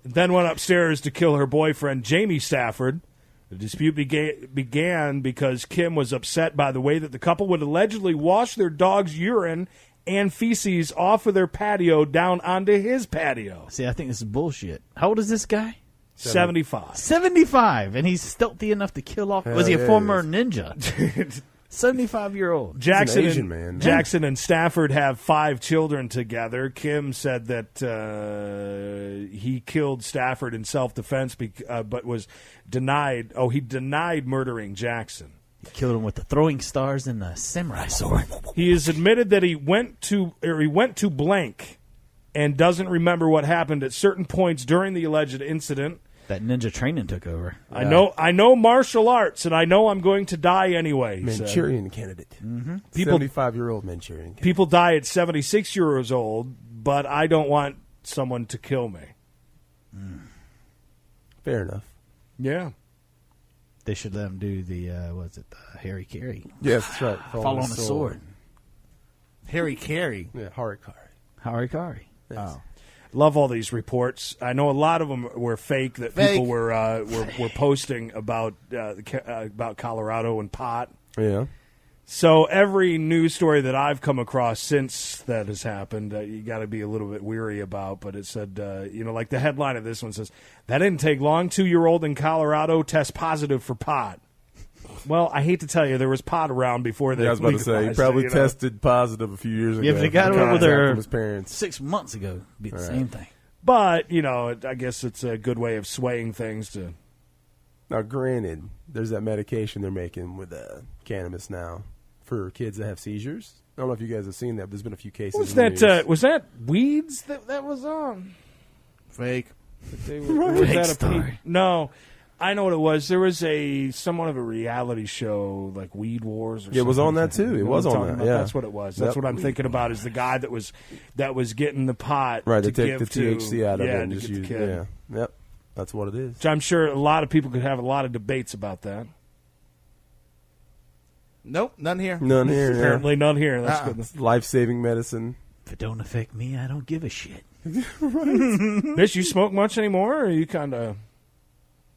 Then went upstairs to kill her boyfriend, Jamie Stafford. The dispute began because Kim was upset by the way that the couple would allegedly wash their dog's urine and feces off of their patio down onto his patio. See, I think this is bullshit. How old is this guy? 75. 75, and he's stealthy enough to kill off. Was he a former ninja? 75-year-old. Jackson, Asian man. Jackson and Stafford have 5 children together. Kim said that he killed Stafford in self-defense, but was denied. Oh, he denied murdering Jackson. He killed him with the throwing stars and the samurai sword. He has admitted that he went to blank and doesn't remember what happened at certain points during the alleged incident. That ninja training took over. Yeah. I know martial arts, and I know I'm going to die anyway. Manchurian candidate. Mm-hmm. 75-year-old Manchurian candidate. People die at 76 years old, but I don't want someone to kill me. Fair enough. Yeah. They should let him do the, the Harry Carey. Yes, that's right. Fall on a sword. Harry Carey. Yeah, Harikari. Harikari. Yes. Oh. Love all these reports. I know a lot of them were fake that people were posting about Colorado and pot. Yeah. So every news story that I've come across since that has happened, you got to be a little bit weary about. But it said, like the headline of this one says, "That didn't take long. 2-year-old in Colorado tests positive for pot." Well, I hate to tell you, there was pot around before they. I was about to say, he probably tested positive a few years ago. Yeah, if they got it with from his parents 6 months ago, it'd be the same thing. But I guess it's a good way of swaying things to. Now, granted, there's that medication they're making with cannabis now for kids that have seizures. I don't know if you guys have seen that. But there's been a few cases. Was that weeds that was on? Fake. Fake story. No. I know what it was. There was somewhat of a reality show, like Weed Wars or something. It was on that, too. It was on that, yeah. That's what it was. That's what I'm thinking about, is the guy that was getting the pot right, to take give the THC out of it and to just get use the kid. Yeah. Yep. That's what it is. Which I'm sure a lot of people could have a lot of debates about that. Nope, none here. None here. Apparently none here. That's good. Life-saving medicine. If it don't affect me, I don't give a shit. Bitch, you smoke much anymore, or are you kind of...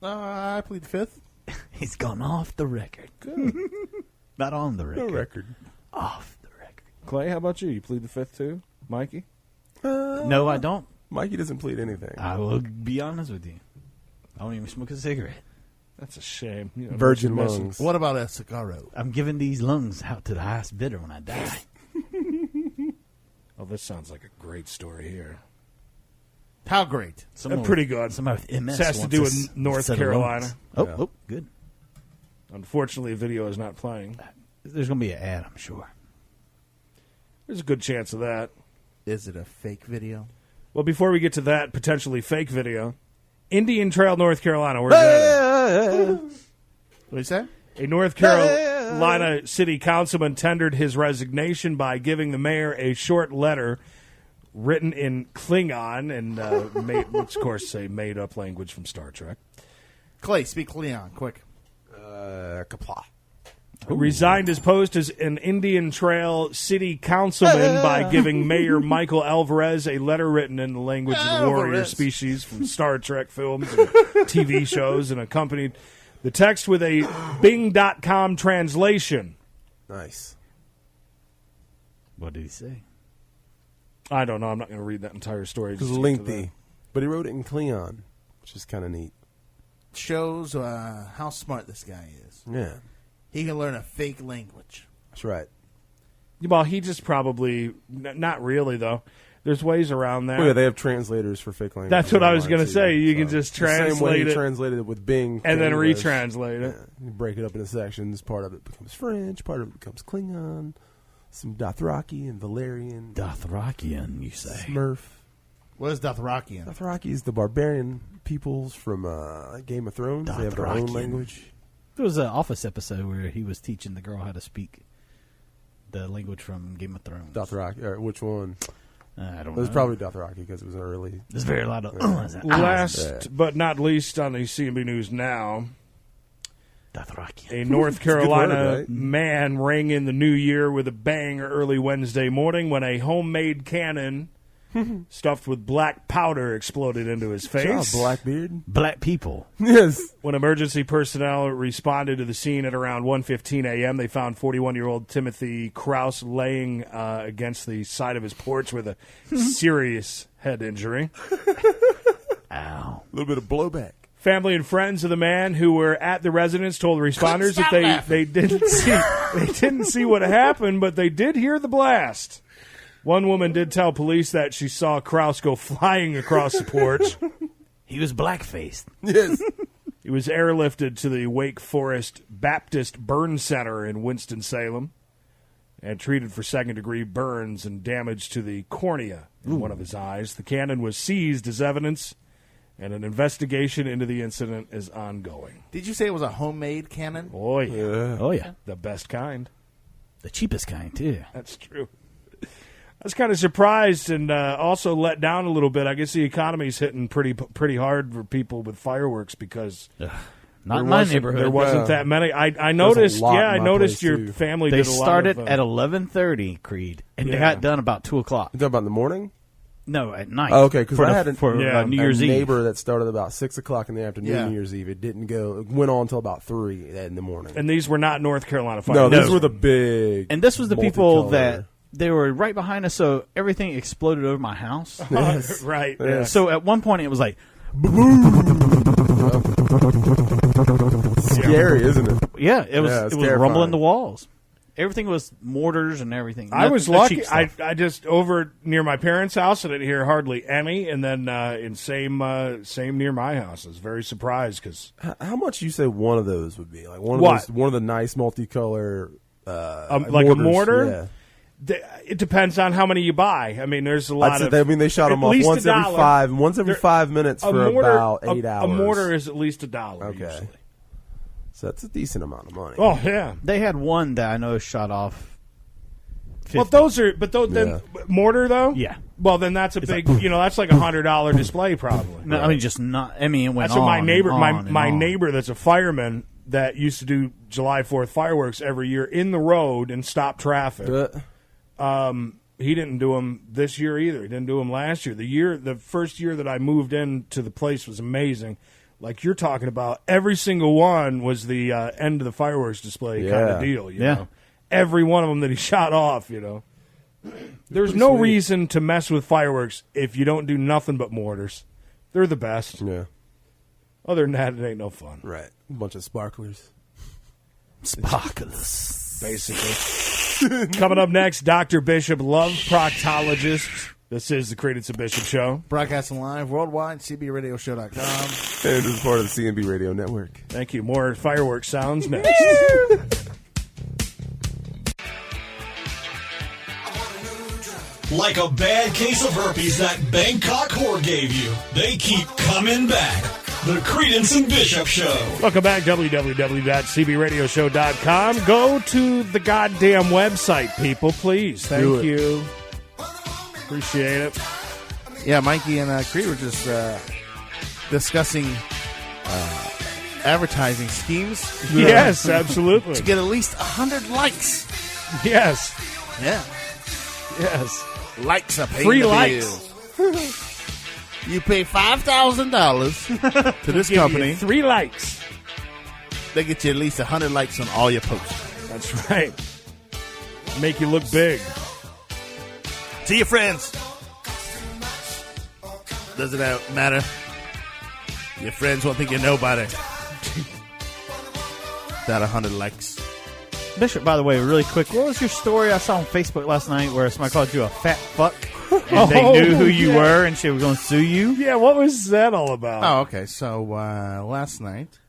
I plead the fifth. He's gone off the record. Good. Not on the record. No record. Off the record. Clay, how about you? You plead the fifth too? Mikey? No, I don't. Mikey doesn't plead anything. I will be honest with you. I don't even smoke a cigarette. That's a shame. Virgin lungs. What about a cigarro? I'm giving these lungs out to the highest bidder when I die. Oh, this sounds like a great story here. How great? Pretty good. Somebody with MS This has to do with North Carolina. Oh, good. Unfortunately, the video is not playing. There's going to be an ad, I'm sure. There's a good chance of that. Is it a fake video? Well, before we get to that potentially fake video, Indian Trail, North Carolina. Where's that? What do you say? A North Carolina city councilman tendered his resignation by giving the mayor a short letter written in Klingon and, of course, a made-up language from Star Trek. Clay, speak Klingon, quick. Kapla. Resigned his post as an Indian Trail city councilman by giving Mayor Michael Alvarez a letter written in the language of the warrior species from Star Trek films and TV shows and accompanied the text with a Bing.com translation. Nice. What did he say? I don't know. I'm not going to read that entire story. It was lengthy. But he wrote it in Klingon, which is kind of neat. Shows how smart this guy is. Yeah. He can learn a fake language. That's right. Well, he just probably... Not really, though. There's ways around that. Well, yeah, they have translators for fake language. That's what I was going to say. You can just translate the same way it. you translated it with Bing. And then English. retranslate it. Yeah. You break it up into sections. Part of it becomes French. Part of it becomes Klingon. Some Dothraki and Valerian. Dothrakian, you say. Smurf. What is Dothrakian? Dothraki is the barbarian peoples from Game of Thrones. They have their own language. There was an Office episode where he was teaching the girl how to speak the language from Game of Thrones. Dothraki. Or which one? I don't know. It was probably Dothraki because it was early. There's very loud of... Last but not least on the CNB News Now, Dothraki. a North Carolina word, right? man rang in the new year with a bang early Wednesday morning when a homemade cannon stuffed with black powder exploded into his face. Blackbeard. Black people. Yes. When emergency personnel responded to the scene at around 1:15 a.m., they found 41-year-old Timothy Krause laying against the side of his porch with a serious head injury. Ow. A little bit of blowback. Family and friends of the man who were at the residence told the responders that they didn't see what happened, but they did hear the blast. One woman did tell police that she saw Krause go flying across the porch. He was black-faced. Yes. He was airlifted to the Wake Forest Baptist Burn Center in Winston-Salem and treated for second-degree burns and damage to the cornea in one of his eyes. The cannon was seized as evidence, and an investigation into the incident is ongoing. Did you say it was a homemade cannon? Oh, yeah. Oh, yeah. The best kind. The cheapest kind, too. That's true. I was kind of surprised and also let down a little bit. I guess the economy's hitting pretty hard for people with fireworks because not in my neighborhood. There wasn't that many. I noticed. Yeah, I noticed your family. They did a started lot of, at 11:30, Creed, and they got done about 2:00. You talking about in the morning? No, at night. Oh, okay, because I had a New Year's Eve neighbor that started about 6:00 in the afternoon. Yeah. New Year's Eve. It didn't go. It went on until about 3 in the morning. And these were not North Carolina fireworks. No, these were the big. And this was the people multicolor. that they were right behind us, so everything exploded over my house. Yes. Right. Yes. Yeah. So at one point it was like, scary, isn't it? yeah, it was terrifying. rumbling the walls. Everything was mortars and everything. I was No lucky. cheap stuff. I just over near my parents' house. I didn't hear hardly any, and then in same near my house. I was very surprised because How much you say one of those would be? Like one of What? those, one of the nice multicolor, like a mortar. It depends on how many you buy. I mean, there's a lot of. They shot them at off least once every 5 minutes for about 8 hours. A mortar is at least $1. Okay. Usually. So that's a decent amount of money. Oh yeah. They had one that I know shot off. 50. Well, then mortar though. Yeah. Well, then that's a big. That's like $100 display probably. No, I mean just not. I mean, it went That's what my on neighbor, and on and my on. neighbor that's a fireman that used to do July 4th fireworks every year in the road and stop traffic. He didn't do them this year either. He didn't do them last year. The first year that I moved into the place was amazing. Like you're talking about, every single one was the end of the fireworks display kind of deal. You know? Every one of them that he shot off. There's no reason to mess with fireworks if you don't do nothing but mortars. They're the best. Yeah. Other than that, it ain't no fun. Right. A bunch of sparklers. Sparklers. Basically. Coming up next, Dr. Bishop, love proctologist. This is the Creedence and Bishop Show. Broadcasting live worldwide, cbradioshow.com. And this is part of the CNB Radio Network. Thank you. More fireworks sounds next. Like a bad case of herpes that Bangkok whore gave you, they keep coming back. The Creedence and Bishop Show. Welcome back, www.cbradioshow.com. Go to the goddamn website, people, please. Thank you. Appreciate it. Yeah, Mikey and Creed were just discussing advertising schemes. Yes, absolutely. To get at least 100 likes. Yes. Yeah. Yes. Likes are paying Free the likes. bills. You pay $5,000 to this company. 3 likes. They get you at least 100 likes on all your posts. That's right. Make you look big. To your friends. Doesn't matter. Your friends won't think you're nobody. That 100 likes. Bishop, by the way, really quick, what was your story I saw on Facebook last night where somebody called you a fat fuck? And they knew who you were and she was going to sue you? Yeah, what was that all about? Oh, okay. So last night,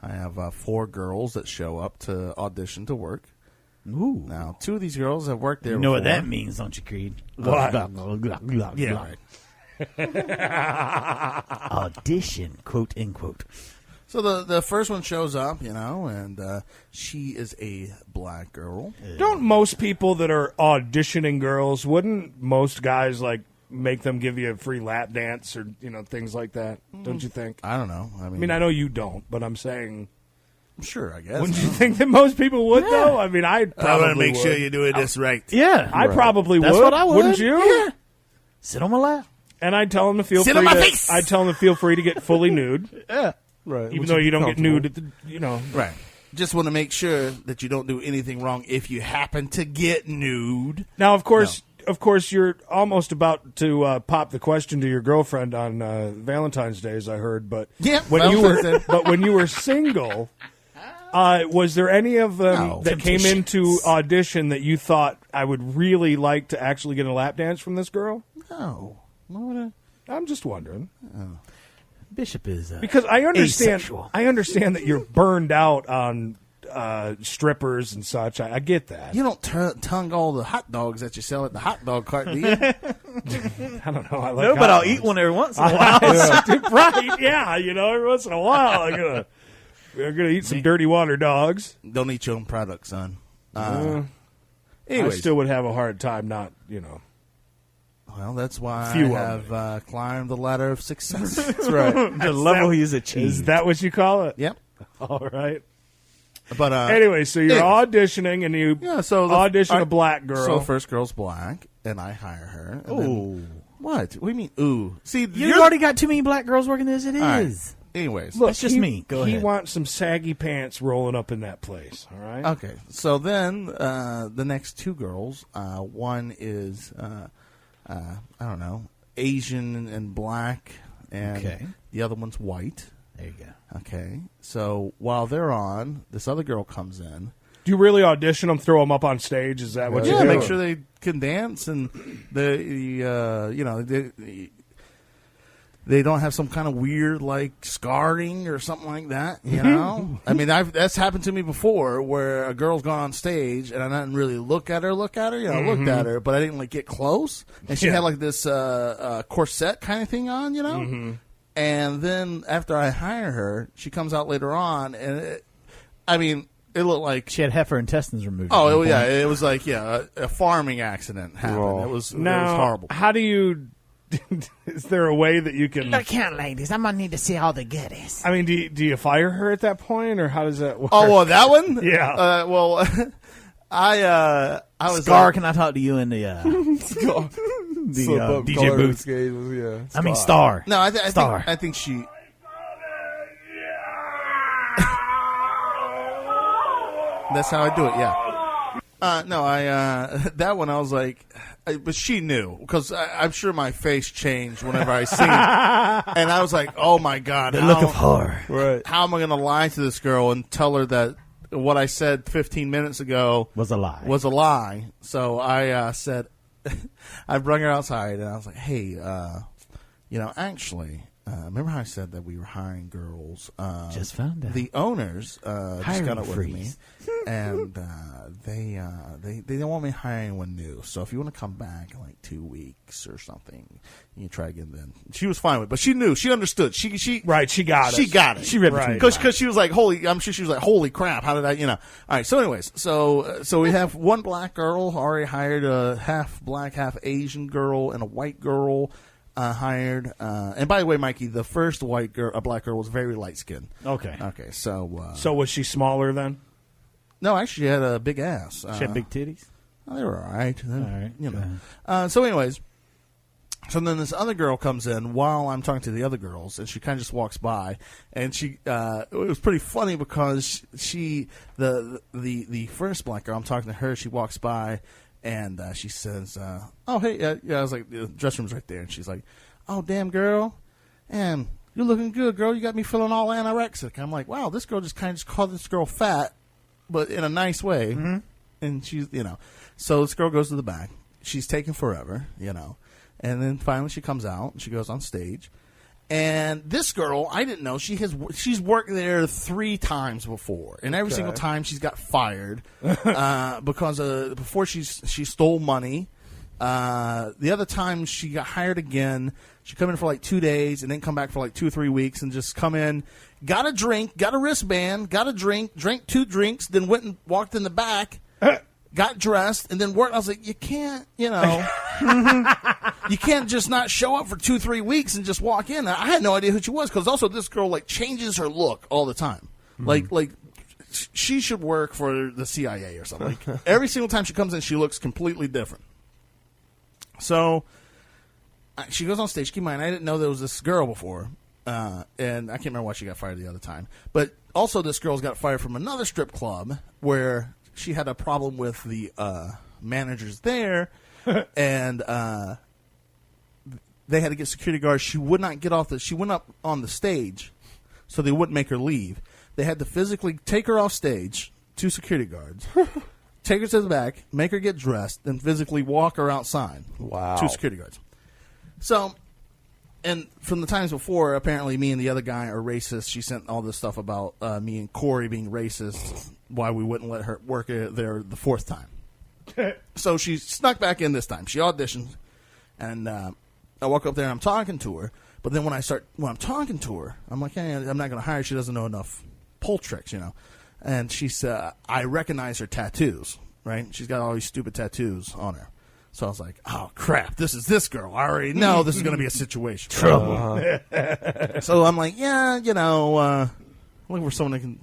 I have 4 girls that show up to audition to work. Ooh. Now, 2 of these girls have worked there You know before. what that means, don't you, Creed? What? Yeah, right. Audition, quote, unquote. So the first one shows up, and she is a black girl. Don't most people that are auditioning girls, wouldn't most guys, make them give you a free lap dance or, things like that? Don't you think? I don't know. I mean, I know you don't, but I'm saying... Sure, I guess. Wouldn't you think that most people would, though? I mean, I probably want to make would. sure you're doing this right. Yeah. I probably That's would. what I would. Wouldn't you? Yeah. Sit on my lap. And I'd tell them to feel Sit free on my to... face. I'd tell them to feel free to get fully nude. Yeah. Right. Even though you don't get nude at the... Right. Just want to make sure that you don't do anything wrong if you happen to get nude. Now, of course, you're almost about to pop the question to your girlfriend on Valentine's Day, as I heard. But Yeah, when you were single, was there any of them that came into audition that you thought I would really like to actually get a lap dance from this girl? No. I'm just wondering. Bishop is Because I understand. asexual. I understand that you're burned out on strippers and such. I get that. You don't tongue all the hot dogs that you sell at the hot dog cart, do you? I don't know. I like No, but I'll eat one every once in a while. Right? Yeah. Every once in a while, I'm gonna eat some dirty water dogs. Don't eat your own product, son. I Anyways. still would have a hard time not. Well, that's why Few I of have climbed the ladder of success. That's right. The level he's achieved. Is that what you call it? Yep. All right. But anyway, so you're auditioning and you audition a black girl. So first girl's black, and I hire her. And then, what? What do you mean, ooh? See, You've already got too many black girls working as it is. Right. Anyways. Look, That's just me. Go ahead. He wants some saggy pants rolling up in that place. All right. Okay. So then the next 2 girls, one is, I don't know, Asian and black, and the other one's white. There you go. Okay. So while they're on, this other girl comes in. Do you really audition them, throw them up on stage? Is that what you do? Make sure they can dance and they don't have some kind of weird scarring or something like that. I mean, that's happened to me before where a girl's gone on stage and I didn't really look at her. I looked at her, but I didn't get close. And she had this corset kind of thing on, And then after I hire her, she comes out later on, and it looked like she had heifer intestines removed. Oh, yeah, it was a farming accident happened. Oh. It was Horrible. horrible. How do you? Is there a way that you can? Look here, ladies. I'm gonna need to see all the goodies. I mean, do you fire her at that point, or how does that work? Oh, well, that one? Yeah. I was Scar. Can I talk to you in the DJ booth? I mean, Star. No, I Star. I think she. That's how I do it. Yeah. That one I was like, but she knew because I'm sure my face changed whenever I seen it, and I was like, oh my god, The look of horror. Right? How am I going to lie to this girl and tell her that what I said 15 minutes ago was a lie? So I said, I brought her outside and I was like, hey, actually, remember how I said that we were hiring girls? Just found out. The owners just got up with me, and they don't want me to hire anyone new. So if you want to come back in like 2 weeks or something, you can try again then. She was fine with it, but she knew. She understood. She got it. She got it. She read it. Because she was like, I'm sure she was like, holy crap, how did I, All right, so anyways, so we have one black girl, already hired a half black, half Asian girl, and a white girl. Hired, and by the way, Mikey, the first black girl was very light skinned. Okay. So was she smaller then? No, actually, she had a big ass. She had big titties. They were all right. All right. So, anyways, so then this other girl comes in while I'm talking to the other girls, and she kind of just walks by, and she it was pretty funny because the first black girl, I'm talking to her, she walks by. And she says, oh, hey, I was like, the dressing room's right there. And she's like, oh, damn, girl. And you're looking good, girl. You got me feeling all anorexic. I'm like, wow, this girl just kind of called this girl fat, but in a nice way. Mm-hmm. And she's, So this girl goes to the back. She's taking forever, And then finally she comes out and she goes on stage. And this girl, I didn't know, she's worked there 3 times before, and every single time she's got fired because before she stole money. The other time she got hired again. She come in for like 2 days and then come back for like 2 or 3 weeks and just come in, got a drink, got a wristband, got a drink, drank 2 drinks, then went and walked in the back. Got dressed and then worked. I was like, you can't, you can't just not show up for 2-3 weeks and just walk in. I had no idea who she was because also this girl like changes her look all the time. Like she should work for the CIA or something. Like, every single time she comes in, she looks completely different. So she goes on stage. Keep in mind, I didn't know there was this girl before, and I can't remember why she got fired the other time. But also, this girl's got fired from another strip club where she had a problem with the managers there, and they had to get security guards. She would not get off she went up on the stage, so they wouldn't make her leave. They had to physically take her off stage, 2 security guards, take her to the back, make her get dressed, then physically walk her outside. Wow. 2 security guards. So, and from the times before, apparently me and the other guy are racist. She sent all this stuff about me and Corey being racist, why we wouldn't let her work there the 4th time. So she snuck back in this time. She auditioned, and I walk up there and I'm talking to her. But then when I'm talking to her, I'm like, hey, I'm not going to hire her. She doesn't know enough pole tricks, And she said, I recognize her tattoos, right? She's got all these stupid tattoos on her. So I was like, oh, crap, this is this girl. I already know this is going to be a situation. Trouble. So I'm like, yeah, looking for someone that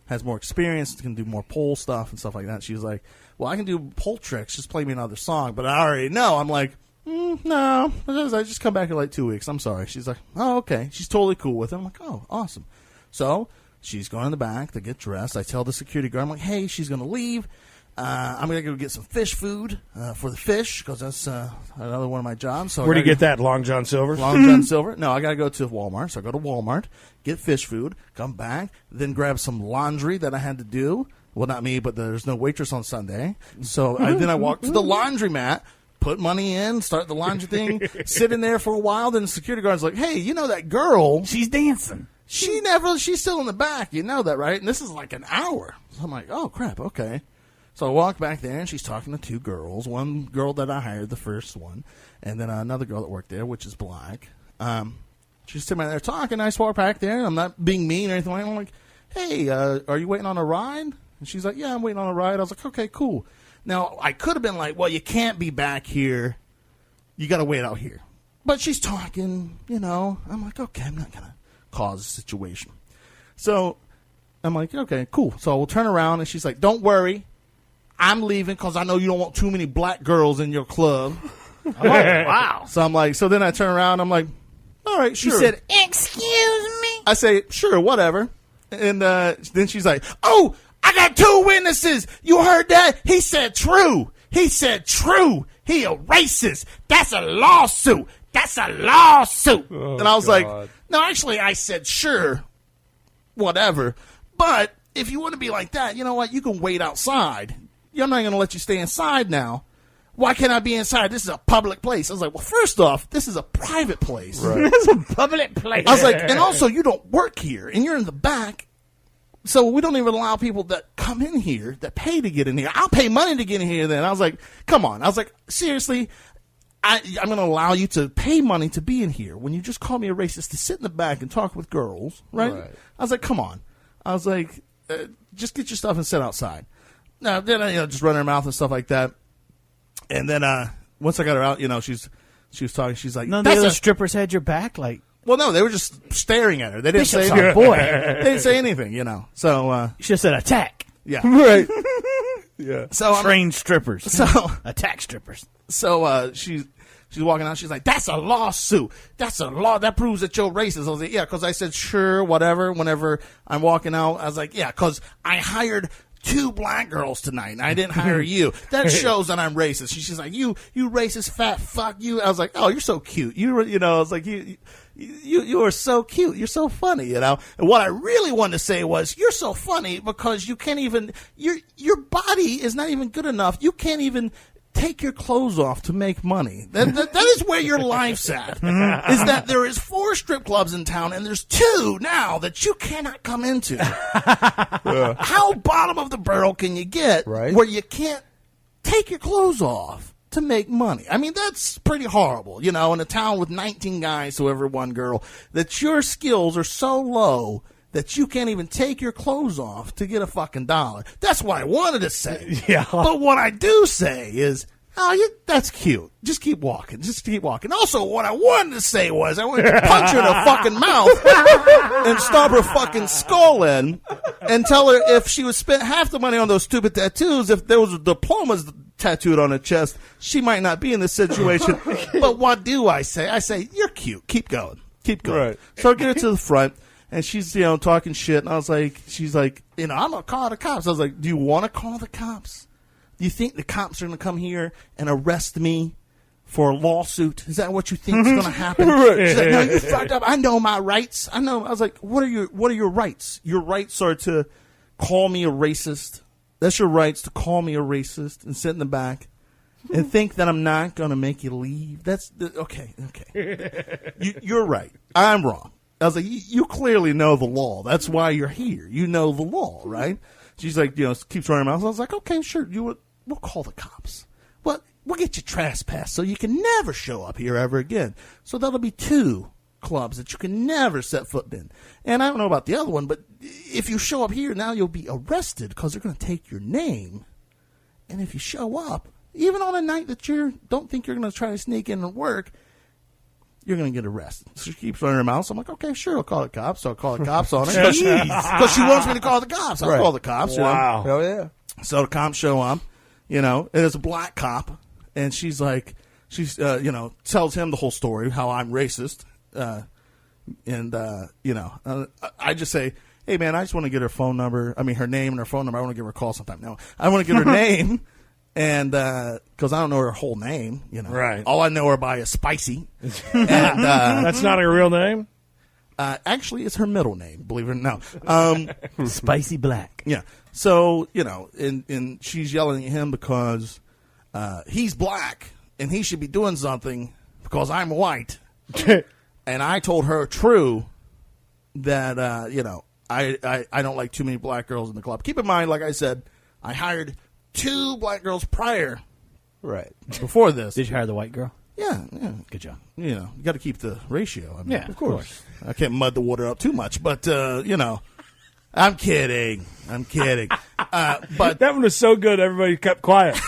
has more experience, can do more pole stuff and stuff like that. She was like, well, I can do pole tricks. Just play me another song. But I already know. I'm like, no. I just come back in like 2 weeks. I'm sorry. She's like, oh, okay. She's totally cool with it. I'm like, oh, awesome. So she's going in the back to get dressed. I tell the security guard, I'm like, hey, she's going to leave. I'm going to go get some fish food for the fish because that's another one of my jobs. So where do you get that? Long John Silver? Long John Silver? No, I got to go to Walmart. So I go to Walmart, get fish food, come back, then grab some laundry that I had to do. Well, not me, but there's no waitress on Sunday. So then I walk to the laundromat, put money in, start the laundry thing, sit in there for a while. Then the security guard's like, hey, that girl? She's dancing. She's still in the back. You know that, right? And this is like an hour. So I'm like, oh, crap, okay. So I walk back there, and she's talking to 2 girls. One girl that I hired, the first one, and then another girl that worked there, which is black. She's sitting there talking. I just walk back there. I'm not being mean or anything. I'm like, hey, are you waiting on a ride? And she's like, yeah, I'm waiting on a ride. I was like, okay, cool. Now, I could have been like, well, you can't be back here. You got to wait out here. But she's talking, I'm like, okay, I'm not going to cause a situation. So I'm like, okay, cool. So we'll turn around, and she's like, don't worry. I'm leaving because I know you don't want too many black girls in your club. Oh, wow. So I'm like, so then I turn around, I'm like, all right, sure. She said, excuse me. I say, sure, whatever. And then she's like, oh, I got 2 witnesses. You heard that? He said true. He said true. He a racist. That's a lawsuit. That's a lawsuit. Oh, and I was God. like, no, actually, I said sure, whatever. But if you want to be like that, you know what? You can wait outside. I'm not going to let you stay inside now. Why can't I be inside? This is a public place. I was like, well, first off, this is a private place. Right. It's a public place. I was like, and also, you don't work here, and you're in the back, so we don't even allow people that come in here that pay to get in here. I'll pay money to get in here then. I was like, come on. I was like, seriously, I'm going to allow you to pay money to be in here when you just call me a racist to sit in the back and talk with girls, right? I was like, come on. I was like, just get your stuff and sit outside. Now, then I just run her mouth and stuff like that. And then once I got her out, she was talking. She's like, none of the other strippers had your back, like. Well, no, they were just staring at her. They didn't say anything. Boy, they didn't say anything, So you should have said attack. Yeah, right. Yeah. So trained strippers. So attack strippers. So she's walking out. She's like, "That's a lawsuit. That's a law. That proves that you're racist." I was like, "Yeah," because I said, "Sure, whatever." Whenever I'm walking out, I was like, "Yeah," because I hired 2 black girls tonight, and I didn't hire you. That shows that I'm racist. She's like, you racist fat fuck you. I was like, oh, you're so cute. I was like, you are so cute. You're so funny, And what I really wanted to say was, you're so funny because you can't even, your body is not even good enough. You can't even take your clothes off to make money. That is where your life's at. Is that there is 4 strip clubs in town, and there's 2 now that you cannot come into. How bottom of the barrel can you get where you can't take your clothes off to make money? I mean, that's pretty horrible, in a town with 19 guys to every 1 girl, that your skills are so low that you can't even take your clothes off to get a fucking dollar. That's what I wanted to say. Yeah. But what I do say is, that's cute. Just keep walking. Just keep walking. Also, what I wanted to say was, I wanted to punch her in her fucking mouth and stomp her fucking skull in and tell her if she would spend half the money on those stupid tattoos, if there was diplomas tattooed on her chest, she might not be in this situation. But what do I say? I say, you're cute. Keep going. Keep going. Right. So I get her to the front. And she's, talking shit. And I was like, she's like, I'm going to call the cops. I was like, do you want to call the cops? Do you think the cops are going to come here and arrest me for a lawsuit? Is that what you think is going to happen? She's like, no, you fucked up. I know my rights. I know. I was like, what are your rights? Your rights are to call me a racist. That's your rights, to call me a racist and sit in the back and think that I'm not going to make you leave. That's okay. You're right. I'm wrong. I was like, you clearly know the law. That's why you're here. You know the law, right? She's like, keeps running her mouth. I was like, okay, sure. We'll call the cops. Well, we'll get you trespassed so you can never show up here ever again. So that'll be 2 clubs that you can never set foot in. And I don't know about the other one, but if you show up here, now you'll be arrested because they're going to take your name. And if you show up, even on a night that you don't think you're going to try to sneak in and work, you're going to get arrested. So she keeps running her mouth. So I'm like, okay, sure, I'll call the cops. So I'll call the cops on her. Because she wants me to call the cops. I'll call the cops. Wow. Hell yeah. So the cops show up, and it's a black cop. And she's like, tells him the whole story, how I'm racist. I just say, hey, man, I just want to get her phone number. I mean, her name and her phone number. I want to give her a call sometime. No, I want to get her name. And because I don't know her whole name, right? All I know her by is Spicy. And that's not her real name. Actually, it's her middle name. Believe it or not. Spicy Black. Yeah. So and she's yelling at him because he's black and he should be doing something because I'm white. And I told her true that I don't like too many black girls in the club. Keep in mind, like I said, I hired 2 black girls prior. Right. Before this. Did you hire the white girl? Yeah. Good job. You got to keep the ratio. I mean, yeah, of course. I can't mud the water up too much, but, I'm kidding. But that one was so good, everybody kept quiet.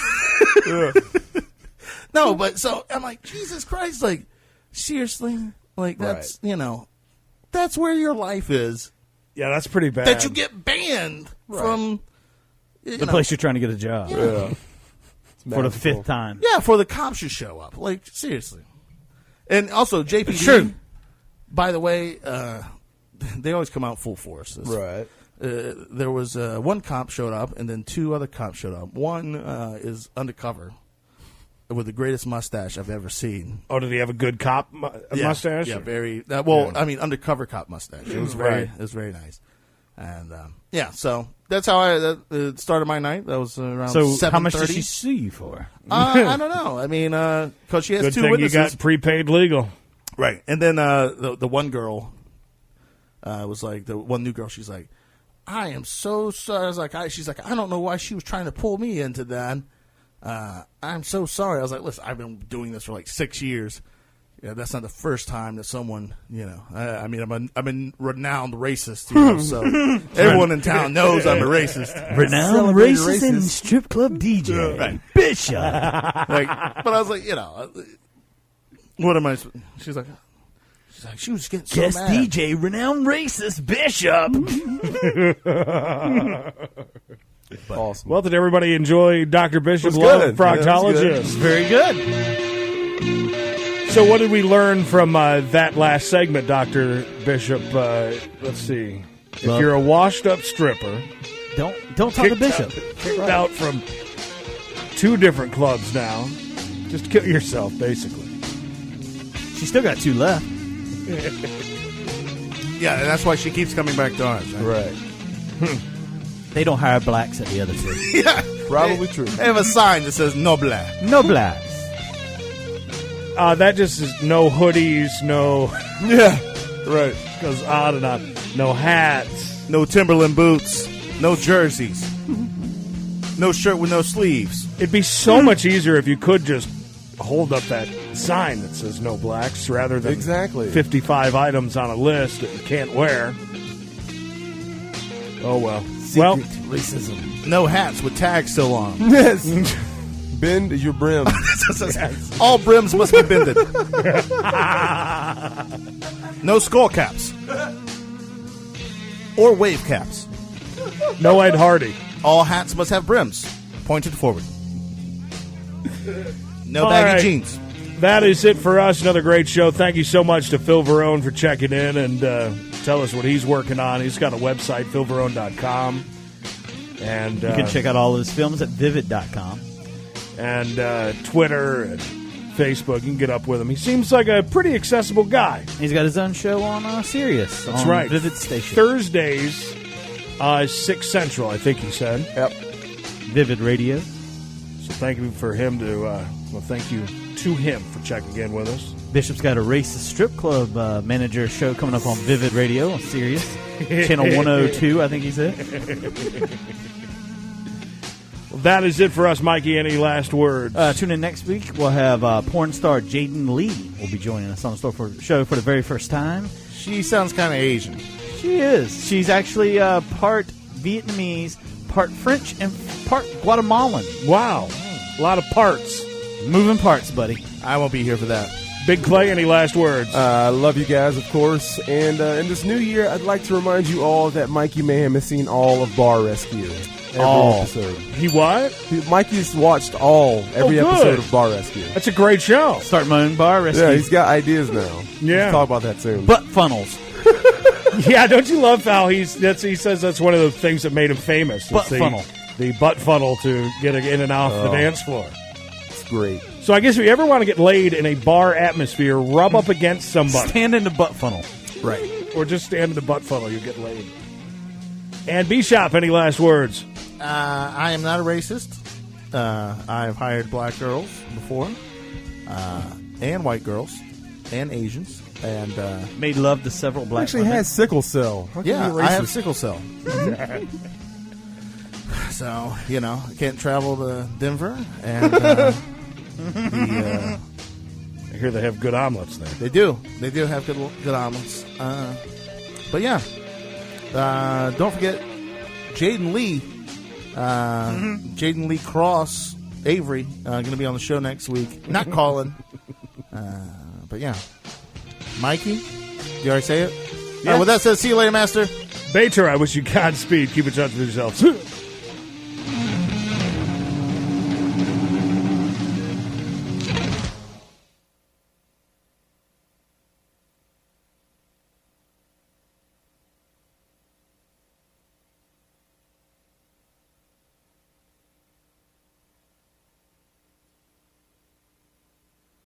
No, but so I'm like, Jesus Christ, like, seriously? Like, that's, that's where your life is. Yeah, that's pretty bad. That you get banned from the place you're trying to get a job. Yeah. For the 5th time. Yeah, for the cops to show up. Like, seriously. And also, JPD, True. By the way, they always come out full force. Right. There was 1 cop showed up, and then 2 other cops showed up. One is undercover with the greatest mustache I've ever seen. Oh, did he have a good cop mustache? Yeah, very. I mean, undercover cop mustache. It was very nice. And so that's how I started my night. That was around 7:30. So how much did she sue you for? I don't know. I mean, because she has Good two thing witnesses. you got prepaid legal. Right. And then the one girl was like, the one new girl, she's like, I am so sorry. I was like, she's like, I don't know why she was trying to pull me into that. I'm so sorry. I was like, listen, I've been doing this for like 6 years. Yeah, that's not the first time that someone, I mean, I'm a renowned racist, so everyone in town knows I'm a racist. Renowned racist and strip club DJ. Right. Bishop. But I was like, what am I? She's like, she was getting so Guest mad. DJ, renowned racist Bishop. Awesome. Well, did everybody enjoy Dr. Bishop's It was Love good. Proctologist? Yeah, it was Very good. So what did we learn from that last segment, Dr. Bishop? Let's see. If you're a washed-up stripper... Don't talk to Bishop. Kicked out from 2 different clubs now. Just kill yourself, basically. She's still got 2 left. Yeah, that's why she keeps coming back to ours. Right. They don't hire blacks at the other 2. Yeah. Probably true. They have a sign that says no black. No blacks. That just is no hoodies, no... Yeah, right. Goes on and on. No hats. No Timberland boots. No jerseys. No shirt with no sleeves. It'd be so much easier if you could just hold up that sign that says no blacks rather than 55 items on a list that you can't wear. Oh, well. Secret racism. No hats with tags still on. Yes. Bend your brim. All brims must be bended. No skull caps. Or wave caps. No Ed Hardy. All hats must have brims pointed forward. No All baggy right. jeans. That is it for us. Another great show. Thank you so much to Phil Varone for checking in and tell us what he's working on. He's got a website, philvarone.com. And You can check out all of his films at vivid.com. And Twitter and Facebook. You can get up with him. He seems like a pretty accessible guy. He's got his own show on Sirius. That's on right. Vivid Station. Thursdays, 6 Central, I think he said. Yep. Vivid Radio. So thank you for him thank you to him for checking in with us. Bishop's got a racist strip club manager show coming up on Vivid Radio on Sirius. Channel 102, I think he said. Well, that is it for us, Mikey. Any last words? Tune in next week. We'll have porn star Jaden Lee will be joining us on the show for the very first time. She sounds kind of Asian. She is. She's actually part Vietnamese, part French, and part Guatemalan. Wow. A lot of parts. Moving parts, buddy. I won't be here for that. Big Clay, any last words? I love you guys, of course. And in this new year, I'd like to remind you all that Mikey Mayhem has seen all of Bar Rescue. Every episode. He what? Mikey's watched every episode of Bar Rescue. That's a great show. Start my own bar rescue. Yeah, he's got ideas now. Yeah. We'll talk about that soon. Butt funnels. Yeah, don't you love how he says that's one of the things that made him famous. Butt funnel. The butt funnel to get in and off the dance floor. It's great. So I guess if you ever want to get laid in a bar atmosphere, rub up against somebody. Stand in the butt funnel. Right. Or just stand in the butt funnel, you'll get laid. And Bishop, any last words? I am not a racist. I've hired black girls before, and white girls, and Asians, and made love to several black Actually women. has sickle cell. How can yeah, you be I have racist? sickle cell. So I can't travel to Denver, and I hear they have good omelets there. They do have good omelets. But yeah, don't forget Jaden Lee. Jaden Lee Cross Avery going to be on the show next week. Not calling, but yeah. Mikey, did you already say it? Yeah. With that said, see you later, Master. Bater, I wish you Godspeed. Keep in touch with yourselves.